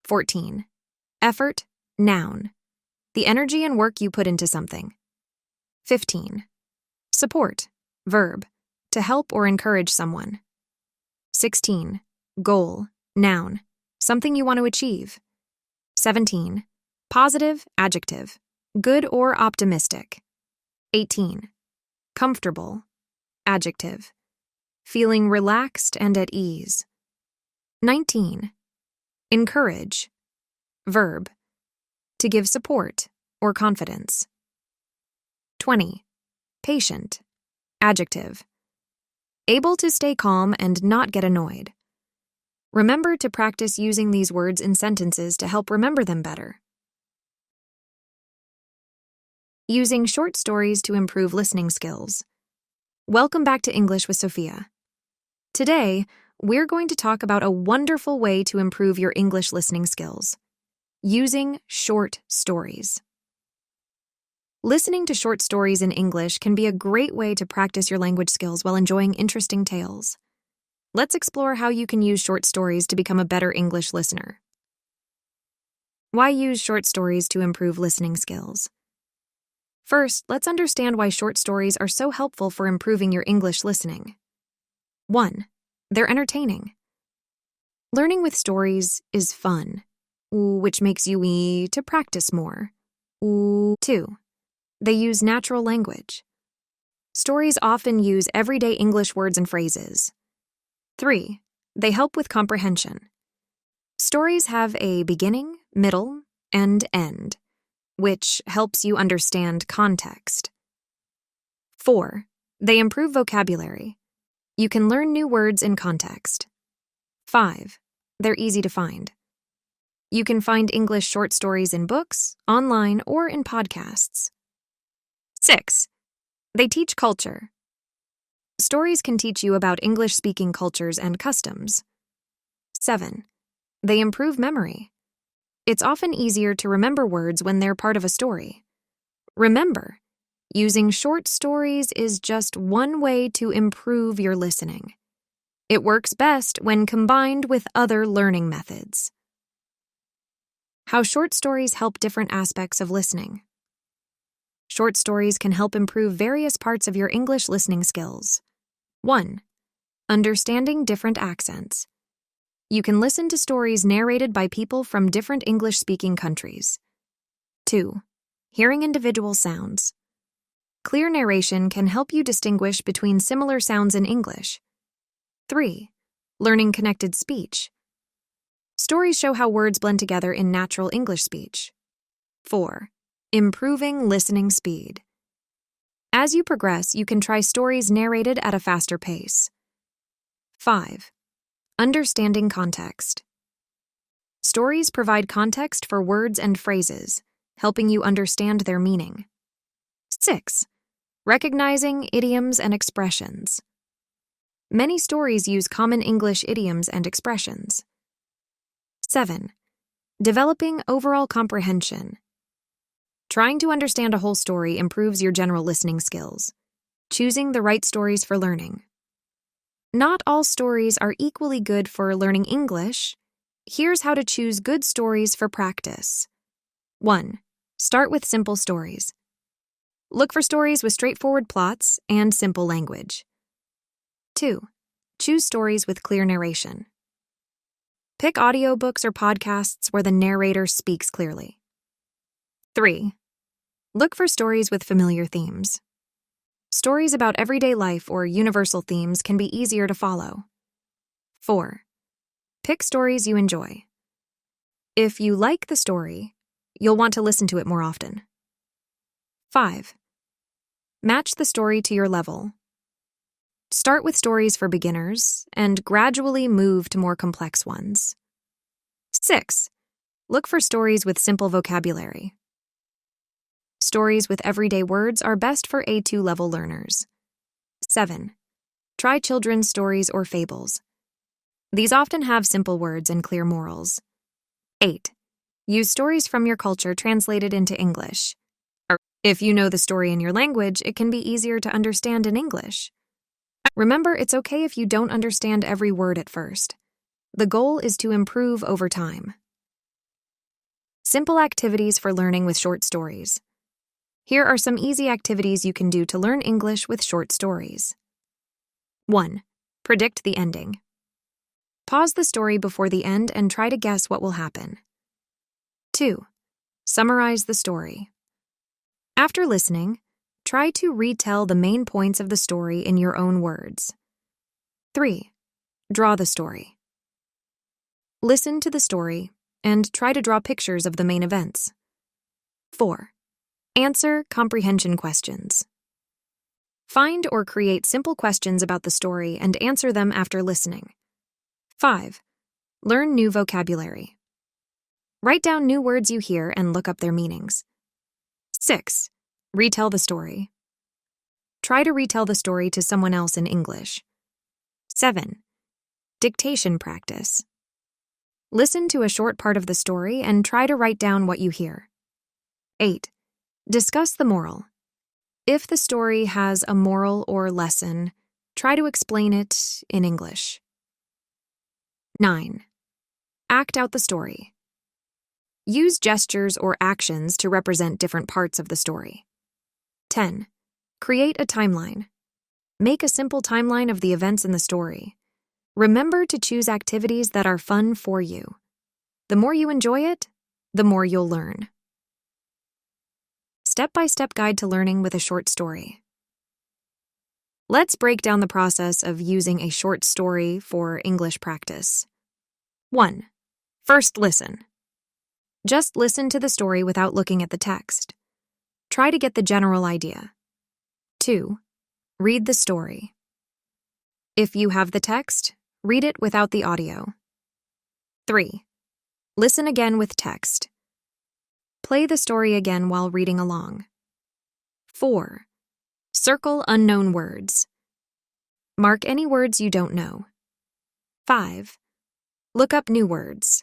14. Effort, noun, the energy and work you put into something. 15. Support, verb, to help or encourage someone. 16. Goal, noun, something you want to achieve. 17. Positive, adjective, good or optimistic. 18. Comfortable, adjective, feeling relaxed and at ease. 19. Encourage, verb, to give support or confidence. 20. Patient, adjective, able to stay calm and not get annoyed. Remember to practice using these words in sentences to help remember them better. Using short stories to improve listening skills. Welcome back to English with Sophia. Today, we're going to talk about a wonderful way to improve your English listening skills, using short stories. Listening to short stories in English can be a great way to practice your language skills while enjoying interesting tales. Let's explore how you can use short stories to become a better English listener. Why use short stories to improve listening skills? First, let's understand why short stories are so helpful for improving your English listening. 1. They're entertaining. Learning with stories is fun, which makes you want to practice more. 2. They use natural language. Stories often use everyday English words and phrases. 3. They help with comprehension. Stories have a beginning, middle, and end, which helps you understand context. 4. They improve vocabulary. You can learn new words in context. 5. They're easy to find. You can find English short stories in books, online, or in podcasts. 6. They teach culture. Stories can teach you about English-speaking cultures and customs. 7. They improve memory. It's often easier to remember words when they're part of a story. Remember, using short stories is just one way to improve your listening. It works best when combined with other learning methods. How short stories help different aspects of listening. Short stories can help improve various parts of your English listening skills. 1. Understanding different accents. You can listen to stories narrated by people from different English-speaking countries. 2. Hearing individual sounds. Clear narration can help you distinguish between similar sounds in English. 3. Learning connected speech. Stories show how words blend together in natural English speech. 4. Improving listening speed. As you progress, you can try stories narrated at a faster pace. 5. Understanding context. Stories provide context for words and phrases, helping you understand their meaning. 6. Recognizing idioms and expressions. Many stories use common English idioms and expressions. 7. Developing overall comprehension. Trying to understand a whole story improves your general listening skills. Choosing the right stories for learning. Not all stories are equally good for learning English. Here's how to choose good stories for practice. 1. Start with simple stories. Look for stories with straightforward plots and simple language. 2. Choose stories with clear narration. Pick audiobooks or podcasts where the narrator speaks clearly. 3. Look for stories with familiar themes. Stories about everyday life or universal themes can be easier to follow. 4. Pick stories you enjoy. If you like the story, you'll want to listen to it more often. 5. Match the story to your level. Start with stories for beginners and gradually move to more complex ones. 6. Look for stories with simple vocabulary. Stories with everyday words are best for A2 level learners. 7. Try children's stories or fables. These often have simple words and clear morals. 8. Use stories from your culture translated into English. If you know the story in your language, it can be easier to understand in English. Remember, it's okay if you don't understand every word at first. The goal is to improve over time. Simple activities for learning with short stories. Here are some easy activities you can do to learn English with short stories. 1. Predict the ending. Pause the story before the end and try to guess what will happen. 2. Summarize the story. After listening, try to retell the main points of the story in your own words. 3. Draw the story. Listen to the story and try to draw pictures of the main events. 4. Answer comprehension questions. Find or create simple questions about the story and answer them after listening. 5. Learn new vocabulary. Write down new words you hear and look up their meanings. 6. Retell the story. Try to retell the story to someone else in English. 7. Dictation practice. Listen to a short part of the story and try to write down what you hear. 8. Discuss the moral. If the story has a moral or lesson, try to explain it in English. 9. Act out the story. Use gestures or actions to represent different parts of the story. 10. Create a timeline. Make a simple timeline of the events in the story. Remember to choose activities that are fun for you. The more you enjoy it, the more you'll learn. Step-by-step guide to learning with a short story. Let's break down the process of using a short story for English practice. 1. First, listen. Just listen to the story without looking at the text. Try to get the general idea. 2. Read the story. If you have the text, read it without the audio. 3. Listen again with text. Play the story again while reading along. 4. Circle unknown words. Mark any words you don't know. 5. Look up new words.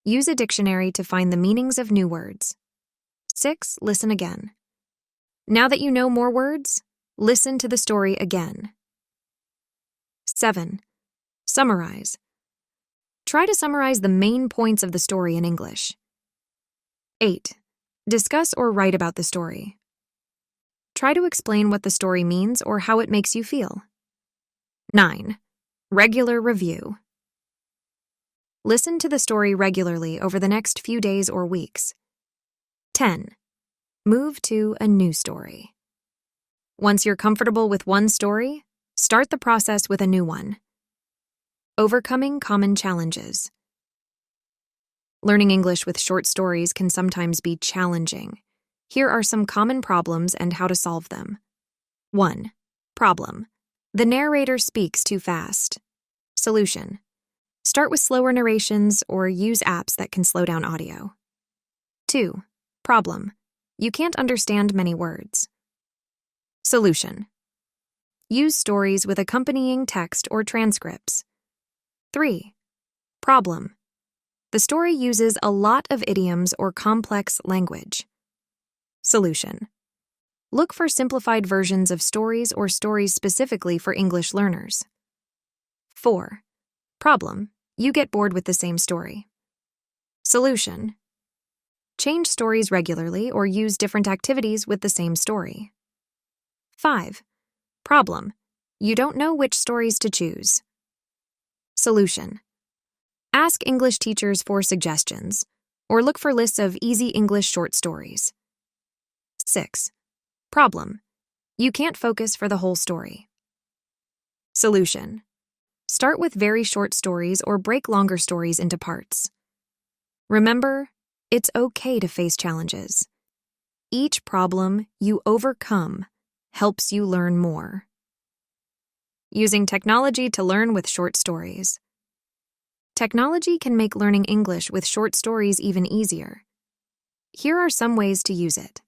Use a dictionary to find the meanings of new words. 6. Listen again. Now that you know more words, listen to the story again. 7. Summarize. Try to summarize the main points of the story in English. 8. Discuss or write about the story. Try to explain what the story means or how it makes you feel. 9. Regular review. Listen to the story regularly over the next few days or weeks. 10. Move to a new story. Once you're comfortable with one story, start the process with a new one. Overcoming common challenges. Learning English with short stories can sometimes be challenging. Here are some common problems and how to solve them. 1. Problem. The narrator speaks too fast. Solution. Start with slower narrations or use apps that can slow down audio. 2. Problem. You can't understand many words. Solution. Use stories with accompanying text or transcripts. 3. Problem. The story uses a lot of idioms or complex language. Solution. Look for simplified versions of stories or stories specifically for English learners. 4. Problem. You get bored with the same story. Solution. Change stories regularly or use different activities with the same story. 5. Problem. You don't know which stories to choose. Solution. Ask English teachers for suggestions. or look for lists of easy English short stories. 6. Problem. You can't focus for the whole story. Solution. Start with very short stories or break longer stories into parts. Remember, it's okay to face challenges. Each problem you overcome helps you learn more. Using technology to learn with short stories. Technology can make learning English with short stories even easier. Here are some ways to use it.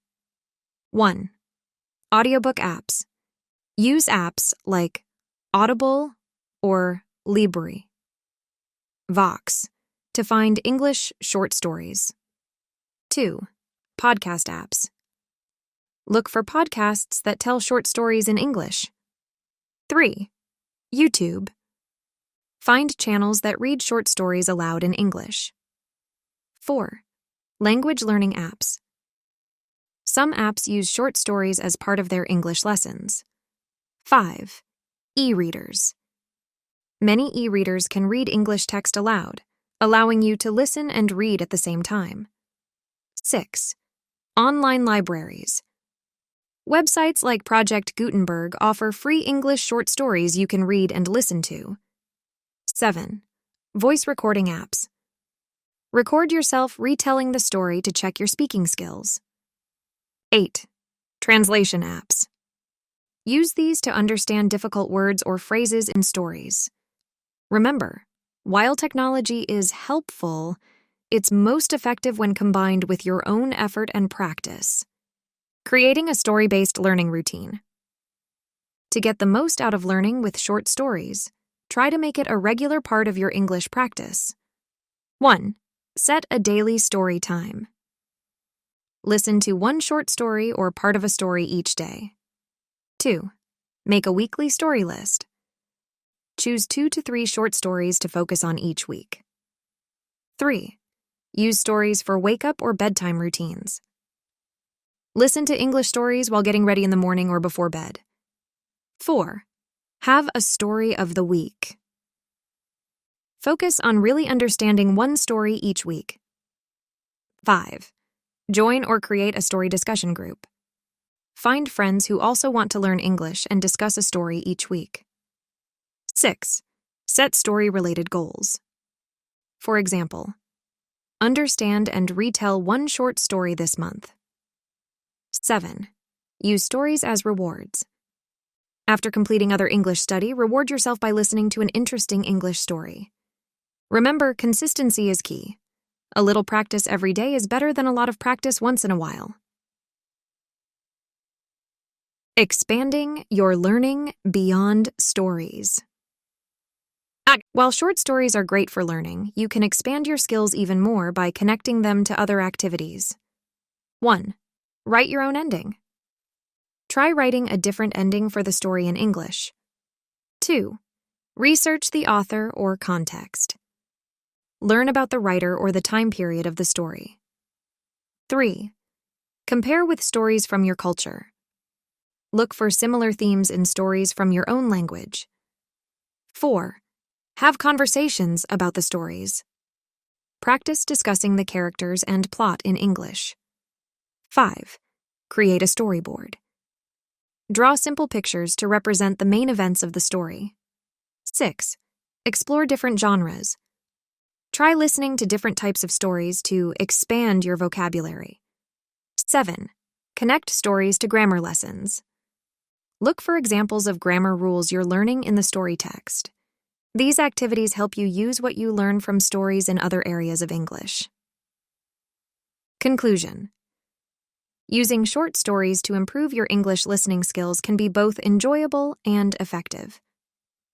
1. Audiobook apps. Use apps like Audible or Libri. Vox to find English short stories. 2. Podcast apps. Look for podcasts that tell short stories in English. 3. YouTube. Find channels that read short stories aloud in English. 4. Language learning apps. Some apps use short stories as part of their English lessons. 5. E-readers. Many e-readers can read English text aloud, allowing you to listen and read at the same time. 6. Online libraries. Websites like Project Gutenberg offer free English short stories you can read and listen to. 7. Voice recording apps. Record yourself retelling the story to check your speaking skills. 8. Translation apps. Use these to understand difficult words or phrases in stories. Remember, while technology is helpful, it's most effective when combined with your own effort and practice. Creating a story-based learning routine. To get the most out of learning with short stories, try to make it a regular part of your English practice. 1. Set a daily story time. Listen to one short story or part of a story each day. 2. Make a weekly story list. Choose 2 to 3 short stories to focus on each week. 3. Use stories for wake-up or bedtime routines. Listen to English stories while getting ready in the morning or before bed. 4. Have a story of the week. Focus on really understanding one story each week. 5. Join or create a story discussion group. Find friends who also want to learn English and discuss a story each week. 6. Set story-related goals. For example, understand and retell one short story this month. 7. Use stories as rewards. After completing other English study, reward yourself by listening to an interesting English story. Remember, consistency is key. A little practice every day is better than a lot of practice once in a while. Expanding your learning beyond stories. While short stories are great for learning, you can expand your skills even more by connecting them to other activities. 1. Write your own ending. Try writing a different ending for the story in English. 2. Research the author or context. Learn about the writer or the time period of the story. 3. Compare with stories from your culture. Look for similar themes in stories from your own language. 4. Have conversations about the stories. Practice discussing the characters and plot in English. 5. Create a storyboard. Draw simple pictures to represent the main events of the story. 6. Explore different genres. Try listening to different types of stories to expand your vocabulary. 7. Connect stories to grammar lessons. Look for examples of grammar rules you're learning in the story text. These activities help you use what you learn from stories in other areas of English. Conclusion. Using short stories to improve your English listening skills can be both enjoyable and effective.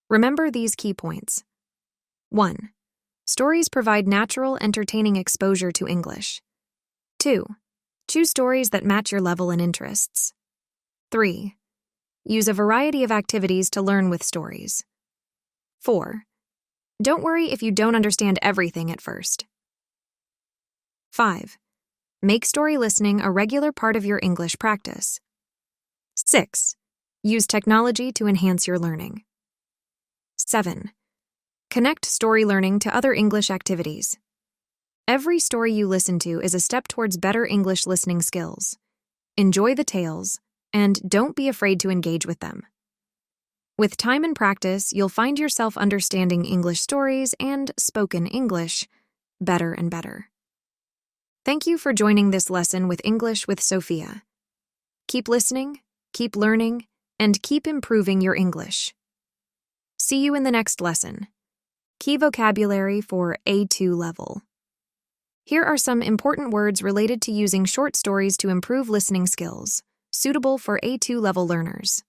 Remember these key points. 1. Stories provide natural, entertaining exposure to English. 2. Choose stories that match your level and interests. 3. Use a variety of activities to learn with stories. 4. Don't worry if you don't understand everything at first. 5. Make story listening a regular part of your English practice. 6. Use technology to enhance your learning. 7. Connect story learning to other English activities. Every story you listen to is a step towards better English listening skills. Enjoy the tales, and don't be afraid to engage with them. With time and practice, you'll find yourself understanding English stories and spoken English better and better. Thank you for joining this lesson with English with Sophia. Keep listening, keep learning, and keep improving your English. See you in the next lesson. Key vocabulary for A2 level. Here are some important words related to using short stories to improve listening skills, suitable for A2 level learners.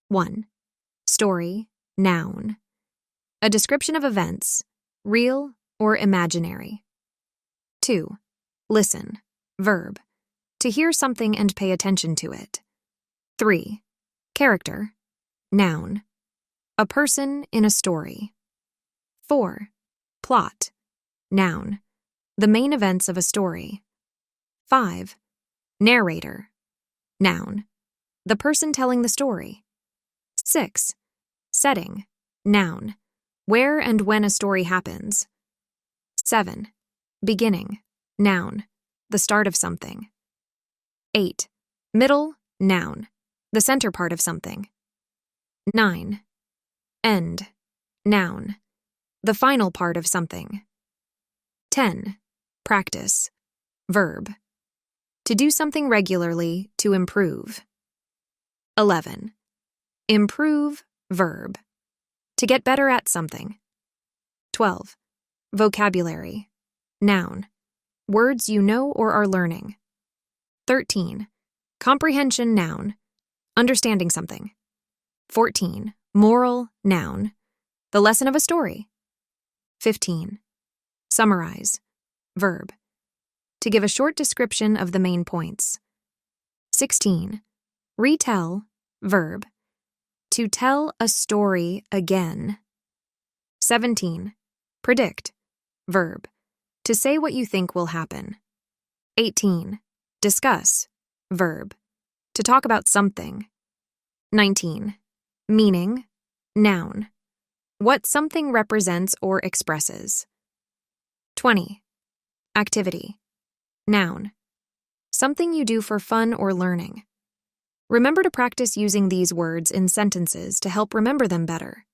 1. Story, noun. A description of events, real or imaginary. 2. Listen, verb. To hear something and pay attention to it. 3. Character, noun. A person in a story. 4. Plot, noun. The main events of a story. 5. Narrator, noun. The person telling the story. 6. Setting, noun. Where and when a story happens. 7. Beginning, noun. The start of something. 8. Middle, noun. The center part of something. 9. End, noun. The final part of something. 10. Practice, verb. To do something regularly, to improve. 11. Improve, verb. To get better at something. 12. Vocabulary, noun. Words you know or are learning. 13. Comprehension, noun. Understanding something. 14. Moral, noun. The lesson of a story. 15. Summarize, verb. To give a short description of the main points. 16. Retell, verb. To tell a story again. 17. Predict, verb. To say what you think will happen. 18. Discuss, verb. To talk about something. 19. Meaning, noun. What something represents or expresses. 20. Activity, noun. Something you do for fun or learning. Remember to practice using these words in sentences to help remember them better.